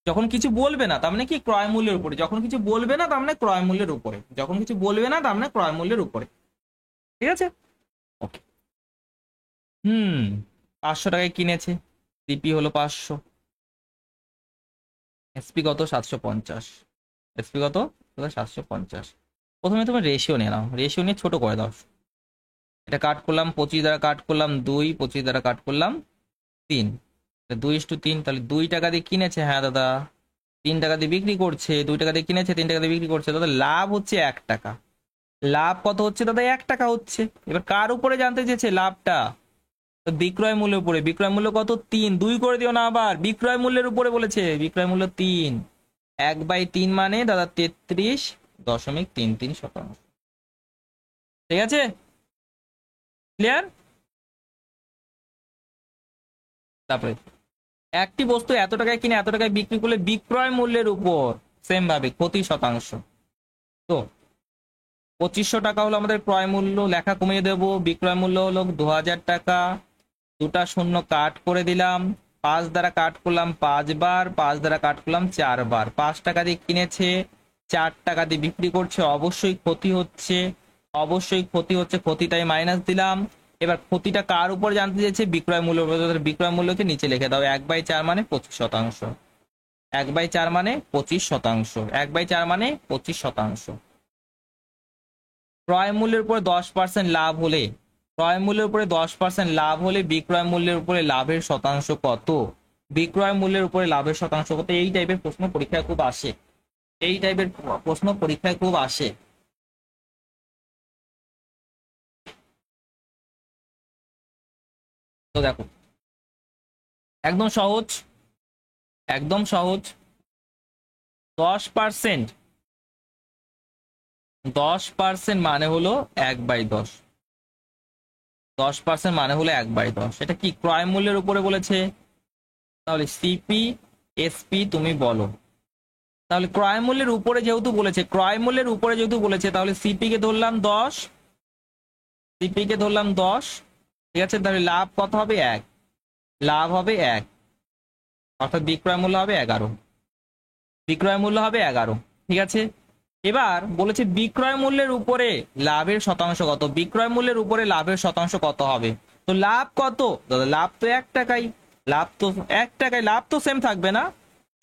যখন কিছু বলবে না তার মানে কি? ক্রয় মূল্যের উপরে। যখন কিছু বলবে না তার মানে ক্রয় মূল্যের উপরে। যখন কিছু বলবে না তার মানে ক্রয় মূল্যের উপরে। ঠিক আছে, ওকে। হুম, 500 টাকায় কিনেছে, সিপি হলো 500, এসপি কত? 750। এসপি কত? 750। প্রথমে তুমি রেশিও নিয়ে নাও, রেশিও নিয়ে ছোট করে দাও। এটা কাট করলাম 25 দ্বারা, কাট করলাম 2, 25 দ্বারা কাট করলাম 3, 2:3। তাহলে 2 টাকা দিয়ে কিনেছে, হ্যাঁ দাদা, 3 টাকা দিয়ে বিক্রি করছে। 2 টাকা দিয়ে কিনেছে, 3 টাকা দিয়ে বিক্রি করছে, দাদা লাভ হচ্ছে 1 টাকা। লাভ কত হচ্ছে দাদা? 1 টাকা হচ্ছে। এবার কার উপরে জানতে চেয়েছে লাভটা? তো বিক্রয় মূল্যের উপরে। বিক্রয় মূল্য কত? 3, 2 করে দিও না আবার, বিক্রয় মূল্যের উপরে বলেছে, বিক্রয় মূল্য 3। 1/3 মানে দাদা 33.33%। ঠিক আছে, ক্লিয়ার? তারপরে একটি বস্তু এত টাকায় কিনে এত টাকায় বিক্রি করলে বিক্রয় মূল্যের উপর সেম ভাবে ক্ষতি শতাংশ। তো 2500 টাকা হলো আমাদের ক্রয় মূল্য, লেখা কমিয়ে দেব, বিক্রয় মূল্য হলো 2000 টাকা। দুটা শূন্য কাট করে দিলাম, 5 দ্বারা কাট করলাম 5 বার, 5 দ্বারা কাট করলাম 4 বার। 5 টাকা দিয়ে কিনেছে, 4 টাকা দিয়ে বিক্রি করছে, অবশ্যই ক্ষতি হচ্ছে, অবশ্যই ক্ষতি হচ্ছে, ক্ষতিটাই মাইনাস দিলাম। এবার ক্ষতিটা কার উপর জানতে চেয়েছে? বিক্রয় মূল্য। বিক্রয় মূল্যকে নিচে লিখে দাও, 1/4 মানে 25%। 1/4 মানে 25%। 1/4 মানে 25%। ক্রয় মূল্যের উপরে 10% লাভ হলে, ক্রয় মূল্যের উপরে 10% লাভ হলে বিক্রয় মূল্যের উপরে লাভের শতাংশ কত? বিক্রয় মূল্যের উপরে লাভের শতাংশ কত? এই টাইপের প্রশ্ন পরীক্ষায় খুব আসে, এই টাইপের প্রশ্ন পরীক্ষায় খুব আসে। তো দেখো, একদম সহজ, একদম সহজ। 10%, 10% মানে হলো 1/10। 10% মানে হলো 1/10। এটা কি ক্রয় মূল্যের উপরে বলেছে? তাহলে সিপি এসপি তুমি বলো। তাহলে ক্রয় মূল্যের উপরে যেহেতু বলেছে, ক্রয় মূল্যের উপরে যেহেতু বলেছে, তাহলে সিপি কে ধরলাম 10, সিপি কে ধরলাম 10। ঠিক আছে, তাহলে লাভ কত হবে? 1, লাভ হবে 1, অর্থাৎ বিক্রয় মূল্য হবে 11, বিক্রয় মূল্য হবে 11। ঠিক আছে, এবার বলেছে বিক্রয় মূল্যের উপরে লাভের শতাংশ কত? বিক্রয় মূল্যের উপরে লাভের শতাংশ কত হবে? তো লাভ কত দাদা? লাভ তো 1 টাকাই, লাভ তো 1 টাকায়, লাভ তো সেম থাকবে না,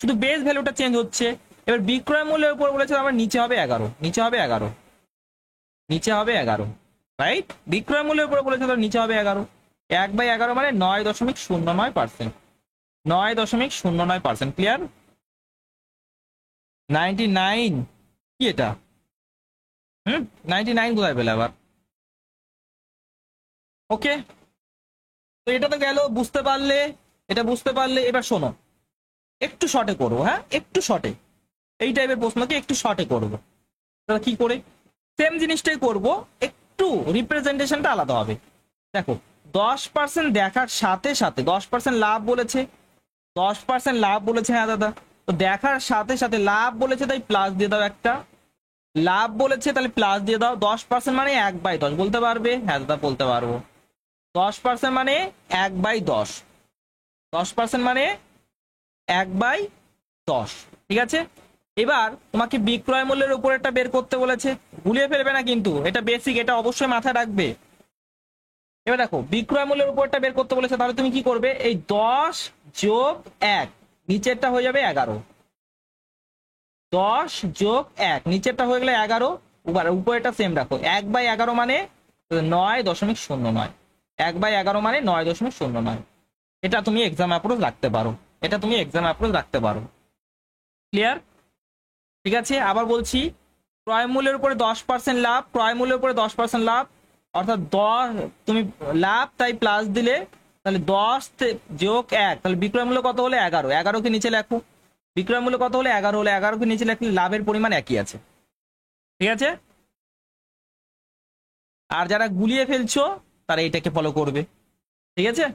শুধু বেস ভ্যালুটা চেঞ্জ হচ্ছে। এবার বিক্রয় মূল্যের উপর বলেছে আমার নিচে হবে 11, নিচে হবে 11, নিচে হবে 11, রাইট? বিক্রয় মূল্যের উপরে বলেছে তো নিচে হবে 11। 1/11 মানে 9.09%, 9.09%। ক্লিয়ার? 99 কি এটা? 99 কোথায় পেলে আবার? ওকে, তো এটা তো গেল, বুঝতে পারলে, এটা বুঝতে পারলে। এবার শোনো, একটু শর্টে করবো, হ্যাঁ একটু শর্টে, এই টাইপের প্রশ্নকে একটু শর্টে করবো। তাহলে কি করে, সেম জিনিসটাই করব, একটু রিপ্রেজেন্টেশনটা আলাদা হবে। দেখো 10% দেখার সাথে সাথে 10% লাভ বলেছে, 10% লাভ বলেছে, হ্যাঁ দাদা, তো দেখার সাথে সাথে লাভ বলেছে তাই প্লাস দিয়ে দাও একটা, লাভ বলেছে তাহলে প্লাস দিয়ে দাও। 10% মানে 1/10 বলতে পারবে, হ্যাঁ দাদা বলতে পারবো। 10% মানে 1/10, 10% মানে 1/10, ঠিক আছে। এবার তোমাকে বিক্রয় মূল্যের উপর একটা বের করতে বলেছে, ভুলিয়ে ফেলবে না কিন্তু, এটা বেসিক, এটা অবশ্যই মাথায় রাখবে। এবার দেখো বিক্রয় মূল্যের উপরটা বের করতে বলেছে, তাহলে তুমি কি করবে, এই 10 যোগ 1, নিচেরটা হয়ে যাবে 11, 10 যোগ 1, নিচেরটা হয়ে গেলে 11, উপরেরটা সেম রাখো। 1/11 মানে 9.09, 1/11 মানে 9.09। এটা তুমি এক্সাম অ্যাপ্রোচ রাখতে পারো, এটা তুমি এক্সাম অ্যাপ্রোচ রাখতে পারো। ক্লিয়ার, ঠিক আছে। আবার বলছি, ক্রয় মূল্যের উপরে 10% লাভ, ক্রয় মূল্যের উপরে 10% লাভ, অর্থাৎ 10 তুমি লাভ তাই প্লাস দিলে, তাহলে 10 যোগ 1, তাহলে বিক্রয় মূল্য কত হলে 11, 11কে নিচে লেখো। বিক্রয় মূল্য কত হলে 11 হলে 11কে নিচে লেখলে লাভের পরিমাণ একই আছে, ঠিক আছে। আর যারা গুলিয়ে ফেলছো তারা এটাকে ফলো করবে, ঠিক আছে।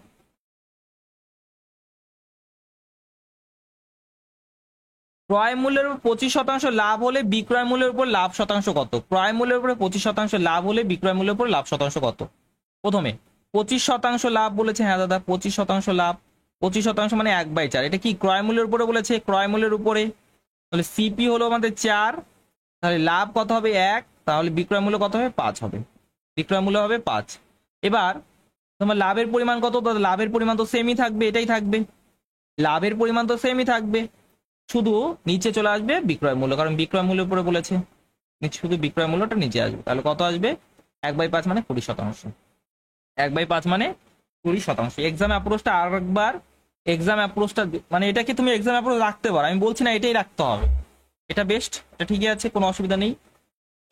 ক্রয় মূল্যের উপর 25% লাভ হলে বিক্রয় মূল্যের উপর লাভ শতাংশ কত? ক্রয় মূল্যের উপরে 25% লাভ হলে বিক্রয় মূল্যের উপর লাভ শতাংশ কত? প্রথমে 25% লাভ বলেছে, হ্যাঁ দাদা 25% লাভ, 25% মানে 1/4, এটা কি ক্রয় মূল্যের উপরে বলেছে, ক্রয় মূল্যের উপরে, তাহলে সিপি হলো আমাদের 4, তাহলে লাভ কত হবে 1, তাহলে বিক্রয় মূল্য কত হবে 5 হবে, বিক্রয় মূল্য হবে 5। এবার তোমার লাভের পরিমাণ কত? লাভের পরিমাণ তো সেমই থাকবে, এটাই থাকবে, লাভের পরিমাণ তো সেমই থাকবে, শুধু নিচে চলে আসবে বিক্রয় মূল্য, কারণ বিক্রয় মূল্যের উপরে বলেছে, নিচে শুধু বিক্রয় মূল্যটা নিচে আসবে। তাহলে কত আসবে? 1/5 মানে 20%, 1/5 মানে 20%। এক্সাম অ্যাপ্রোচটা আর একবার, এক্সাম অ্যাপ্রোচটা মানে এটাকে তুমি এক্সাম অ্যাপ্রোচ রাখতে পারো, আমি বলছি না এটাই রাখতে হবে, এটা বেস্ট, এটা ঠিকই আছে, কোনো অসুবিধা নেই।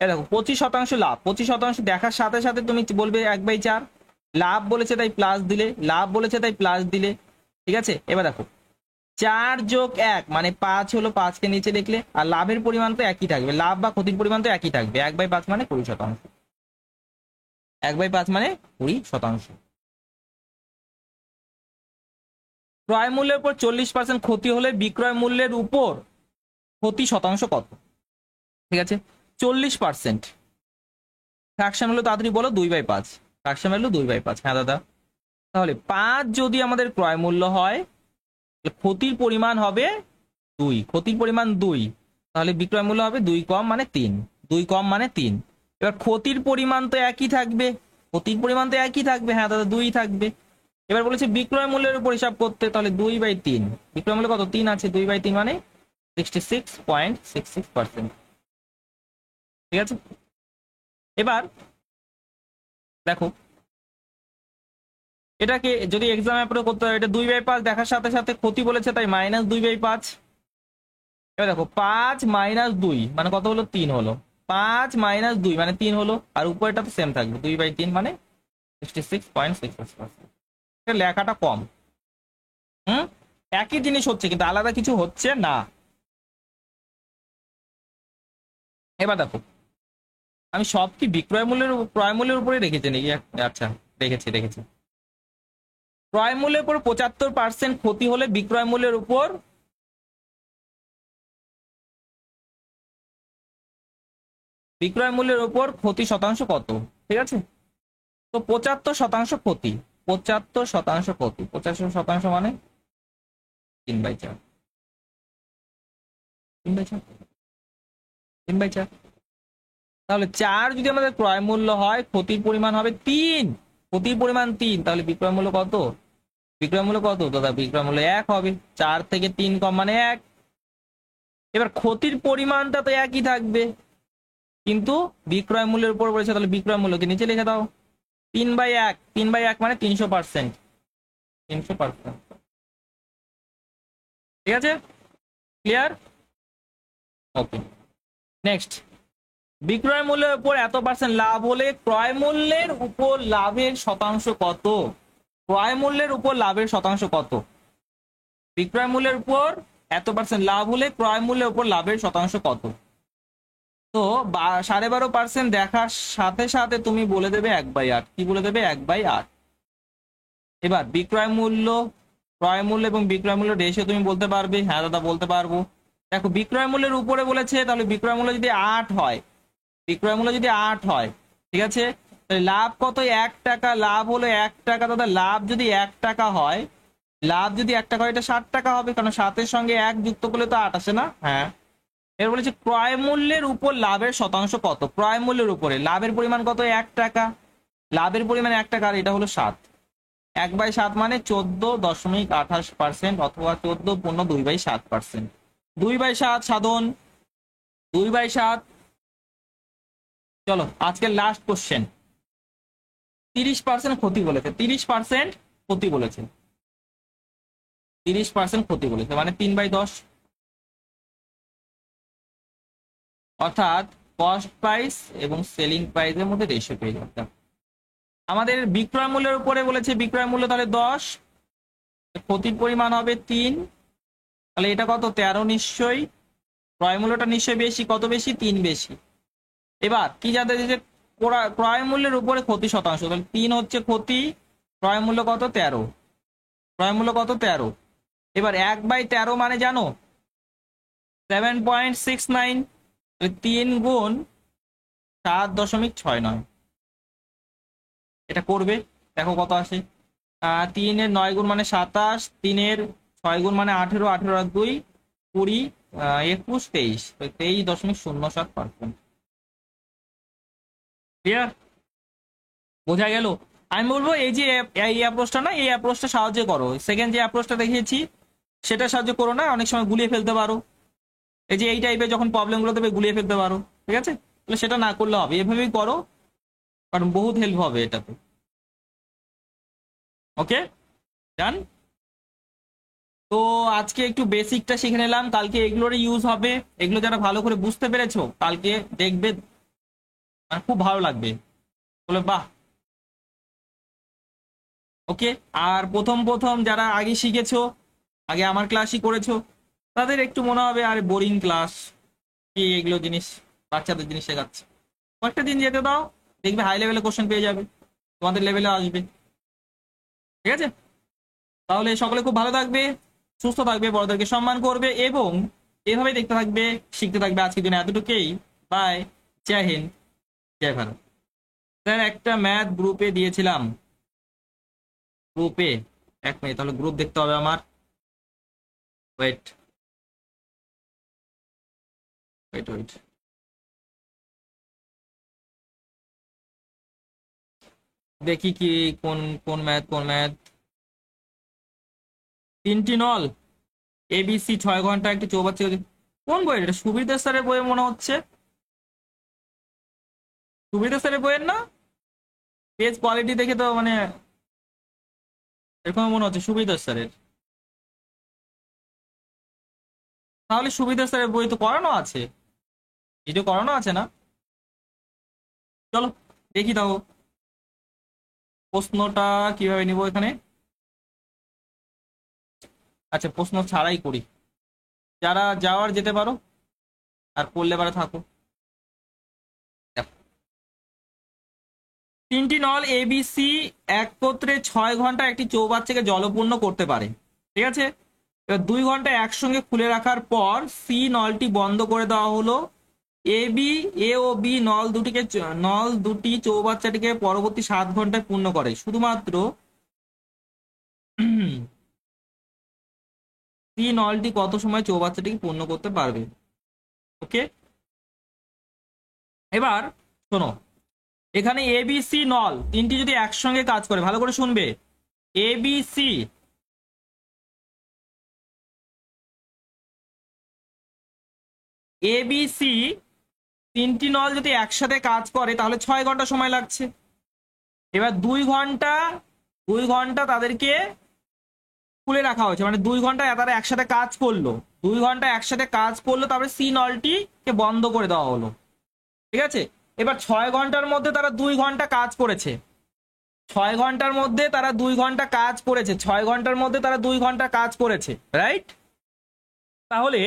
দেখো 25% লাভ, 25% দেখার সাথে সাথে তুমি বলবে 1/4, লাভ বলেছে তাই প্লাস দিলে, লাভ বলেছে তাই প্লাস দিলে, ঠিক আছে। এবার দেখো 4 যোগ 1 মানে 5 হলো, 5কে নিচে লিখলে, আর লাভের পরিমাণ তো একই থাকবে, লাভ বা ক্ষতির পরিমাণ তো একই থাকবে, 1/5 মানে 20%, 1/5 মানে 20%। ক্রয় মূল্যের উপর 40% ক্ষতি হলে বিক্রয় মূল্যের উপর ক্ষতি শতাংশ কত? ঠিক আছে, 40%, ফ্র্যাকশন হলো তাড়াতাড়ি বলো 2/5, ফ্র্যাকশন হলো 2/5, হ্যাঁ দাদা। তাহলে 5 যদি আমাদের ক্রয় মূল্য হয়, ক্ষতির পরিমাণ হবে 2, ক্ষতির পরিমাণ 2, তাহলে বিক্রয় মূল্য হবে 2 কম মানে 3, 2 কম মানে 3। এবার ক্ষতির পরিমাণ তো একই থাকবে, ক্ষতির পরিমাণ তো একই থাকবে, হ্যাঁ দাদা 2 থাকবে। এবার বলেছে বিক্রয় মূল্যের উপর হিসাব করতে, তাহলে 2/3, বিক্রয় মূল্য কত 3 আছে, 2/3 মানে 66.66%, ঠিক আছে। এবার দেখো এটাকে যদি এক্সাম অ্যাপ্রোচ করতে হয়, এটা 2/5 দেখার সাথে সাথে ক্ষতি বলেছে তাই -2/5। এবার দেখো 5 - 2 মানে কত হলো, 3 হলো, 5 - 2 মানে 3 হলো, আর উপরেটা তো সেম থাকবে, 2/3 মানে 66.66%। লেখাটা কম, হুম, একই জিনিস হচ্ছে কিন্তু আলাদা কিছু হচ্ছে না। এবার দেখো আমি সব কি বিক্রয় মূল্যের ক্রয় মূল্যের উপরে রেখেছি নাকি? আচ্ছা রেখেছি রেখেছি। ক্রয় মূল্যের উপর 75% ক্ষতি হলে বিক্রয় মূল্যের উপর, বিক্রয় মূল্যের উপর ক্ষতি শতাংশ কত? ঠিক আছে, তো 75% ক্ষতি, 75% ক্ষতি, 75% মানে 3/4, 3/4, 3/4। তাহলে 4 যদি আমাদের ক্রয় মূল্য হয়, ক্ষতির পরিমাণ হবে 3, ক্ষতির পরিমাণ 3, তাহলে বিক্রয় মূল্য কত? বিক্রয় মূল্য কত দাদা? বিক্রয় মূল্য 1 হবে, 4 থেকে 3 কম মানে 1। এবার ক্ষতির পরিমাণটা তো একই থাকবে, কিন্তু বিক্রয় মূল্যের উপর বলেছে, তাহলে বিক্রয় মূল্যকে নিচে লিখে দাও, 3/1, 3/1 মানে 300%, 300%, ঠিক আছে, ক্লিয়ার, ওকে। নেক্সট, বিক্রয় মূল্যের উপর এত % লাভ হলে ক্রয় মূল্যের উপর লাভের শতাংশ কত? ক্রয় মূল্যের উপর লাভের শতাংশ কত? বিক্রয় মূল্যের উপর এত পার্সেন্ট লাভ হলে ক্রয় মূল্যের উপর লাভের শতাংশ কত। তো 12.5% দেখার সাথে সাথে তুমি বলে দেবে 1/8। কি বলে দেবে? 1/8। এবার বিক্রয় মূল্য, ক্রয় মূল্য এবং বিক্রয় মূল্য রেশিও তুমি বলতে পারবে? হ্যাঁ দাদা বলতে পারবো। দেখো বিক্রয় মূল্যের উপরে বলেছে, তাহলে বিক্রয় মূল্য যদি 8 হয়, বিক্রয় মূল্য যদি 8 হয়, ঠিক আছে, তাহলে লাভ কত? 1 টাকা। লাভ হলো 1 টাকা দাদা। লাভ যদি 1 টাকা হয়, লাভ যদি 1 টাকা হয়, এটা 60 টাকা হবে, কারণ 7-এর সঙ্গে 1 যুক্ত করলে তো 8 আসে না? হ্যাঁ। এর বলেছে ক্রয় মূল্যের উপর লাভের শতাংশ কত। ক্রয় মূল্যের উপরে লাভের পরিমাণ কত? 1 টাকা। লাভের পরিমাণ 1 টাকা, আর এটা হলো 7। 1/7 মানে 14.28%, অথবা 14 × 2/7%। 2/7 সাধন, 2/7। চলো আজকের লাস্ট কোশ্চেন। 30% ক্ষতি বলেছে, 30% ক্ষতি বলেছে, 30% ক্ষতি বলেছে, মানে 3/10, অর্থাৎ কস্ট প্রাইস এবং সেলিং প্রাইসের মধ্যে রেশিও পেয়ে যাবে। আমাদের বিক্রয় মূল্যের উপরে বলেছে, বিক্রয় মূল্য তাহলে 10, ক্ষতির পরিমাণ হবে 3, তাহলে এটা কত? 13 নিশ্চয়ই। ক্রয় মূল্যটা নিশ্চয়ই বেশি, কত বেশি? 3 বেশি। এবার কি জানতে চাইছে? ক্রয় মূল্যের উপরে ক্ষতি শতাংশ, তাহলে 3 হচ্ছে ক্ষতি, ক্রয় মূল্য কত? 13, ক্রয় মূল্য কত? 13। এবার 1/13 মানে জানো? 7.69, 3 গুণ 7.69। এটা করবে, দেখো কত আসে। 3-এর 9 গুণ মানে 27, 3-এর 6 গুণ মানে 18, 18 আর 2 20, 21, 23, 23.07%। ক্লিয়ার? বোঝা গেল? আমি বলবো এই যে এই অ্যাপ্রোচটা না, এই অ্যাপ্রোচটা সাহায্য করো। সেকেন্ড যে অ্যাপ্রোচটা দেখিয়েছি সেটা সাহায্য করো না, অনেক সময় গুলিয়ে ফেলতে পারো। এই যে এই টাইপের যখন প্রবলেমগুলো দেবে গুলিয়ে ফেলতে পারো, ঠিক আছে? তাহলে সেটা না করলে হবে, এভাবেই করো, কারণ বহুত হেল্প হবে এটাতে। ওকে ডান। তো আজকে একটু বেসিকটা শিখে নিলাম, কালকে এগুলোরই ইউজ হবে। এগুলো যারা ভালো করে বুঝতে পেরেছো কালকে দেখবে মানে খুব ভালো লাগবে, বলে বাহ। ওকে। আর প্রথম প্রথম যারা আগে শিখেছো, আগে আমার ক্লাসই করেছো, তাদের একটু মনে হবে আরে বোরিং ক্লাস, কি এগুলো জিনিস, বাচ্চাদের জিনিস শেখাচ্ছে। কয়েকটা দিন যেতে দাও, দেখবে হাই লেভেলে কোশ্চেন পেয়ে যাবে, তোমাদের লেভেলে আসবে। ঠিক আছে? তাহলে সকলে খুব ভালো থাকবে, সুস্থ থাকবে, বড়দেরকে সম্মান করবে, এবং এভাবে দেখতে থাকবে, শিখতে থাকবে। আজকের দিনে এতটুকুই। বাই। জয় হিন্দ, জয় ভারত। স্যার একটা ম্যাথ গ্রুপে দিয়েছিলাম, গ্রুপে, 1 মিনিট, তাহলে গ্রুপ দেখতে হবে আমার। ওয়েট ওয়েট ওয়েট, দেখি কি কোন কোন ম্যাথ, কোন ম্যাথ। 3টি নল এবিসি 6 ঘন্টা একটি চৌবাচ্চা। কোন বই এটা? সুবিধা স্যারের বই মনে হচ্ছে, সুবিধা স্যারের বইয়ের না? পেজ কোয়ালিটি দেখে তো মানে এরকম মনে হচ্ছে সুবিধা স্যারের। তাহলে সুবিধা স্যারের বই তো করানো আছে, ভিডিও করানো আছে না? চলো দেখি তাও প্রশ্নটা কিভাবে নিব এখানে। আচ্ছা প্রশ্ন ছাড়াই করি, যারা যাওয়ার যেতে পারো, আর পড়লে পারে থাকো। দেখো, 3টি নল এবিসি একত্রে 6 ঘন্টা একটি চৌবাচ্চাকে জলপূর্ণ করতে পারে। ঠিক আছে? এবার 2 ঘন্টা একসঙ্গে খুলে রাখার পর সি নলটি বন্ধ করে দেওয়া হলো। এ ও বি নল দুটি চৌবাচ্চাটিকে পরবর্তী 7 ঘন্টায় পূর্ণ করে। শুধুমাত্র সি নলটি কত সময় চৌবাচ্চাটিকে পূর্ণ করতে পারবে? ওকে, এবার শোনো, এখানে এবিসি নল 3টি যদি একসঙ্গে কাজ করে, ভালো করে শুনবে, এবিসি এবিসি 3টি নল যদি একসাথে কাজ করে তাহলে 6 ঘন্টা সময় লাগছে। এবার 2 ঘন্টা তাদেরকে খুলে রাখা হয়েছে, মানে 2 ঘন্টা তারা একসাথে কাজ করলো, 2 ঘন্টা একসাথে কাজ করলো, তারপরে সি নলটিকে বন্ধ করে দেওয়া হলো। ঠিক আছে? এবার 6 ঘন্টার মধ্যে তারা 2 ঘন্টা কাজ করেছে, 6 ঘন্টার মধ্যে তারা 2 ঘন্টা কাজ করেছে, 6 ঘন্টার মধ্যে তারা 2 ঘন্টা কাজ করেছে, রাইট? তাহলে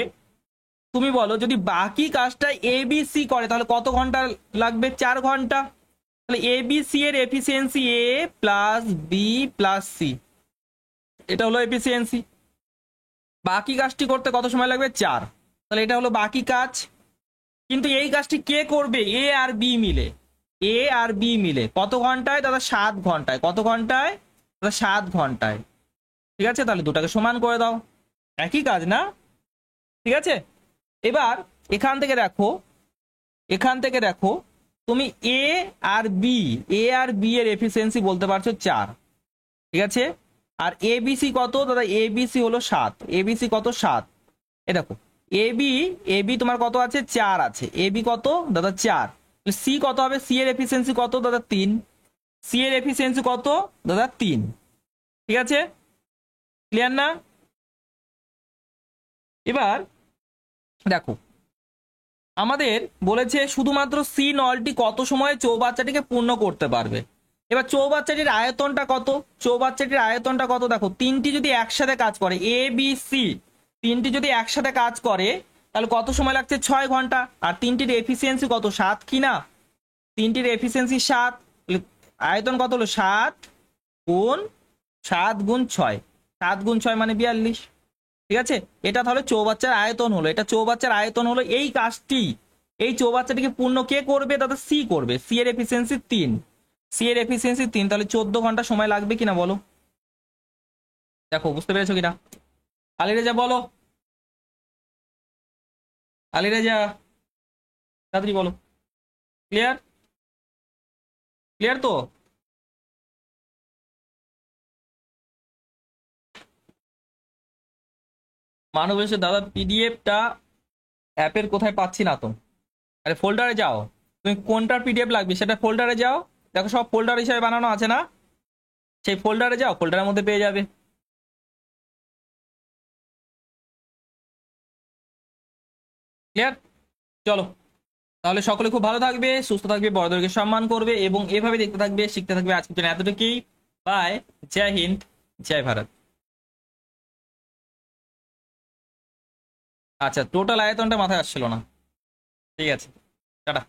তুমি বলো যদি বাকি কাজটা এ বি সি করে তাহলে কত ঘন্টা লাগবে? 4 ঘন্টা। তাহলে এ বি সি এর এফিসিয়েন্সি এ প্লাস বি প্লাস সি, এটা হলো এফিসিয়েন্সি। বাকি কাজটি করতে কত সময় লাগবে? 4। তাহলে এটা হলো বাকি কাজ। কিন্তু এই কাজটি কে করবে? এ আর বি মিলে। এ আর বি মিলে কত ঘন্টায় দাদা? 7 ঘন্টায়। কত ঘন্টায় দাদা? 7 ঘন্টায়। ঠিক আছে, তাহলে দুটাকে সমান করে দাও, একই কাজ না? ঠিক আছে, এবার এখান থেকে দেখো, এখান থেকে দেখো তুমি এ আর বি, এ আর বি এর এফিসিয়েন্সি বলতে পারছো 4। ঠিক আছে, আর এবিসি কত দাদা? এবিসি হলো 7। এবিসি কত? 7। এ দেখো এবি, এবি তোমার কত আছে? 4 আছে। এবি কত দাদা? 4। সি কত হবে? সি এর এফিসিয়েন্সি কত দাদা? 3। সি এর এফিসিয়েন্সি কত দাদা? 3। ঠিক আছে, ক্লিয়ার না? এবার দেখো আমাদের বলেছে শুধুমাত্র সি নলটি কত সময়ে চৌবাচ্চাটিকে পূর্ণ করতে পারবে। এবার চৌবাচ্চাটির আয়তনটা কত? চৌবাচ্চাটির আয়তনটা কত? দেখো তিনটি যদি একসাথে কাজ করে, এ বি সি তিনটি যদি একসাথে কাজ করে তাহলে কত সময় লাগছে? 6 ঘন্টা। আর তিনটির এফিসিয়েন্সি কত? 7 কি না? তিনটির এফিসিয়েন্সি 7, আয়তন কত হলো? 7 গুণ 6, 7 গুণ 6 মানে 42। ঠিক আছে, এটা তাহলে চৌবাচ্চার আয়তন হলো, এটা চৌবাচ্চার আয়তন হলো। এই কাজটি, এই চৌবাচ্চাটিকে পূর্ণ কে করবে দাদা? সি করবে। সি এর এফিসিয়েন্সি 3। সি এর এফিসিয়েন্সি 3, তাহলে 14 ঘন্টা সময় লাগবে কিনা বলো? দেখো বুঝতে পেরেছো কিনা? আলিরেজা বলো, আলিরেজা তাড়াতাড়ি বলো। ক্লিয়ার? ক্লিয়ার তো? মানব এসে দাদা পিডিএফটা অ্যাপের কোথায় পাচ্ছি না তো। আরে ফোল্ডারে যাও, তুমি কোনটার পিডিএফ লাগবে সেটা ফোল্ডারে যাও, দেখো সব ফোল্ডার হিসাবে বানানো আছে না, সেই ফোল্ডারে যাও, ফোল্ডারের মধ্যে পেয়ে যাবে। ক্লিয়ার? চলো, তাহলে সকলে খুব ভালো থাকবে, সুস্থ থাকবে, বড়দেরকে সম্মান করবে এবং এভাবে দেখতে থাকবে, শিখতে থাকবে। আজকের জন্য এতটুকুই। বাই। জয় হিন্দ, জয় ভারত। আচ্ছা, টোটাল আয়তনটা মাথায় আসছিল না। ঠিক আছে, টাটা।